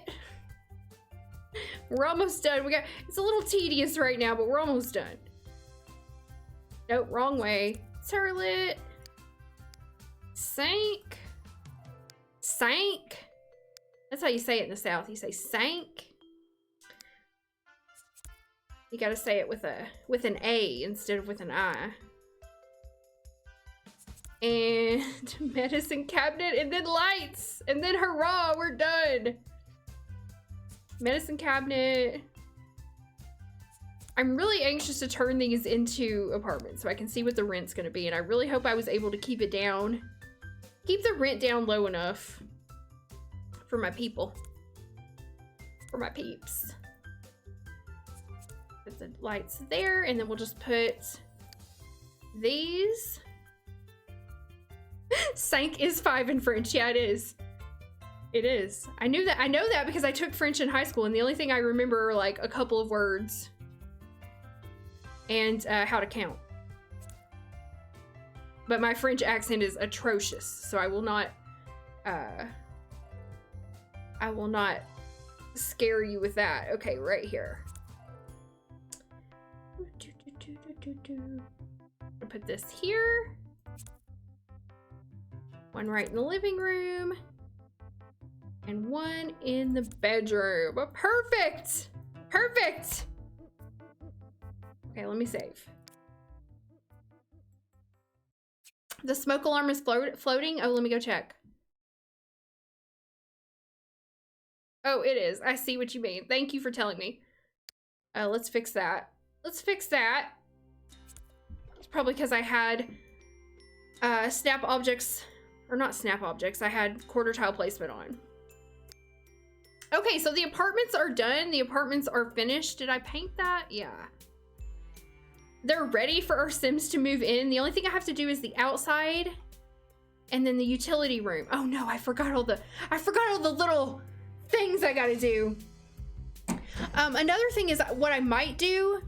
[SPEAKER 1] We're almost done. It's a little tedious right now, but we're almost done. Nope, wrong way. Turlet. Sink. Sank. That's how you say it in the South. You say sank. You gotta say it with an A instead of with an I. And medicine cabinet, and then lights, and then hurrah, we're done. Medicine cabinet. I'm really anxious to turn these into apartments so I can see what the rent's gonna be, and I really hope I was able to keep it down. Keep the rent down low enough for my people. For my peeps. Put the lights there, and then we'll just put these. Sank is 5 in French. Yeah, it is. It is. I knew that. I know that because I took French in high school, and the only thing I remember are like a couple of words and how to count. But my French accent is atrocious, so I will not scare you with that. Okay, right here. I'll put this here. One right in the living room. And one in the bedroom. Perfect! Perfect! Okay, let me save. The smoke alarm is floating. Oh, let me go check. Oh, it is. I see what you mean. Thank you for telling me. Let's fix that. Let's fix that. It's probably because I had snap objects, or not snap objects. I had quarter tile placement on. Okay, so the apartments are done. The apartments are finished. Did I paint that? Yeah. They're ready for our Sims to move in. The only thing I have to do is the outside and then the utility room. Oh no, I forgot all the little things I gotta do. Another thing is what I might do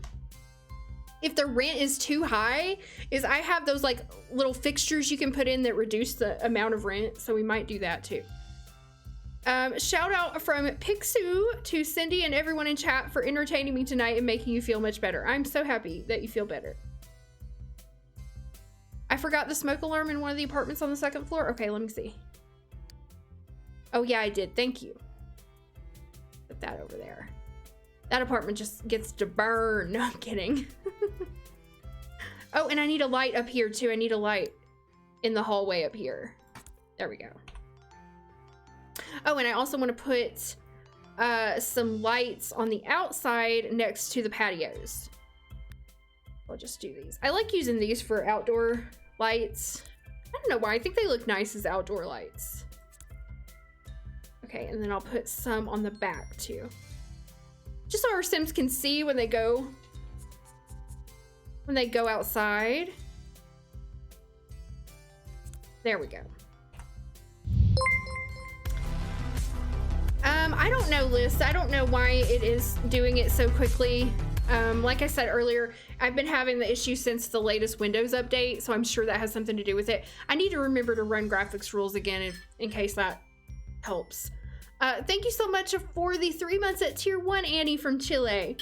[SPEAKER 1] if the rent is too high is I have those like little fixtures you can put in that reduce the amount of rent. So we might do that too. Shout out from Pixu to Cindy and everyone in chat for entertaining me tonight and making you feel much better. I'm so happy that you feel better. I forgot the smoke alarm in one of the apartments on the second floor. Okay, let me see. Oh yeah, I did. Thank you. Put that over there. That apartment just gets to burn. No, I'm kidding. Oh, and I need a light up here too. I need a light in the hallway up here. There we go. Oh, and I also want to put some lights on the outside next to the patios. I'll just do these. I like using these for outdoor lights. I don't know why. I think they look nice as outdoor lights. Okay, and then I'll put some on the back too. Just so our Sims can see when they go outside. There we go. I don't know, Liz. I don't know why it is doing it so quickly. Like I said earlier, I've been having the issue since the latest Windows update, so I'm sure that has something to do with it. I need to remember to run graphics rules again in case that helps. Thank you so much for the 3 months at tier 1, Annie from Chile.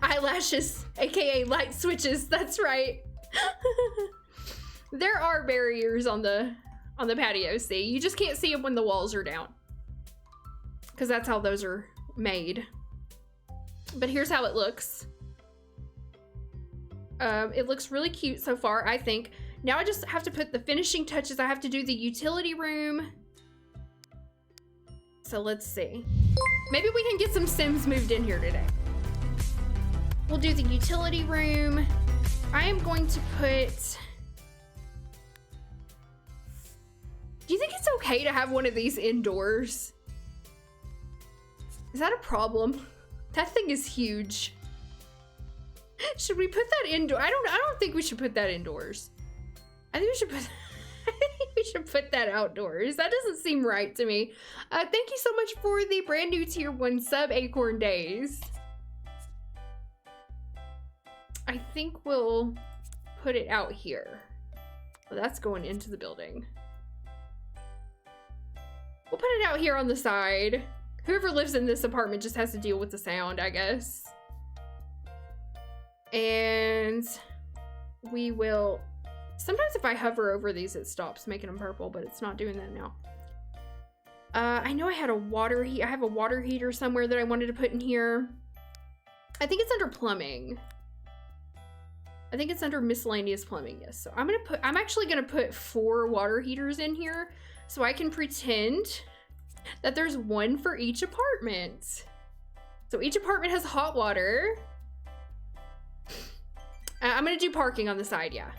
[SPEAKER 1] Eyelashes, aka light switches. That's right. There are barriers on the patio. See, you just can't see them when the walls are down, because that's how those are made. But here's how it looks. It looks really cute so far, I think. Now I just have to put the finishing touches. I have to do the utility room. So let's see. Maybe we can get some Sims moved in here today. We'll do the utility room. I am going to put... Do you think it's okay to have one of these indoors? Is that a problem? That thing is huge. Should we put that indoor? I don't think we should put that indoors. I think we should put I think we should put that outdoors. That doesn't seem right to me. Thank you so much for the brand new tier 1 sub, Acorn Days. I think we'll put it out here. Well, that's going into the building. We'll put it out here on the side. Whoever lives in this apartment just has to deal with the sound, I guess. And we will... Sometimes if I hover over these, it stops making them purple, but it's not doing that now. I know I had a water heat. I have a water heater somewhere that I wanted to put in here. I think it's under plumbing. I think it's under miscellaneous plumbing, yes. So I'm actually gonna put 4 water heaters in here so I can pretend that there's one for each apartment. So each apartment has hot water. I'm gonna do parking on the side, yeah.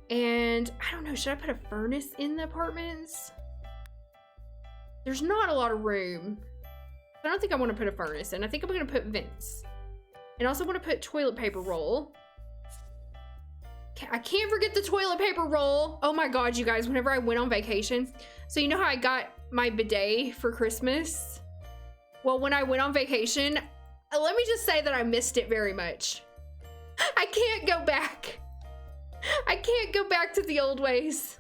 [SPEAKER 1] And I don't know, should I put a furnace in the apartments? There's not a lot of room. I don't think I want to put a furnace in. I think I'm gonna put vents. And I also want to put toilet paper roll. I can't forget the toilet paper roll. Oh my God, you guys, whenever I went on vacation. So you know how I got my bidet for Christmas? Well, when I went on vacation, let me just say that I missed it very much. I can't go back. I can't go back to the old ways.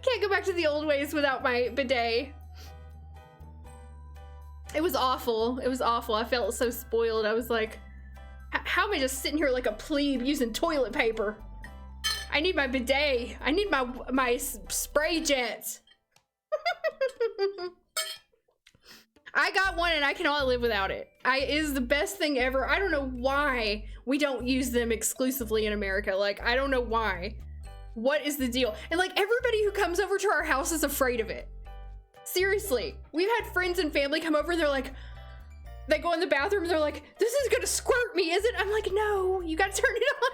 [SPEAKER 1] Can't go back to the old ways without my bidet. It was awful. It was awful. I felt so spoiled. I was like, how am I just sitting here like a plebe using toilet paper? I need my bidet. I need my spray jet. I got one and I cannot live without it. It is the best thing ever. I don't know why we don't use them exclusively in America. Like, I don't know why. What is the deal? And like, everybody who comes over to our house is afraid of it. Seriously. We've had friends and family come over, they're like, they go in the bathroom and they're like, this is gonna squirt me, is it? I'm like, no, you gotta turn it on.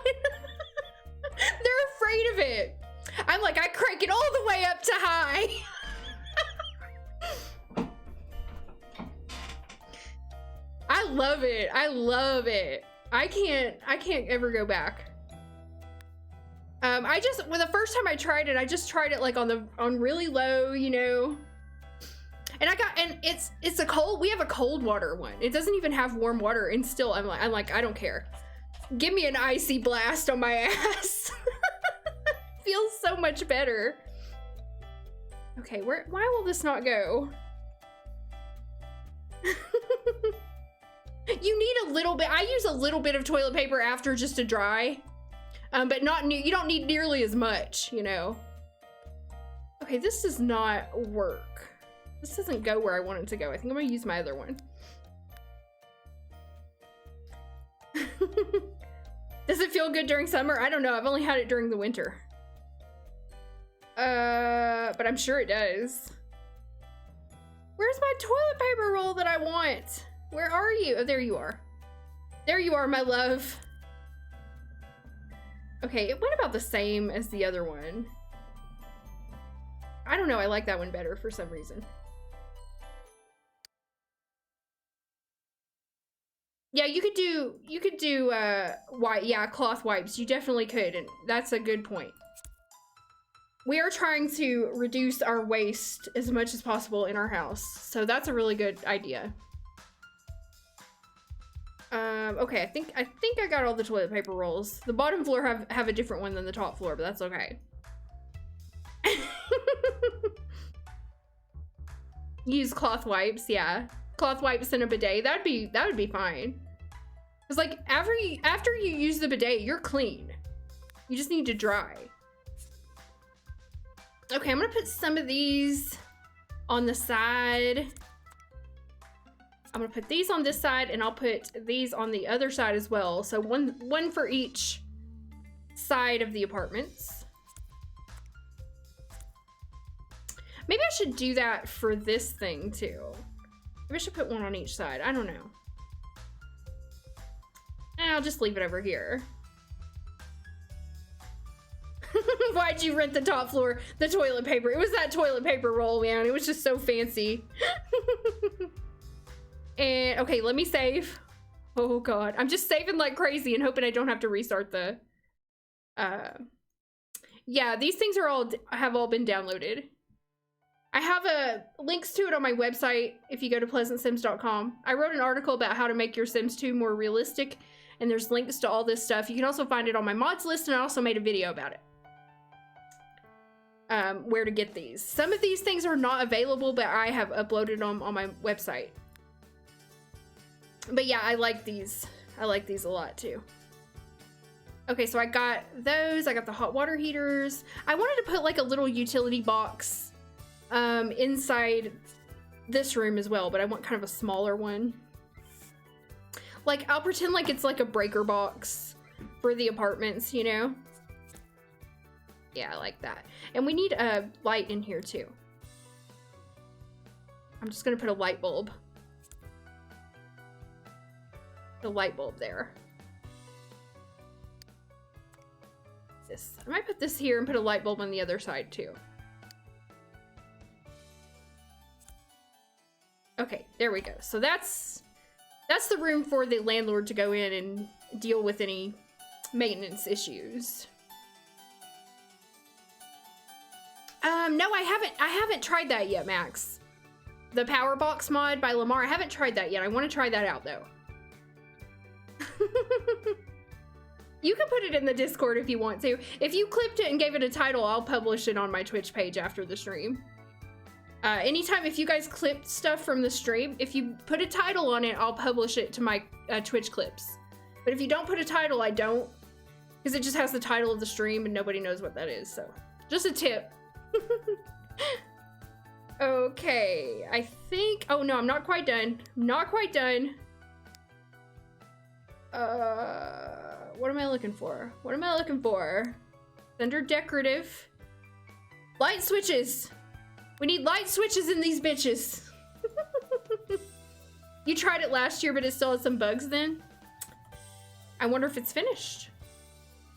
[SPEAKER 1] They're afraid of it. I'm like, I crank it all the way up to high. I love it. I love it. I can't ever go back. When the first time I tried it, I just tried it like on really low, you know. And it's a cold, we have a cold water one. It doesn't even have warm water, and still I'm like, I don't care. Give me an icy blast on my ass. Feels so much better. Okay, why will this not go? You need a little bit. I use a little bit of toilet paper after just to dry, but you don't need nearly as much, you know. Okay, this does not work. This doesn't go where I want it to go. I think I'm gonna use my other one. Does it feel good during summer? I don't know. I've only had it during the winter. But I'm sure it does. Where's my toilet paper roll that I want? Where are you? Oh, there you are. There you are, my love. Okay, it went about the same as the other one. I don't know, I like that one better for some reason. Yeah, you could do cloth wipes. You definitely could, and that's a good point. We are trying to reduce our waste as much as possible in our house, so that's a really good idea. Okay, I think I got all the toilet paper rolls. The bottom floor have a different one than the top floor, but that's okay. Use cloth wipes, yeah. cloth wipes and a bidet, that would be fine. Cause like after you use the bidet, you're clean. You just need to dry. Okay, I'm gonna put some of these on the side. I'm gonna put these on this side, and I'll put these on the other side as well. So one for each side of the apartments. Maybe I should do that for this thing too. Maybe I should put one on each side. I don't know. I'll just leave it over here. Why'd you rent the top floor? The toilet paper. It was that toilet paper roll, man. It was just so fancy. And okay, let me save. Oh god. I'm just saving like crazy and hoping I don't have to restart the yeah, these things have all been downloaded. I have links to it on my website if you go to PleasantSims.com. I wrote an article about how to make your Sims 2 more realistic, and there's links to all this stuff. You can also find it on my mods list, and I also made a video about it. Where to get these. Some of these things are not available, but I have uploaded them on my website. But yeah, I like these. I like these a lot too. Okay, so I got those. I got the hot water heaters. I wanted to put like a little utility box inside this room as well, but I want kind of a smaller one. Like, I'll pretend like it's like a breaker box for the apartments, you know? Yeah, I like that. And we need a light in here too. I'm just gonna put a light bulb. The light bulb there. This. I might put this here and put a light bulb on the other side too. Okay, there we go. So that's the room for the landlord to go in and deal with any maintenance issues. No, I haven't tried that yet, Max. The power box mod by Lamar, I haven't tried that yet. I want to try that out though. You can put it in the Discord if you want to. If you clipped it and gave it a title, I'll publish it on my Twitch page after the stream. Anytime if you guys clipped stuff from the stream, if you put a title on it, I'll publish it to my Twitch clips. But if you don't put a title, I don't. Because it just has the title of the stream and nobody knows what that is, so. Just a tip. Okay, I think, oh no, I'm not quite done. I'm not quite done. What am I looking for? What am I looking for? Under decorative. Light switches. We need light switches in these bitches. You tried it last year, but it still has some bugs then? I wonder if it's finished.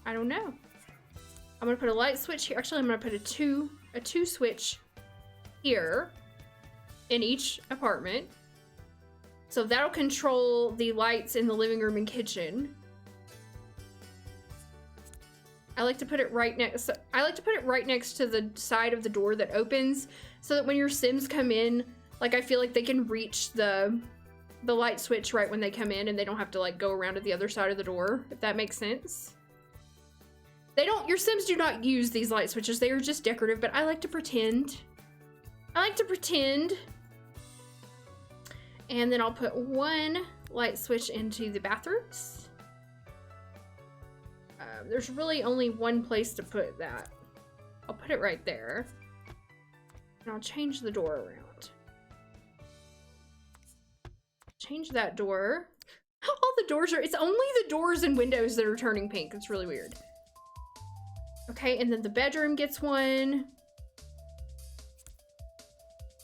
[SPEAKER 1] I don't know. I'm gonna put a light switch here. Actually, I'm gonna put a two switch here in each apartment. So that'll control the lights in the living room and kitchen. I like to put it right next. I like to put it right next to the side of the door that opens, so that when your Sims come in, like I feel like they can reach the light switch right when they come in, and they don't have to like go around to the other side of the door. If that makes sense. Your Sims do not use these light switches. They are just decorative, but I like to pretend. I like to pretend. And then I'll put one light switch into the bathrooms. There's really only one place to put that. I'll put it right there. And I'll change the door around. Change that door. All the doors are, it's only the doors and windows that are turning pink. It's really weird. Okay, and then the bedroom gets one.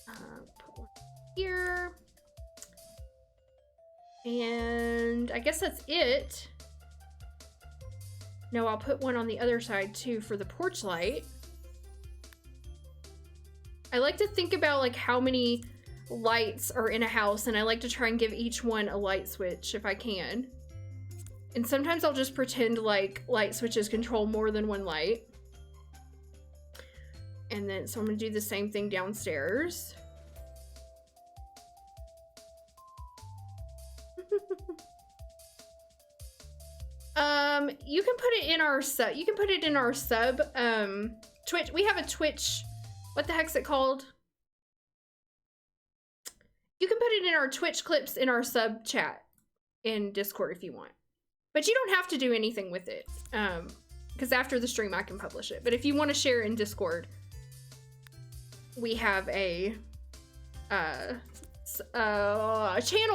[SPEAKER 1] Put one here. And I guess that's it. No, I'll put one on the other side too for the porch light. I like to think about like how many lights are in a house, and I like to try and give each one a light switch if I can. And sometimes I'll just pretend like light switches control more than one light. And then, so I'm gonna do the same thing downstairs. You can put it in our sub. You can put it in our sub. Twitch. We have a Twitch. What the heck's it called? You can put it in our Twitch clips in our sub chat in Discord if you want. But you don't have to do anything with it. Because after the stream I can publish it. But if you want to share in Discord, we have a channel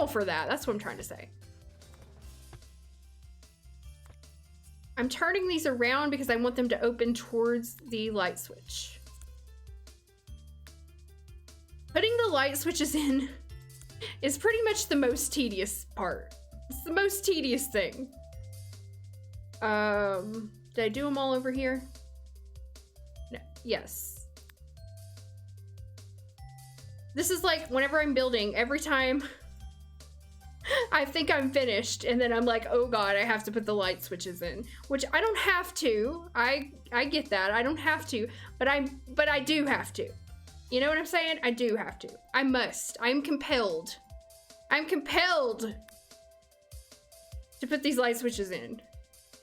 [SPEAKER 1] for that. That's what I'm trying to say. I'm turning these around because I want them to open towards the light switch. Putting the light switches in is pretty much the most tedious part. It's the most tedious thing. Did I do them all over here? No. Yes. This is like whenever I'm building, every time I think I'm finished and then I'm like, oh god, I have to put the light switches in, which I don't have to. I get that. I don't have to, but I do have to. You know what I'm saying? I do have to. I must. I'm compelled. I'm compelled to put these light switches in.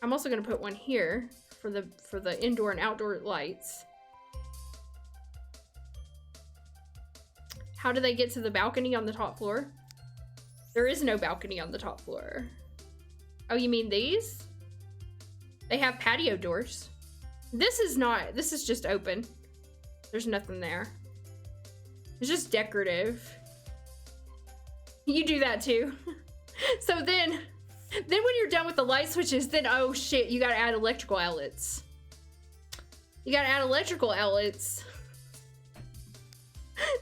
[SPEAKER 1] I'm also gonna put one here for the indoor and outdoor lights. How do they get to the balcony on the top floor? There is no balcony on the top floor. Oh, you mean these? They have patio doors. This is not, this is just open. There's nothing there. It's just decorative. You do that too. So then when you're done with the light switches, then oh shit, you gotta add electrical outlets. You gotta add electrical outlets.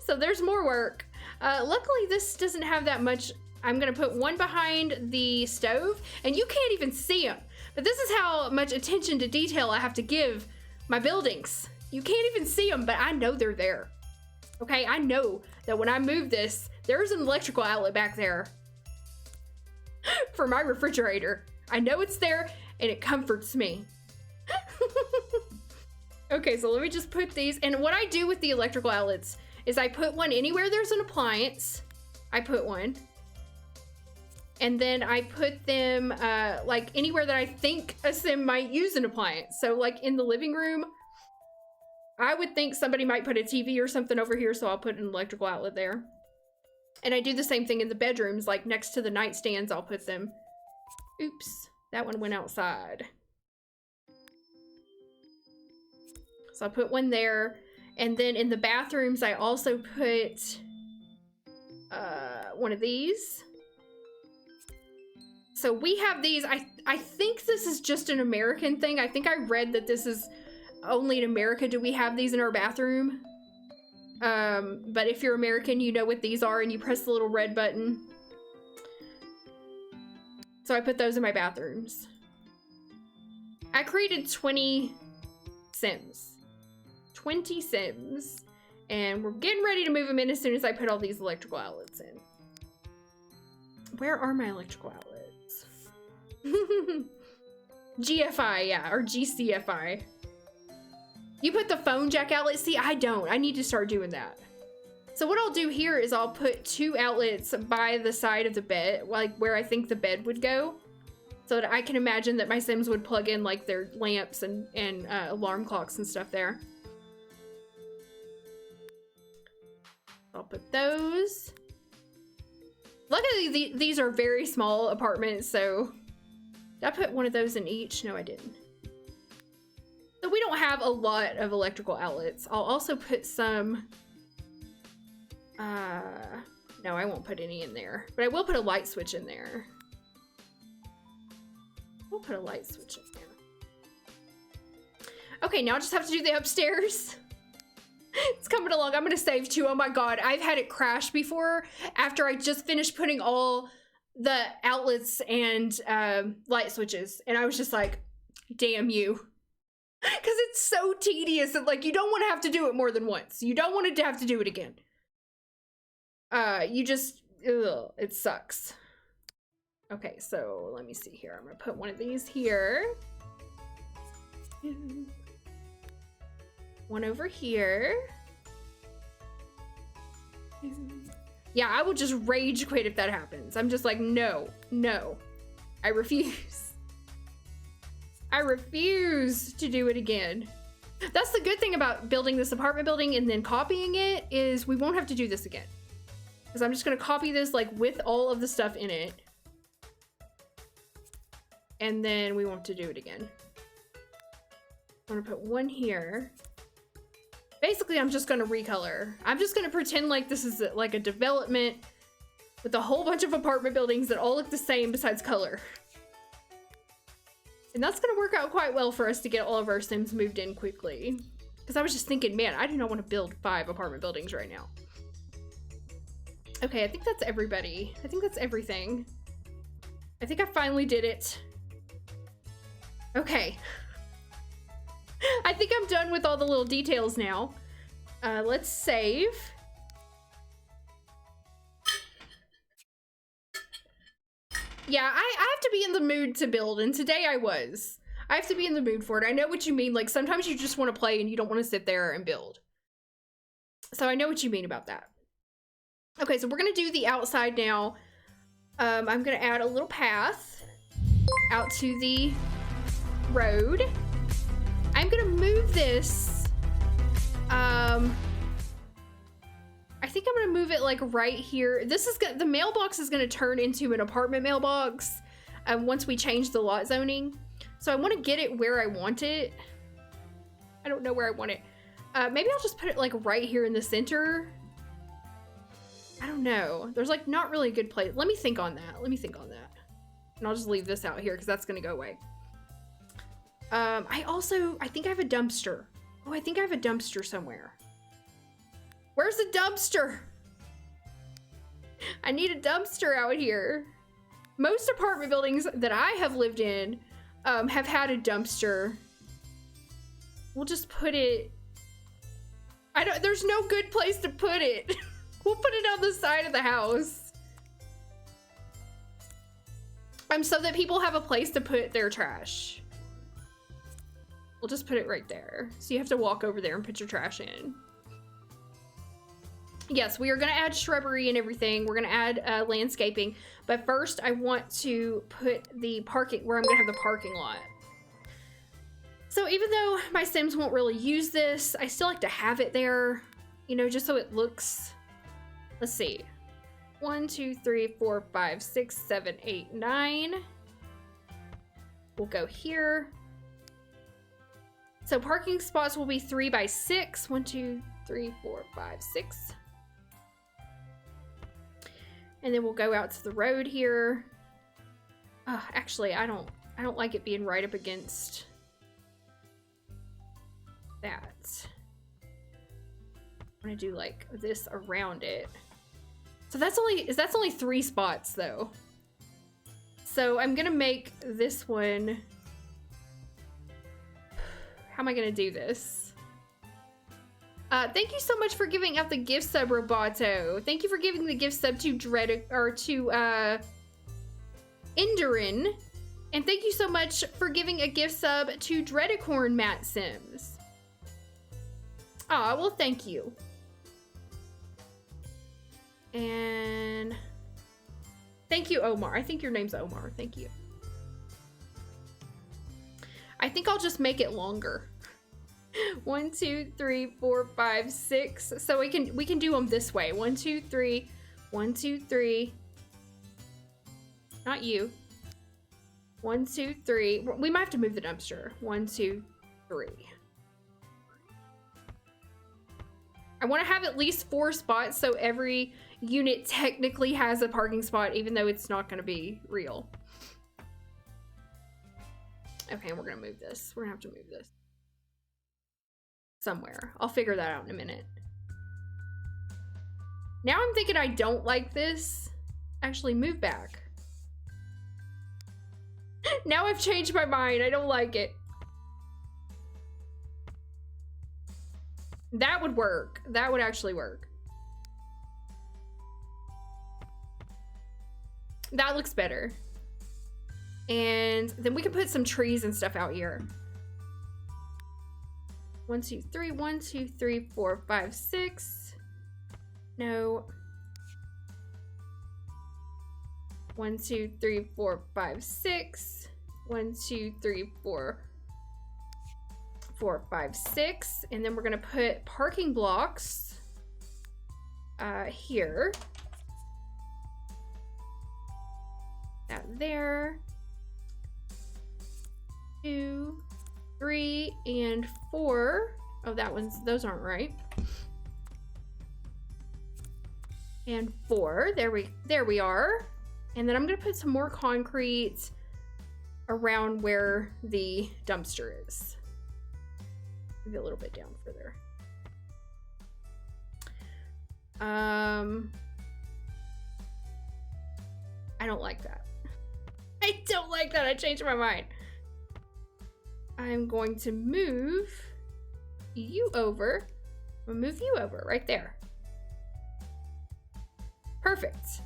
[SPEAKER 1] So there's more work. Luckily this doesn't have that much. I'm gonna put one behind the stove and you can't even see them. But this is how much attention to detail I have to give my buildings. You can't even see them, but I know they're there. Okay, I know that when I move this, there's an electrical outlet back there for my refrigerator. I know it's there and it comforts me. Okay, so let me just put these. And what I do with the electrical outlets is I put one anywhere there's an appliance. I put one. And then I put them like anywhere that I think a sim might use an appliance. So like in the living room, I would think somebody might put a TV or something over here, so I'll put an electrical outlet there. And I do the same thing in the bedrooms, like next to the nightstands, I'll put them. Oops, that one went outside. So I put one there. And then in the bathrooms, I also put one of these. So we have these, I think this is just an American thing. I think I read that this is only in America do we have these in our bathroom. But if you're American, you know what these are and you press the little red button. So I put those in my bathrooms. I created 20 Sims. 20 Sims. And we're getting ready to move them in as soon as I put all these electrical outlets in. Where are my electrical outlets? GFI, yeah, or GCFI. You put the phone jack outlet? See, I don't. I need to start doing that. So what I'll do here is I'll put 2 outlets by the side of the bed, like where I think the bed would go, so that I can imagine that my Sims would plug in like their lamps and alarm clocks and stuff there. I'll put those. Luckily, these are very small apartments, so did I put one of those in each? No, I didn't. So we don't have a lot of electrical outlets. I'll also put some, no, I won't put any in there, but I will put a light switch in there. We'll put a light switch in there. Okay, now I just have to do the upstairs. It's coming along. I'm gonna save 2. Oh my god, I've had it crash before after I just finished putting all the outlets and light switches, and I was just like, damn you. Because it's so tedious and like you don't want to have to do it more than once. You don't want to have to do it again. You just, ugh, it sucks. Okay, so let me see here. I'm gonna put one of these here. One over here. Yeah, I will just rage quit if that happens. I'm just like, no, no, I refuse. I refuse to do it again. That's the good thing about building this apartment building and then copying it is we won't have to do this again. Because I'm just gonna copy this like with all of the stuff in it. And then we want to do it again. I'm gonna put one here. Basically, I'm just gonna recolor. I'm just gonna pretend like this is like a development with a whole bunch of apartment buildings that all look the same besides color. And that's gonna work out quite well for us to get all of our Sims moved in quickly. Because I was just thinking, man, I do not want to build 5 apartment buildings right now. Okay, I think that's everybody. I think that's everything. I think I finally did it. Okay. I think I'm done with all the little details now. Let's save. Yeah, I have to be in the mood to build, and today I was. I have to be in the mood for it. I know what you mean. Like, sometimes you just want to play and you don't want to sit there and build. So I know what you mean about that. Okay, so we're going to do the outside now. I'm going to add a little path out to the road. I'm going to move this. I think I'm going to move it like right here. This is the mailbox is going to turn into an apartment mailbox once we change the lot zoning. So I want to get it where I want it. I don't know where I want it. Maybe I'll just put it like right here in the center. I don't know. There's like not really a good place. Let me think on that. Let me think on that. And I'll just leave this out here because that's going to go away. I think I have a dumpster. Oh, I think I have a dumpster somewhere. Where's the dumpster? I need a dumpster out here. Most apartment buildings that I have lived in have had a dumpster. We'll just put it... there's no good place to put it. We'll put it on the side of the house. So that people have a place to put their trash. We'll just put it right there. So you have to walk over there and put your trash in. Yes, we are going to add shrubbery and everything. We're going to add landscaping. But first, I want to put the parking where I'm going to have the parking lot. So even though my Sims won't really use this, I still like to have it there, you know, just so it looks... Let's see. 1, 2, 3, 4, 5, 6, 7, 8, 9. We'll go here. So parking spots will be 3 by 6. 1, 2, 3, 4, 5, 6. And then we'll go out to the road here. Actually, I don't like it being right up against that. I'm gonna do like this around it. So that's only 3 spots though. So I'm gonna make this one. How am I gonna do this? Thank you so much for giving out the gift sub, Roboto. Thank you for giving the gift sub to Enderin. And thank you so much for giving a gift sub to Dreadicorn Matt Sims. Aw, well, thank you. And thank you, Omar. I think your name's Omar. Thank you. I think I'll just make it longer. 1, 2, 3, 4, 5, 6. So we can do them this way. 1, 2, 3. 1, 2, 3. Not you. 1, 2, 3. We might have to move the dumpster. 1, 2, 3. I want to have at least 4 spots so every unit technically has a parking spot, even though it's not going to be real. Okay, we're going to move this. We're going to have to move this somewhere. I'll figure that out in a minute. Now I'm thinking I don't like this. Actually, move back. Now I've changed my mind. I don't like it. That would work. That would actually work. That looks better. And then we can put some trees and stuff out here. 1, 2, 3. 1, 2, 3, 4, 5, 6. No. 1, 2, 3, 4, 5, 6. 1, 2, 3, 4, 5, 6. And then we're gonna put parking blocks here. That there. 2, 3, and 4. Oh, those aren't right. And 4. There we are. And then I'm gonna put some more concrete around where the dumpster is. Maybe a little bit down further. I don't like that. I don't like that. I changed my mind. I'm going to move you over. I'll move you over right there. Perfect.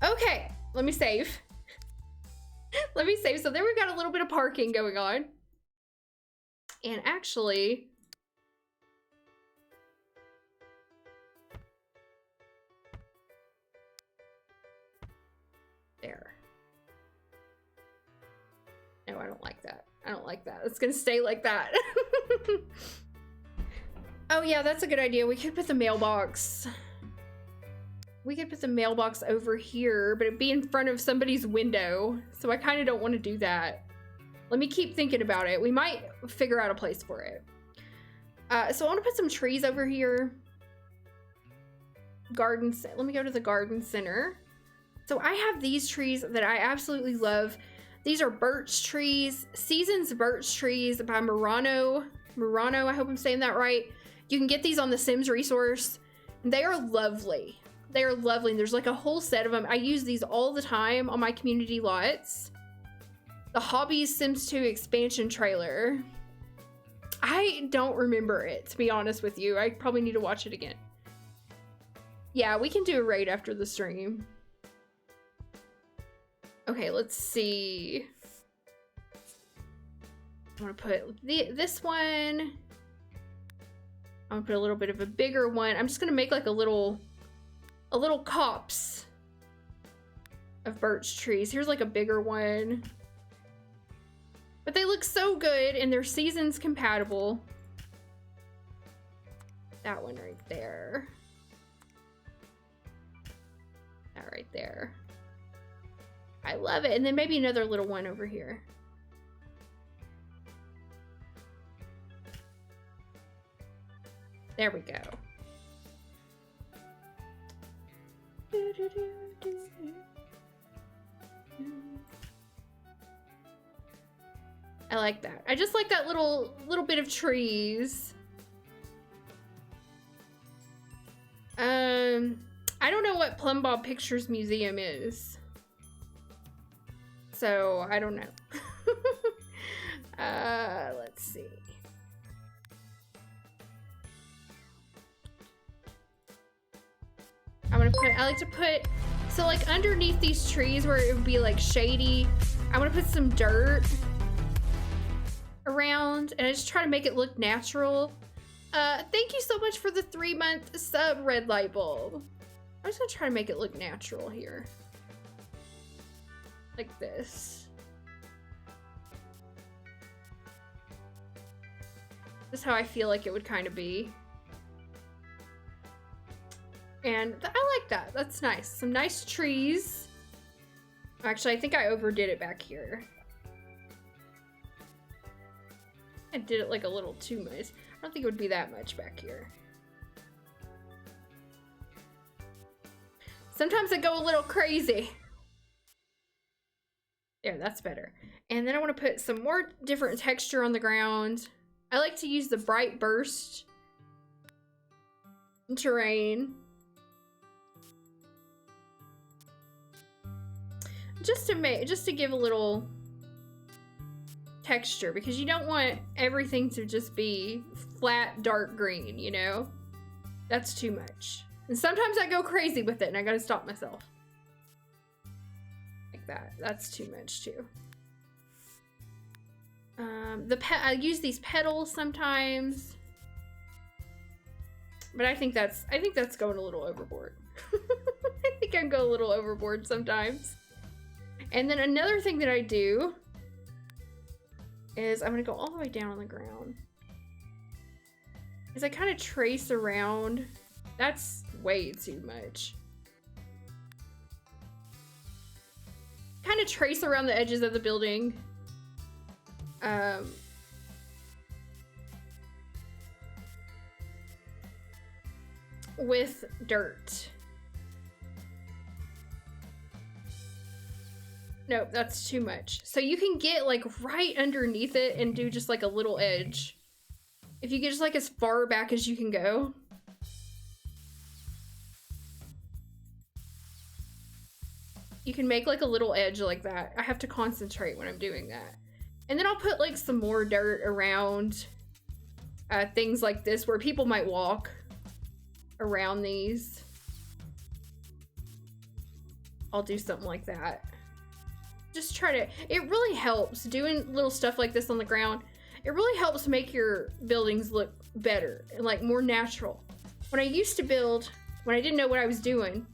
[SPEAKER 1] Okay, let me save. Let me save. So there we've got a little bit of parking going on. And actually, there. No, I don't like that. I don't like that. It's gonna stay like that. Oh yeah, that's a good idea. We could put the mailbox. We could put the mailbox over here, but it'd be in front of somebody's window. So I kind of don't want to do that. Let me keep thinking about it. We might figure out a place for it. So I want to put some trees over here. Let me go to the garden center. So I have these trees that I absolutely love. These are birch trees, Seasons birch trees by Murano. I hope I'm saying that right. You can get these on the Sims resource. They are lovely. They are lovely. There's like a whole set of them. I use these all the time on my community lots. The Hobbies Sims 2 expansion trailer. I don't remember it, to be honest with you. I probably need to watch it again. Yeah, we can do a raid after the stream. Okay, let's see. I'm gonna put this one. I'm gonna put a little bit of a bigger one. I'm just gonna make like a little copse of birch trees. Here's like a bigger one. But they look so good and they're seasons compatible. That one right there. That right there. I love it. And then maybe another little one over here. There we go. I like that. I just like that little bit of trees. I don't know what Plum Bob Pictures Museum is. So, I don't know. Let's see. I like to put, so like underneath these trees where it would be like shady, I want to put some dirt around and I just try to make it look natural. Thank you so much for the 3-month sub, Red Light Bulb. I'm just gonna try to make it look natural here. Like this. This is how I feel like it would kind of be. And I like that. That's nice. Some nice trees. Actually, I think I overdid it back here. I did it like a little too much. I don't think it would be that much back here. Sometimes I go a little crazy. There, that's better. And then I want to put some more different texture on the ground. I like to use the Bright Burst terrain. Just to give a little texture, because you don't want everything to just be flat dark green, you know? That's too much. And sometimes I go crazy with it and I gotta stop myself. Like that. That's too much too. I use these petals sometimes. But I think that's going a little overboard. I think I go a little overboard sometimes. And then another thing that I do is I'm gonna go all the way down on the ground. Is I kind of trace around. That's way too much. to trace around the edges of the building. With dirt. Nope, that's too much. So you can get like right underneath it and do just like a little edge. If you get just like as far back as you can go. You can make like a little edge like that. I have to concentrate when I'm doing that. And then I'll put like some more dirt around things like this where people might walk around these. I'll do something like that. Just try to, it really helps doing little stuff like this on the ground. It really helps make your buildings look better and like more natural. When I used to build, when I didn't know what I was doing,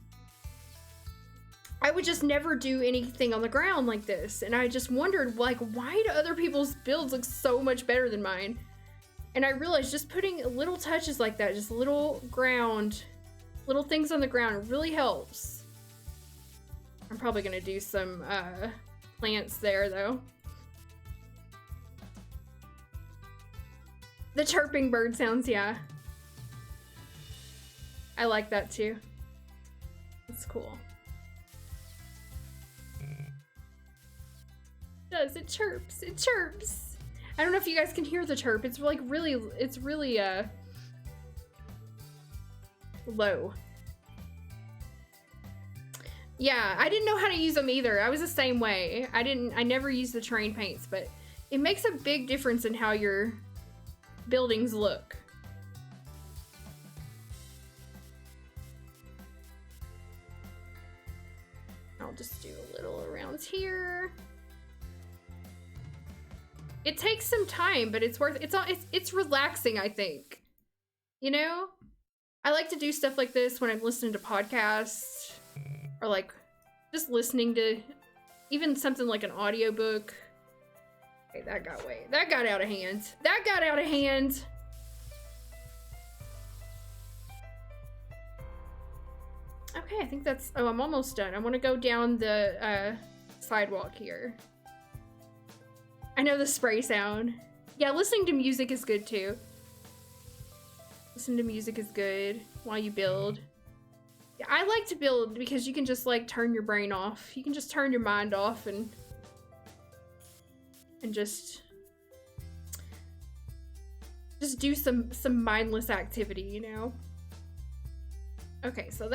[SPEAKER 1] I would just never do anything on the ground like this. And I just wondered, like, why do other people's builds look so much better than mine? And I realized just putting little touches like that, just little ground, little things on the ground really helps. I'm probably gonna do some plants there though. The chirping bird sounds, yeah. I like that too. It's cool. It does, it chirps, it chirps. I don't know if you guys can hear the chirp. It's like really, it's really low. Yeah, I didn't know how to use them either. I was the same way. I never used the terrain paints, but it makes a big difference in how your buildings look. I'll just do a little around here. It takes some time, but it's worth it's relaxing, I think. You know? I like to do stuff like this when I'm listening to podcasts or like just listening to even something like an audiobook. Okay, that got out of hand. That got out of hand. Okay, I think that's, oh, I'm almost done. I want to go down the sidewalk here. I know the spray sound. Yeah, listening to music is good too. Listening to music is good while you build. Yeah, I like to build because you can just like turn your brain off. You can just turn your mind off and just do some mindless activity, you know? Okay, so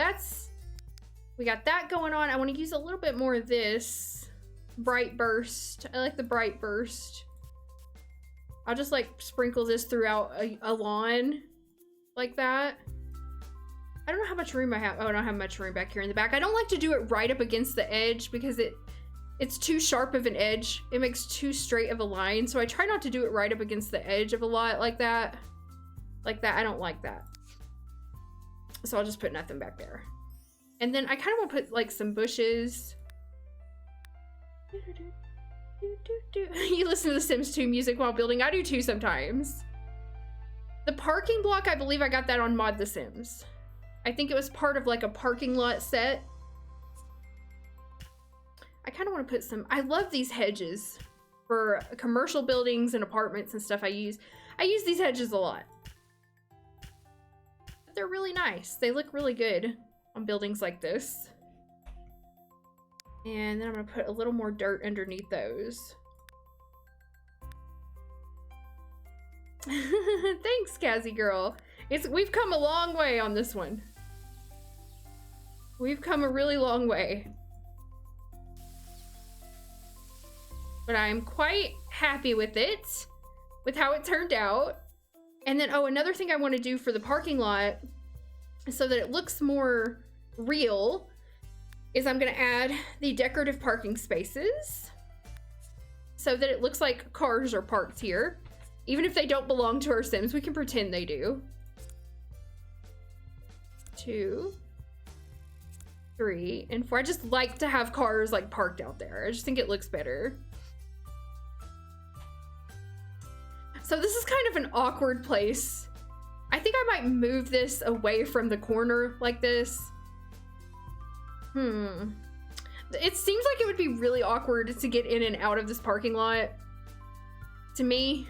[SPEAKER 1] we got that going on. I want to use a little bit more of this. Bright burst. I like the bright burst. I'll just like sprinkle this throughout a lawn like that. I don't know how much room I have. Oh, I don't have much room back here in the back. I don't like to do it right up against the edge because it's too sharp of an edge. It makes too straight of a line. So I try not to do it right up against the edge of a lot like that. Like that. I don't like that. So I'll just put nothing back there. And then I kind of want to put like some bushes. You listen to the Sims 2 music while building. I do too sometimes. The parking block, I believe I got that on Mod The Sims. I think it was part of like a parking lot set. I kind of want to put some, I love these hedges for commercial buildings and apartments and stuff. I use these hedges a lot. They're really nice. They look really good on buildings like this. And then I'm gonna put a little more dirt underneath those. Thanks, Kazzy girl. We've come a long way on this one. We've come a really long way. But I'm quite happy with it, with how it turned out. And then, oh, another thing I want to do for the parking lot, so that it looks more real, is I'm gonna add the decorative parking spaces so that it looks like cars are parked here. Even if they don't belong to our Sims, we can pretend they do. 2, 3, and 4. I just like to have cars like parked out there. I just think it looks better. So this is kind of an awkward place. I think I might move this away from the corner like this. It seems like it would be really awkward to get in and out of this parking lot. To me.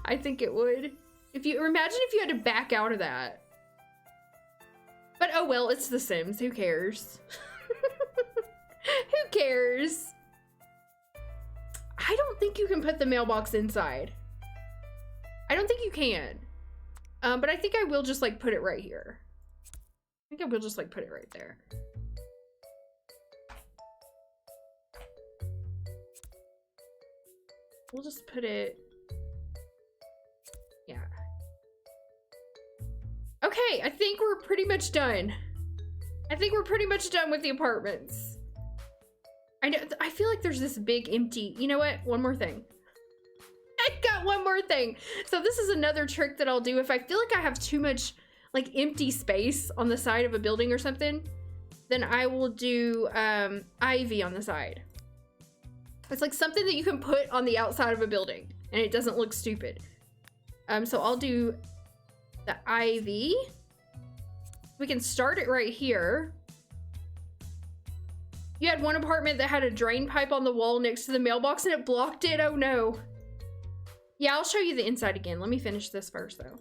[SPEAKER 1] I think it would. Imagine if you had to back out of that. But oh well, it's The Sims. Who cares? Who cares? I don't think you can put the mailbox inside. I don't think you can. But I think I will just like put it right here. I think I will just like put it right there. We'll just put it, yeah. Okay, I think we're pretty much done. I think we're pretty much done with the apartments. I feel like there's this big empty, you know what? One more thing. I got one more thing. So this is another trick that I'll do if I feel like I have too much like empty space on the side of a building or something, then I will do ivy on the side. It's like something that you can put on the outside of a building and it doesn't look stupid. So I'll do the ivy. We can start it right here. You had one apartment that had a drain pipe on the wall next to the mailbox and it blocked it. Oh no. Yeah, I'll show you the inside again. Let me finish this first though.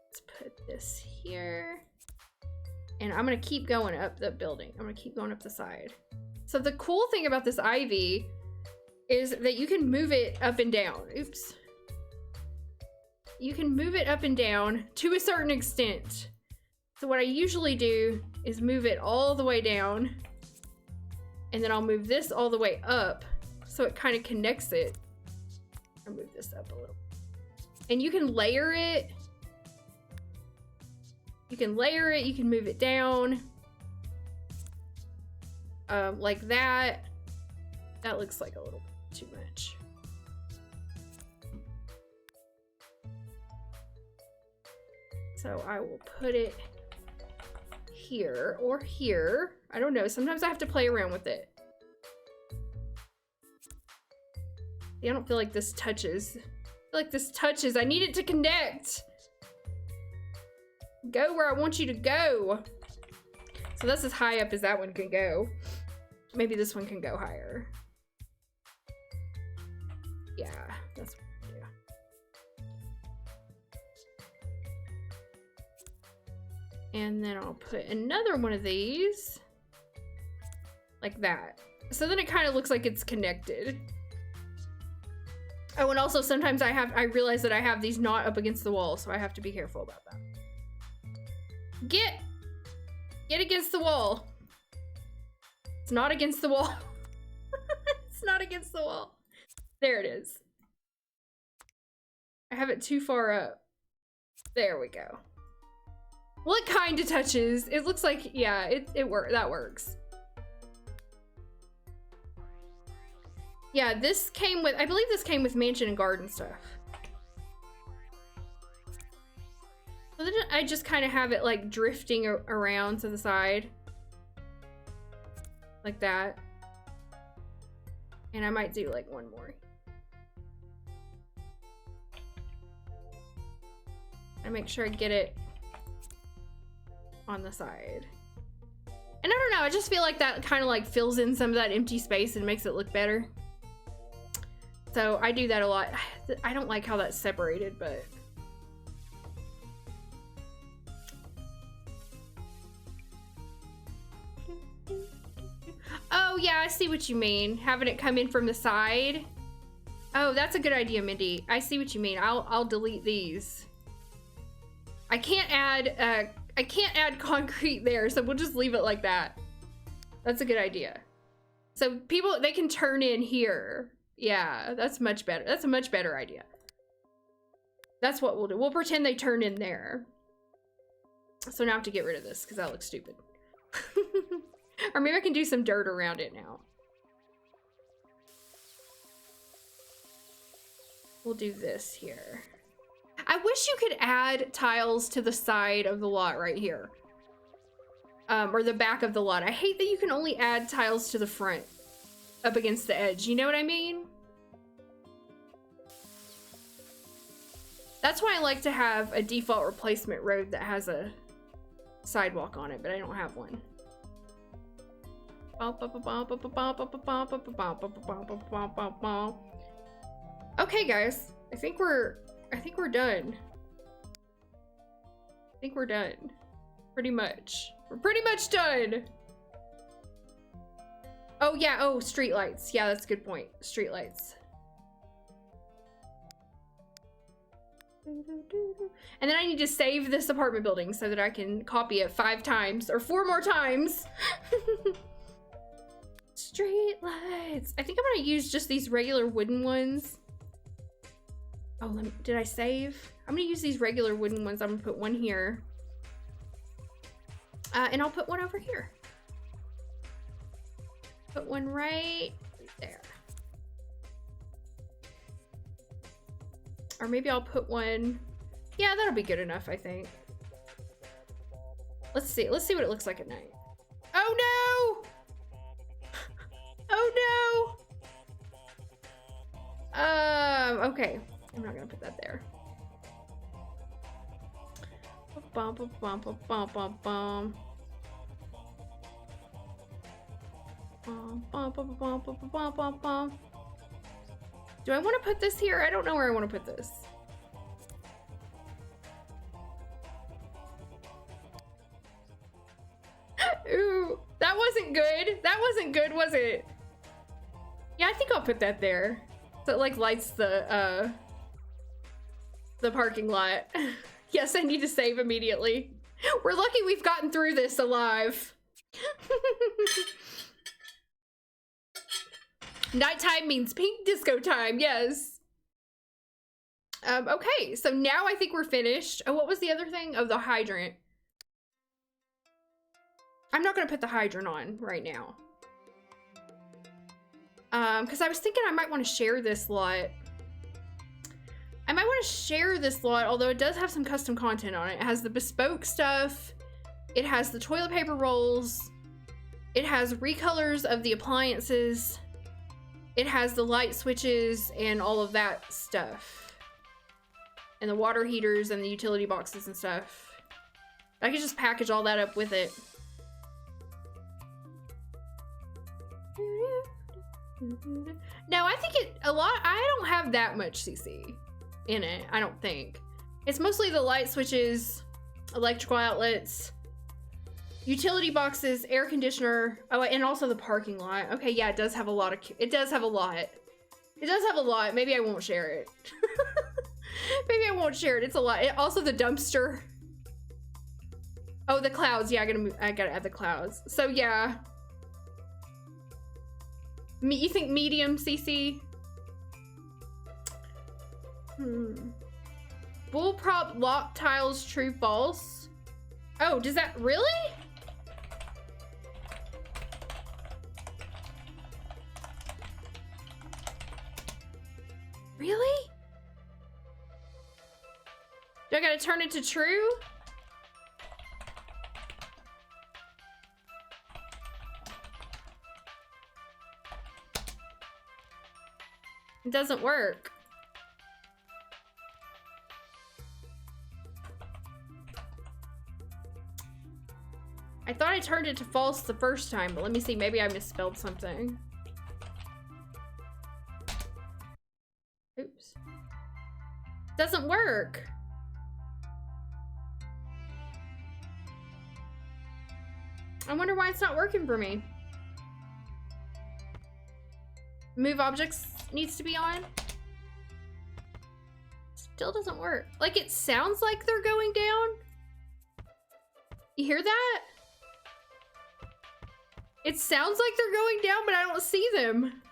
[SPEAKER 1] Let's put this here. And I'm gonna keep going up the building. I'm gonna keep going up the side. So the cool thing about this ivy is that you can move it up and down. Oops. You can move it up and down to a certain extent. So what I usually do is move it all the way down, and then I'll move this all the way up so it kind of connects it. I'll move this up a little. And you can layer it. You can layer it, you can move it down. Like that. That looks like a little bit too much. So I will put it here or here. I don't know, sometimes I have to play around with it. Yeah, I don't feel like this touches. I feel like this touches, I need it to connect. Go where I want you to go. So that's as high up as that one can go. Maybe this one can go higher. Yeah, that's, yeah. And then I'll put another one of these. Like that. So then it kind of looks like it's connected. Oh, and also sometimes I realize that I have these not up against the wall, so I have to be careful about that. Get against the wall. It's not against the wall. It's not against the wall. There it is. I have it too far up. There we go. Well, it kind of touches. It looks like, yeah, that works. Yeah, this came with, I believe this came with mansion and garden stuff. So then I just kind of have it like drifting around to the side. Like that. And I might do like one more. And make sure I get it on the side. And I don't know, I just feel like that kind of like fills in some of that empty space and makes it look better. So I do that a lot. I don't like how that's separated, but oh yeah, I see what you mean. Having it come in from the side. Oh, that's a good idea, Mindy. I see what you mean. I'll delete these. I can't add concrete there, so we'll just leave it like that. That's a good idea. So people, they can turn in here. Yeah, that's much better. That's a much better idea. That's what we'll do. We'll pretend they turn in there. So now I have to get rid of this because that looks stupid. Or maybe I can do some dirt around it now. We'll do this here. I wish you could add tiles to the side of the lot right here. Or the back of the lot. I hate that you can only add tiles to the front. Up against the edge. You know what I mean? That's why I like to have a default replacement road that has a sidewalk on it, but I don't have one. Okay, guys. I think we're done. I think we're done. Pretty much. We're pretty much done. Oh yeah, oh, streetlights. Yeah, that's a good point. Streetlights. And then I need to save this apartment building so that I can copy it 5 times or 4 more times. Streetlights. I think I'm gonna use just these regular wooden ones. Oh, did I save? I'm gonna use these regular wooden ones. I'm gonna put one here. And I'll put one over here. Put one right there. Or maybe I'll put one. Yeah, that'll be good enough, I think. Let's see what it looks like at night. Oh no! Oh no! Okay. I'm not gonna put that there. Bum, bum, bum, bum, bum, bum, bum. Bum, bum, bum, bum, bum, bum, bum, bum. Do I want to put this here? I don't know where I want to put this. Ooh, that wasn't good. That wasn't good, was it? Yeah, I think I'll put that there. So it like lights the parking lot. Yes, I need to save immediately. We're lucky we've gotten through this alive. Nighttime means pink disco time, yes. Okay, so now I think we're finished. Oh, what was the other thing? Oh, the hydrant. I'm not gonna put the hydrant on right now. Because I was thinking I might want to share this lot. I might want to share this lot, although it does have some custom content on it. It has the bespoke stuff. It has the toilet paper rolls. It has recolors of the appliances. It has the light switches and all of that stuff. And the water heaters and the utility boxes and stuff. I could just package all that up with it. No, I think I don't have that much CC in it, I don't think. It's mostly the light switches, electrical outlets, utility boxes, air conditioner, oh, and also the parking lot. Okay, yeah, it does have a lot. It does have a lot. Maybe I won't share it. Maybe I won't share it. It's a lot. Also the dumpster. Oh, the clouds. Yeah, I gotta add the clouds. So yeah. You think medium CC? Bull prop lock tiles true false. Oh, does that really? Really? Do I gotta turn it to true? It doesn't work. I thought I turned it to false the first time, but let me see, maybe I misspelled something. Oops. Doesn't work. I wonder why it's not working for me. Move objects needs to be on. Still doesn't work. Like, it sounds like they're going down. You hear that? It sounds like they're going down, but I don't see them.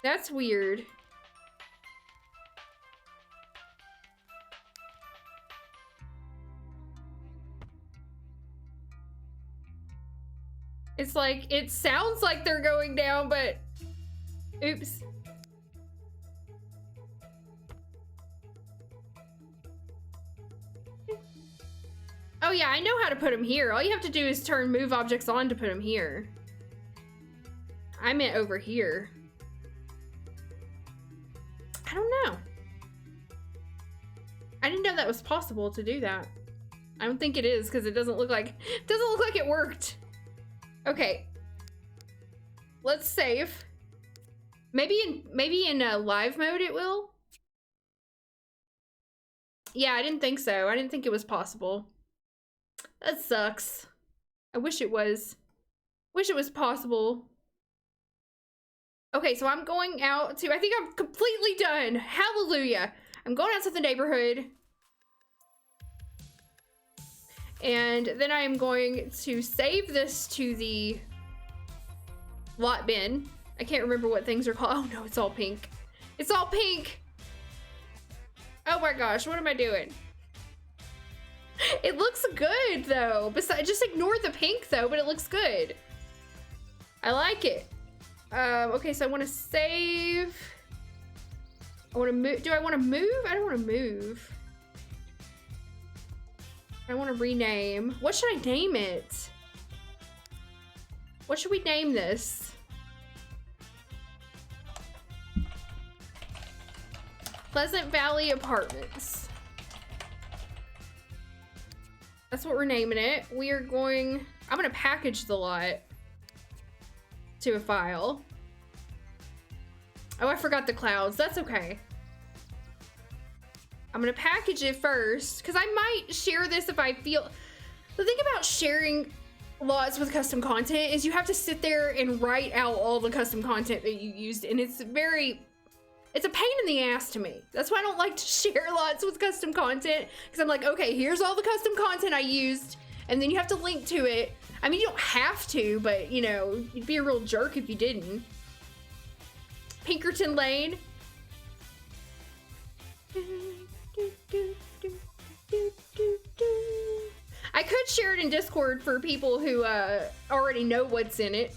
[SPEAKER 1] That's weird. It's like, it sounds like they're going down, but oops. Oh yeah, I know how to put them here. All you have to do is turn move objects on to put them here. I meant over here. I don't know. I didn't know that was possible to do that. I don't think it is because it doesn't look like it worked. Okay. Let's save. Maybe in live mode it will. Yeah, I didn't think so. I didn't think it was possible. That sucks. I wish it was. Wish it was possible. Okay, so I'm going out to, I think I'm completely done. Hallelujah. I'm going out to the neighborhood. And then I am going to save this to the lot bin. I can't remember what things are called. Oh no, it's all pink. It's all pink. Oh my gosh, what am I doing? It looks good though. Besides, just ignore the pink though, but it looks good. I like it. Okay, so I want to save. I want to move. Do I want to move? I don't want to move. I want to rename. What should I name it? What should we name this? Pleasant Valley Apartments. That's what we're naming it. We are going, I'm gonna package the lot to a file. Oh, I forgot the clouds. That's okay. I'm gonna package it first because I might share this if I feel. The thing about sharing lots with custom content is you have to sit there and write out all the custom content that you used, and it's a pain in the ass to me. That's why I don't like to share lots with custom content, because I'm like, okay, here's all the custom content I used, and then you have to link to it. I mean, you don't have to, but you know, you'd be a real jerk if you didn't. Pinkerton Lane. I could share it in Discord for people who already know what's in it.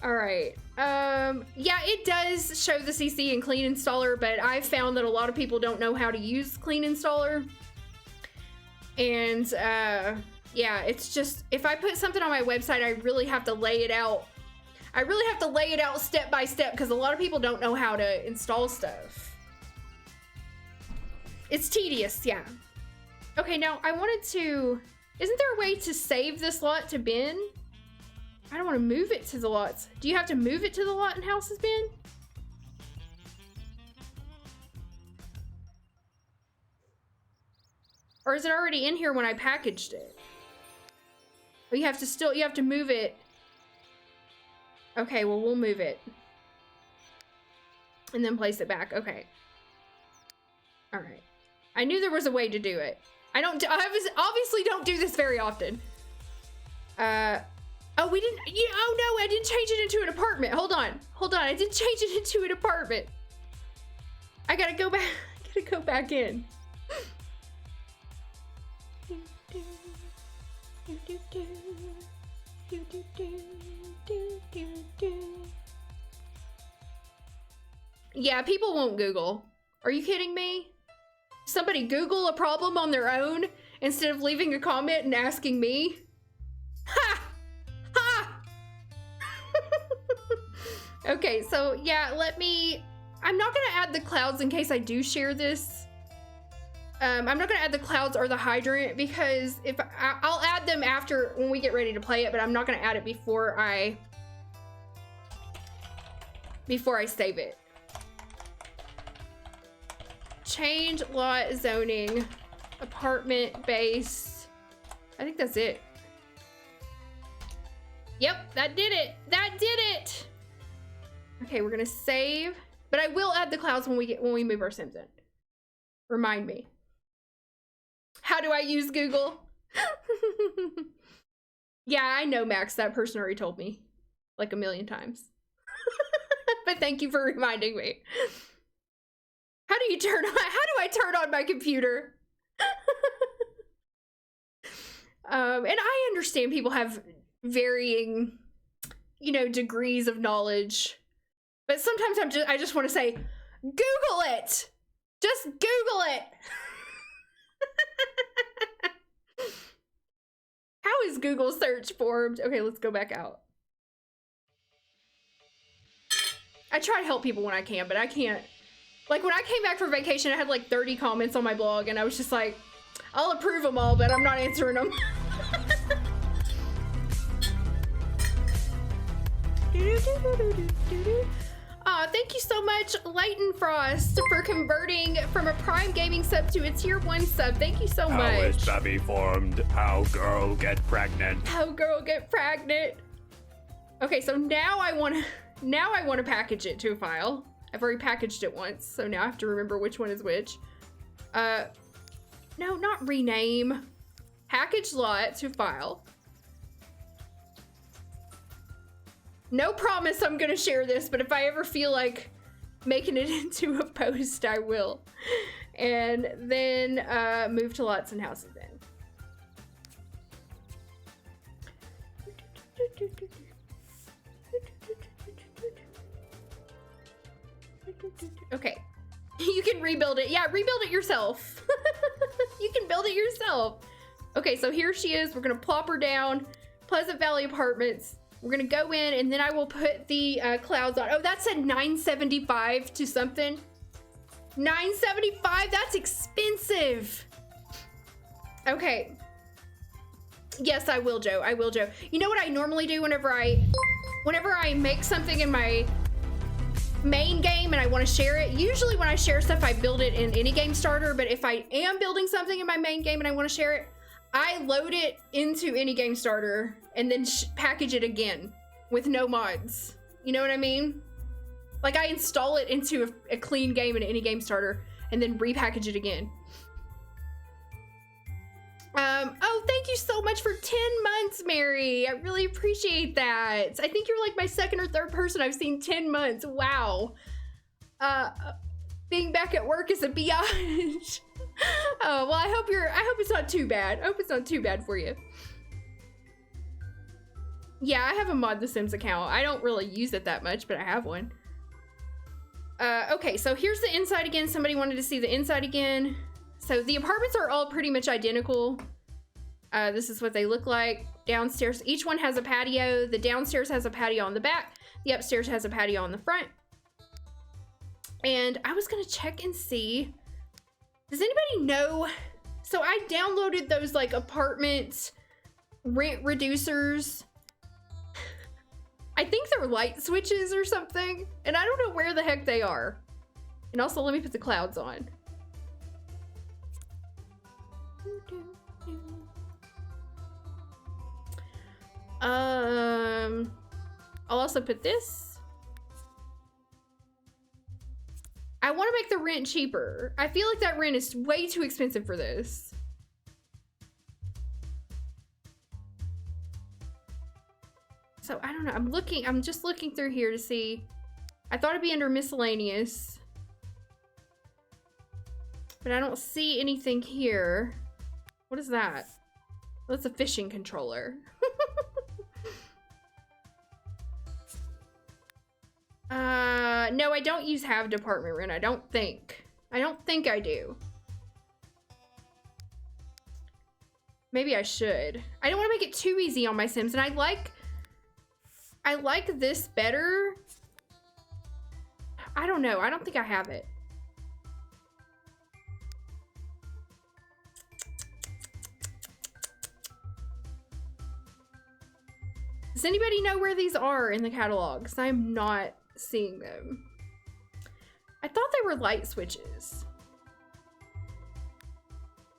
[SPEAKER 1] All right. Yeah, it does show the CC and Clean Installer, but I've found that a lot of people don't know how to use Clean Installer. And yeah, it's just, if I put something on my website, I really have to lay it out. I really have to lay it out step by step because a lot of people don't know how to install stuff. It's tedious, yeah. Okay, now I wanted to, isn't there a way to save this lot to bin? I don't want to move it to the lots. Do you have to move it to the lot and houses bin? Or is it already in here when I packaged it? Or you have to move it. Okay, well, we'll move it. And then place it back, okay. All right. I knew there was a way to do it. I obviously don't do this very often. Oh, we didn't, oh no, I didn't change it into an apartment. Hold on, I didn't change it into an apartment. I gotta go back in. Yeah, people won't Google. Are you kidding me? Somebody Google a problem on their own instead of leaving a comment and asking me? Ha! Ha! Okay, so yeah, I'm not gonna add the clouds in case I do share this. I'm not gonna add the clouds or the hydrant because I'll add them after when we get ready to play it, but I'm not gonna add it before I save it. Change lot zoning, apartment base. I think that's it. Yep, that did it. That did it. Okay, we're gonna save, but I will add the clouds when we move our Sims in. Remind me. How do I use Google? Yeah, I know, Max. That person already told me like a million times. But thank you for reminding me. How do I turn on my computer? And I understand people have varying, you know, degrees of knowledge. But sometimes I just want to say, Google it! Just Google it! How is Google search formed? Okay, let's go back out. I try to help people when I can, but I can't Like when I came back from vacation, I had like 30 comments on my blog and I was just like, I'll approve them all, but I'm not answering them. Thank you so much, Leighton Frost, for converting from a Prime Gaming sub to a Tier 1 sub. Thank you so much.
[SPEAKER 4] How is baby formed? How girl get pregnant?
[SPEAKER 1] How girl get pregnant? Okay, so now I want to package it to a file. I've already packaged it once, so now I have to remember which one is which. No, not rename. Package lot to file. No promise I'm gonna share this, but if I ever feel like making it into a post, I will. And then move to lots and houses then. Okay, you can rebuild it. Yeah, rebuild it yourself. You can build it yourself. Okay, so here she is. We're gonna plop her down. Pleasant Valley Apartments. We're gonna go in and then I will put the clouds on. Oh, that said 975 to something. 975, that's expensive. Okay. Yes, I will, Joe. I will, Joe. You know what I normally do whenever I make something in my main game and I want to share it? Usually when I share stuff, I build it in any game starter, but if I am building something in my main game and I want to share it, I load it into any game starter and then package it again with no mods. You know what I mean? Like I install it into a clean game in any game starter and then repackage it again. Oh, thank you so much for 10 months, Mary. I really appreciate that. I think you're like my second or third person I've seen 10 months. Wow. Being back at work is a biatch. Oh, well, I hope it's not too bad. I hope it's not too bad for you. Yeah, I have a Mod The Sims account. I don't really use it that much, but I have one. Okay, so here's the inside again. Somebody wanted to see the inside again. So the apartments are all pretty much identical. This is what they look like. Downstairs, each one has a patio. The downstairs has a patio on the back. The upstairs has a patio on the front. And I was gonna check and see, does anybody know? So I downloaded those like apartment rent reducers. I think they're light switches or something. And I don't know where the heck they are. And also let me put the clouds on. I'll also put this. I want to make the rent cheaper. I feel like that rent is way too expensive for this. So I don't know. I'm just looking through here to see. I thought it'd be under miscellaneous, but I don't see anything here. What is that? Well, that's a fishing controller. No, I don't use have department rent. I don't think I do. Maybe I should. I don't want to make it too easy on my Sims, and I like this better. I don't know. I don't think I have it. Does anybody know where these are in the catalog? Because I'm not seeing them. I thought they were light switches.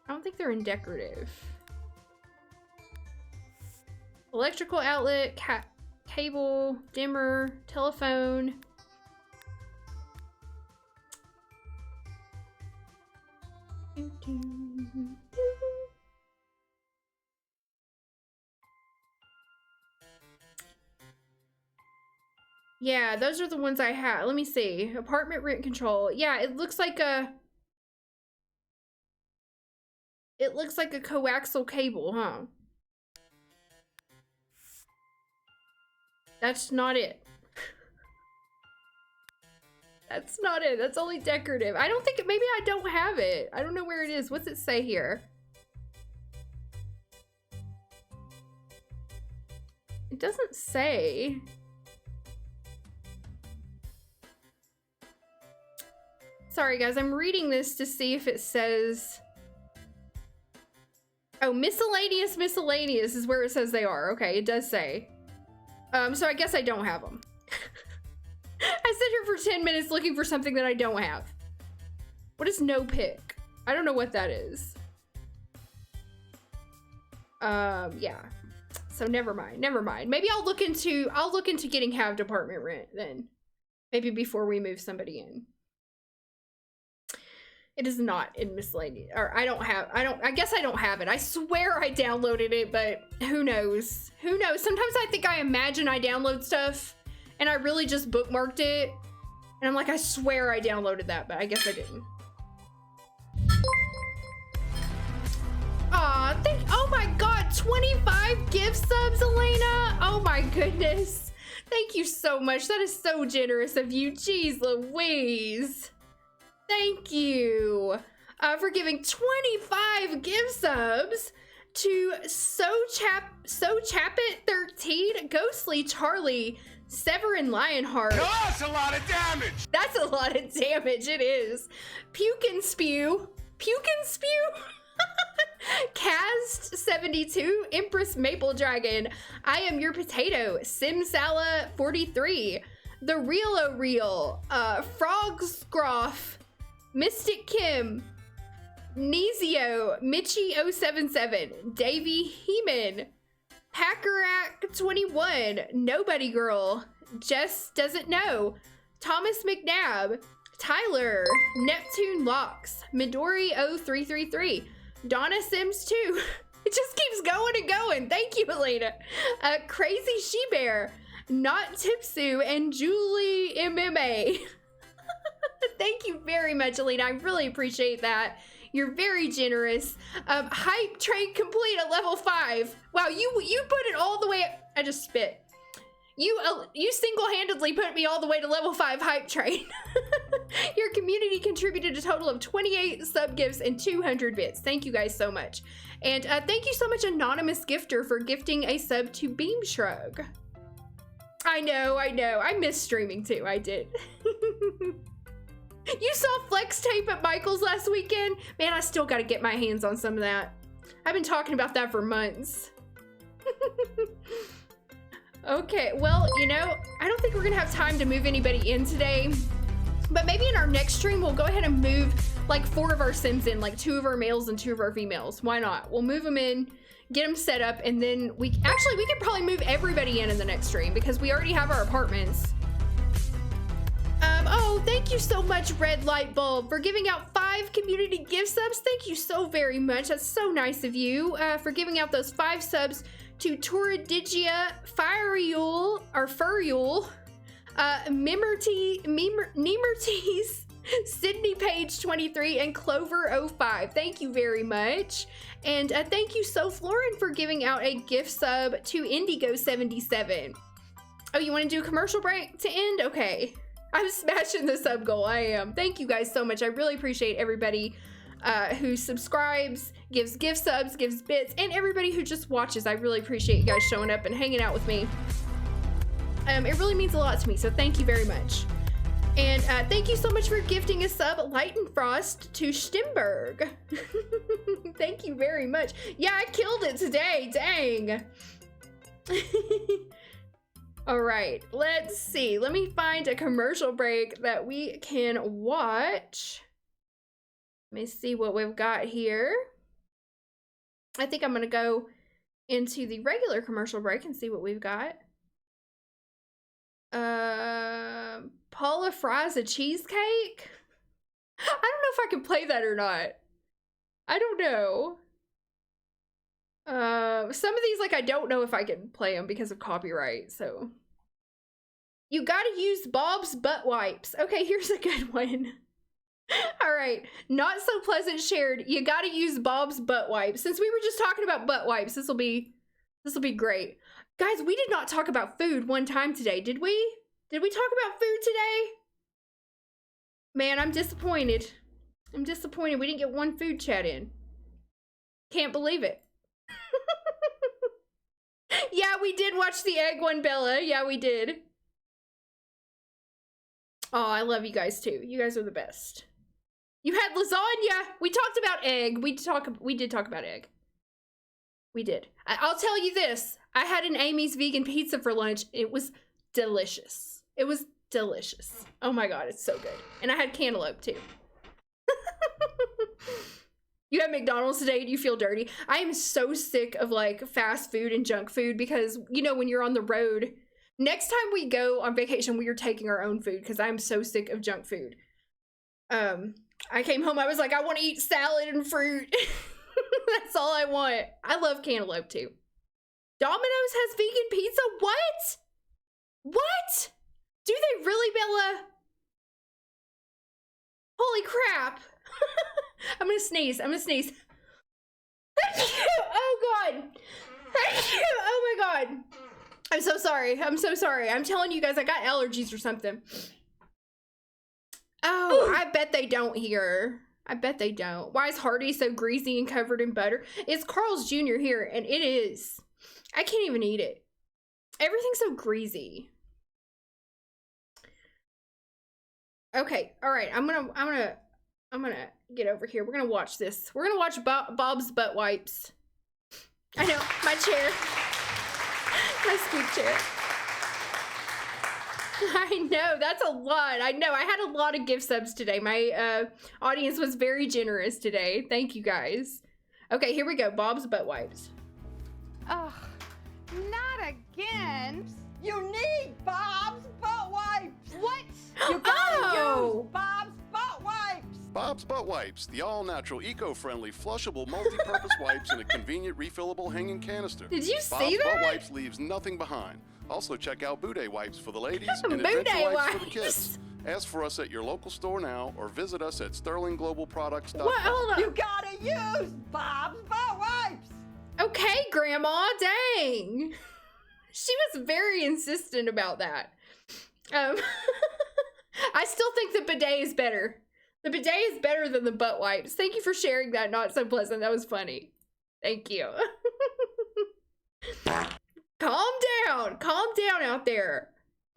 [SPEAKER 1] I don't think they're in decorative. Electrical outlet, cable, dimmer, telephone. Yeah, those are the ones I have. Let me see. Apartment rent control. Yeah, it looks like a coaxial cable, huh? That's not it. That's not it. That's only decorative. I don't think maybe I don't have it. I don't know where it is. What's it say here? It doesn't say. Sorry guys, I'm reading this to see if it says... Oh, miscellaneous is where it says they are. Okay, it does say. So I guess I don't have them. I sit here for 10 minutes looking for something that I don't have. What is no pick? I don't know what that is. Yeah. So never mind. Maybe I'll look into getting halved apartment rent then. Maybe before we move somebody in. It is not in miscellaneous, or I guess I don't have it. I swear I downloaded it, but who knows? Who knows? Sometimes I think I imagine I download stuff and I really just bookmarked it. And I'm like, I swear I downloaded that, but I guess I didn't. Aw, oh my God, 25 gift subs, Elena. Oh my goodness. Thank you so much. That is so generous of you. Jeez Louise. Thank you for giving 25 gift subs to So Chapit 13, Ghostly Charlie, Severin Lionheart.
[SPEAKER 4] No, that's a lot of damage.
[SPEAKER 1] That's a lot of damage, it is. Puke and Spew. Cast 72, Empress Maple Dragon, I Am Your Potato, Simsala 43, The Real O'Real, Frogsgroff, Mystic Kim, Nezio, Mitchie077, Davy Heeman, Hackerack 21, Nobody Girl, Jess Doesn't Know, Thomas McNabb, Tyler, Neptune Locks, Midori 0333, Donna Sims 2. It just keeps going and going. Thank you, Elena. Crazy She-Bear, Not Tipsu, and Julie MMA. Thank you very much, Elena. I really appreciate that. You're very generous. Hype train complete at level 5. Wow, you put it all the way. I just spit. You single-handedly put me all the way to level 5 hype train. Your community contributed a total of 28 sub gifts and 200 bits. Thank you guys so much. And thank you so much, Anonymous Gifter, for gifting a sub to Beam Shrug. I know. I miss streaming too. I did. You saw Flex Tape at Michael's last weekend? Man, I still got to get my hands on some of that. I've been talking about that for months. Okay, well, you know, I don't think we're gonna have time to move anybody in today, but maybe in our next stream, we'll go ahead and move like 4 of our Sims in, like 2 of our males and 2 of our females. Why not? We'll move them in, get them set up, and then we could probably move everybody in the next stream because we already have our apartments. Oh, thank you so much, Red Light Bulb, for giving out 5 community gift subs. Thank you so very much. That's so nice of you for giving out those 5 subs to Toradigia, Furiule, Nemertes, Sydney Page 23, and Clover 05. Thank you very much. And thank you, So Florin, for giving out a gift sub to Indigo 77. Oh, you want to do a commercial break to end? Okay. I'm smashing the sub goal. I am. Thank you guys so much. I really appreciate everybody who subscribes, gives gift subs, gives bits, and everybody who just watches. I really appreciate you guys showing up and hanging out with me. It really means a lot to me, so thank you very much. And thank you so much for gifting a sub, Light and Frost, to Stimberg. Thank you very much. Yeah, I killed it today. Dang. All right, let's see. Let me find a commercial break that we can watch. Let me see what we've got here. I think I'm gonna go into the regular commercial break and see what we've got. Paula Fry's a cheesecake? I don't know if I can play that or not. I don't know. Some of these, like, I don't know if I can play them because of copyright, so. You gotta use Bob's butt wipes. Okay, here's a good one. All right, Not So Pleasant shared, you gotta use Bob's butt wipes. Since we were just talking about butt wipes, this will be great. Guys, we did not talk about food one time today, did we? Did we talk about food today? Man, I'm disappointed. I'm disappointed we didn't get one food chat in. Can't believe it. Yeah, we did watch the egg one, Bella. Yeah, we did. Oh, I love you guys too. You guys are the best. You had lasagna. We talked about egg. We did talk about egg. We did. I'll tell you this. I had an Amy's vegan pizza for lunch. It was delicious. It was delicious. Oh my God, it's so good. And I had cantaloupe too. You had McDonald's today and you feel dirty. I am so sick of like fast food and junk food because, you know, when you're on the road, next time we go on vacation, we are taking our own food because I'm so sick of junk food. I came home, I was like, I want to eat salad and fruit. That's all I want. I love cantaloupe too. Domino's has vegan pizza? What? What? Do they really, Bella? Holy crap. I'm gonna sneeze. I'm gonna sneeze. Oh God. Oh my God. I'm so sorry. I'm so sorry. I'm telling you guys, I got allergies or something. Oh, I bet they don't here. I bet they don't. Why is Hardy so greasy and covered in butter? It's Carl's Jr. here, and it is. I can't even eat it. Everything's so greasy. Okay, all right. I'm gonna get over here. We're gonna watch this. We're gonna watch Bob's butt wipes. I know, my chair. My squeak chair. I know, that's a lot. I know, I had a lot of gift subs today. My audience was very generous today. Thank you guys. Okay, here we go. Bob's butt wipes.
[SPEAKER 5] Ugh, not again.
[SPEAKER 6] You need Bob's butt wipes.
[SPEAKER 5] What?
[SPEAKER 6] You gotta
[SPEAKER 1] Oh.
[SPEAKER 6] use Bob's butt wipes.
[SPEAKER 7] Bob's Butt Wipes, the all-natural, eco-friendly, flushable, multi-purpose wipes in a convenient, refillable hanging canister.
[SPEAKER 1] Did you
[SPEAKER 7] Bob's
[SPEAKER 1] see that?
[SPEAKER 7] Butt Wipes leaves nothing behind. Also check out Boudet Wipes for the ladies and
[SPEAKER 1] Boudet
[SPEAKER 7] Adventure Wipes for the
[SPEAKER 1] wipes.
[SPEAKER 7] kids. Ask for us at your local store now or visit us at sterlingglobalproducts.com.
[SPEAKER 1] What? Hold on.
[SPEAKER 6] You gotta use Bob's butt wipes.
[SPEAKER 1] Okay, Grandma, dang. She was very insistent about that. I still think the bidet is better. The bidet is better than the butt wipes. Thank you for sharing that. Not so pleasant. That was funny. Thank you. Calm down. Calm down out there.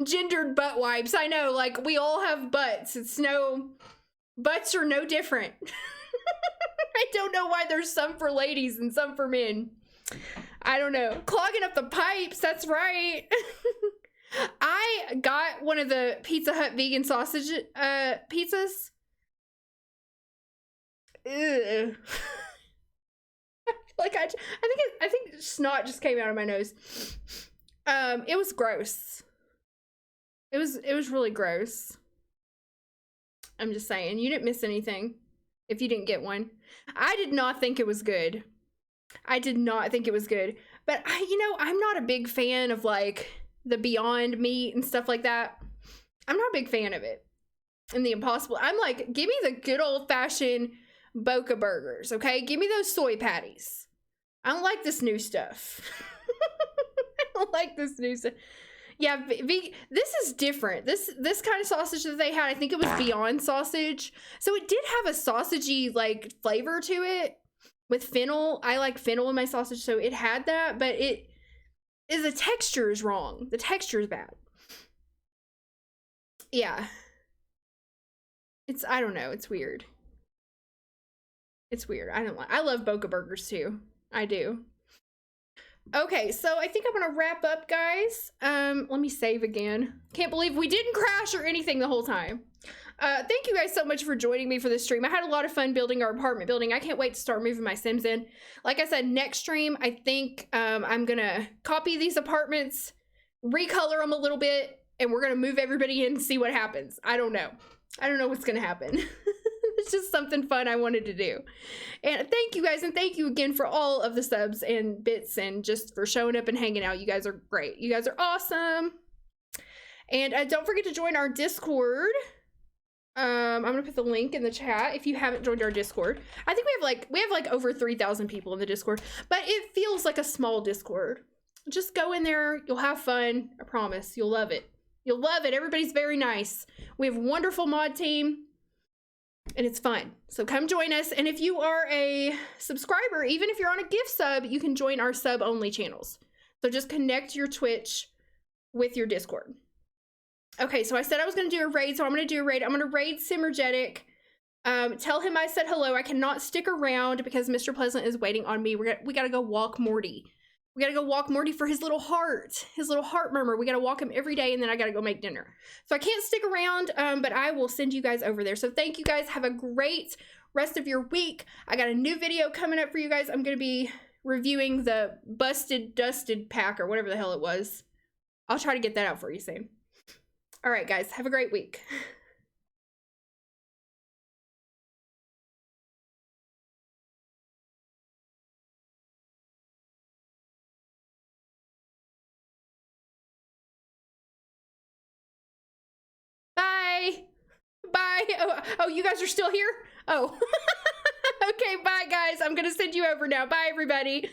[SPEAKER 1] Gendered butt wipes. I know, like, we all have butts. Butts are no different. I don't know why there's some for ladies and some for men. I don't know. Clogging up the pipes, that's right. I got one of the Pizza Hut vegan sausage pizzas. Ew. Like I think snot just came out of my nose. It was gross. It was really gross. I'm just saying, you didn't miss anything if you didn't get one. I did not think it was good. I did not think it was good. But I'm not a big fan of like the Beyond Meat and stuff like that. I'm not a big fan of it. And the Impossible. I'm like, give me the good old fashioned Boca burgers, okay? Give me those soy patties. I don't like this new stuff. I don't like this new stuff. Yeah, this is different. This kind of sausage that they had, I think it was Beyond sausage. So it did have a sausagey like flavor to it with fennel. I like fennel in my sausage, so it had that, but the texture is wrong. The texture is bad. Yeah. I don't know, it's weird. It's weird. I love Boca burgers too. I do. Okay, so I think I'm gonna wrap up, guys. Let me save again. Can't believe we didn't crash or anything the whole time. Thank you guys so much for joining me for this stream. I had a lot of fun building our apartment building. I can't wait to start moving my Sims in. Like I said, next stream, I think I'm gonna copy these apartments, recolor them a little bit, and we're gonna move everybody in and see what happens. I don't know. I don't know what's gonna happen. It's just something fun I wanted to do. And thank you guys, and thank you again for all of the subs and bits and just for showing up and hanging out. You guys are great. You guys are awesome. And don't forget to join our Discord. I'm gonna put the link in the chat if you haven't joined our Discord. I think we have like over 3,000 people in the Discord, but it feels like a small Discord. Just go in there. You'll have fun. I promise. You'll love it. You'll love it. Everybody's very nice. We have a wonderful mod team. And it's fun. So come join us. And if you are a subscriber, even if you're on a gift sub, you can join our sub only channels. So just connect your Twitch with your Discord. Okay, so I said I was going to do a raid, so I'm going to do a raid. I'm going to raid Simmergetic. Tell him I said hello. I cannot stick around because Mr. Pleasant is waiting on me. We gotta go walk Morty. We gotta go walk Morty for his little heart murmur. We gotta walk him every day, and then I gotta go make dinner. So I can't stick around, but I will send you guys over there. So thank you guys. Have a great rest of your week. I got a new video coming up for you guys. I'm gonna be reviewing the Busted Dusted pack or whatever the hell it was. I'll try to get that out for you soon. All right, guys. Have a great week. Bye. Bye. Oh, you guys are still here? Oh. Okay, bye, guys. I'm going to send you over now. Bye, everybody.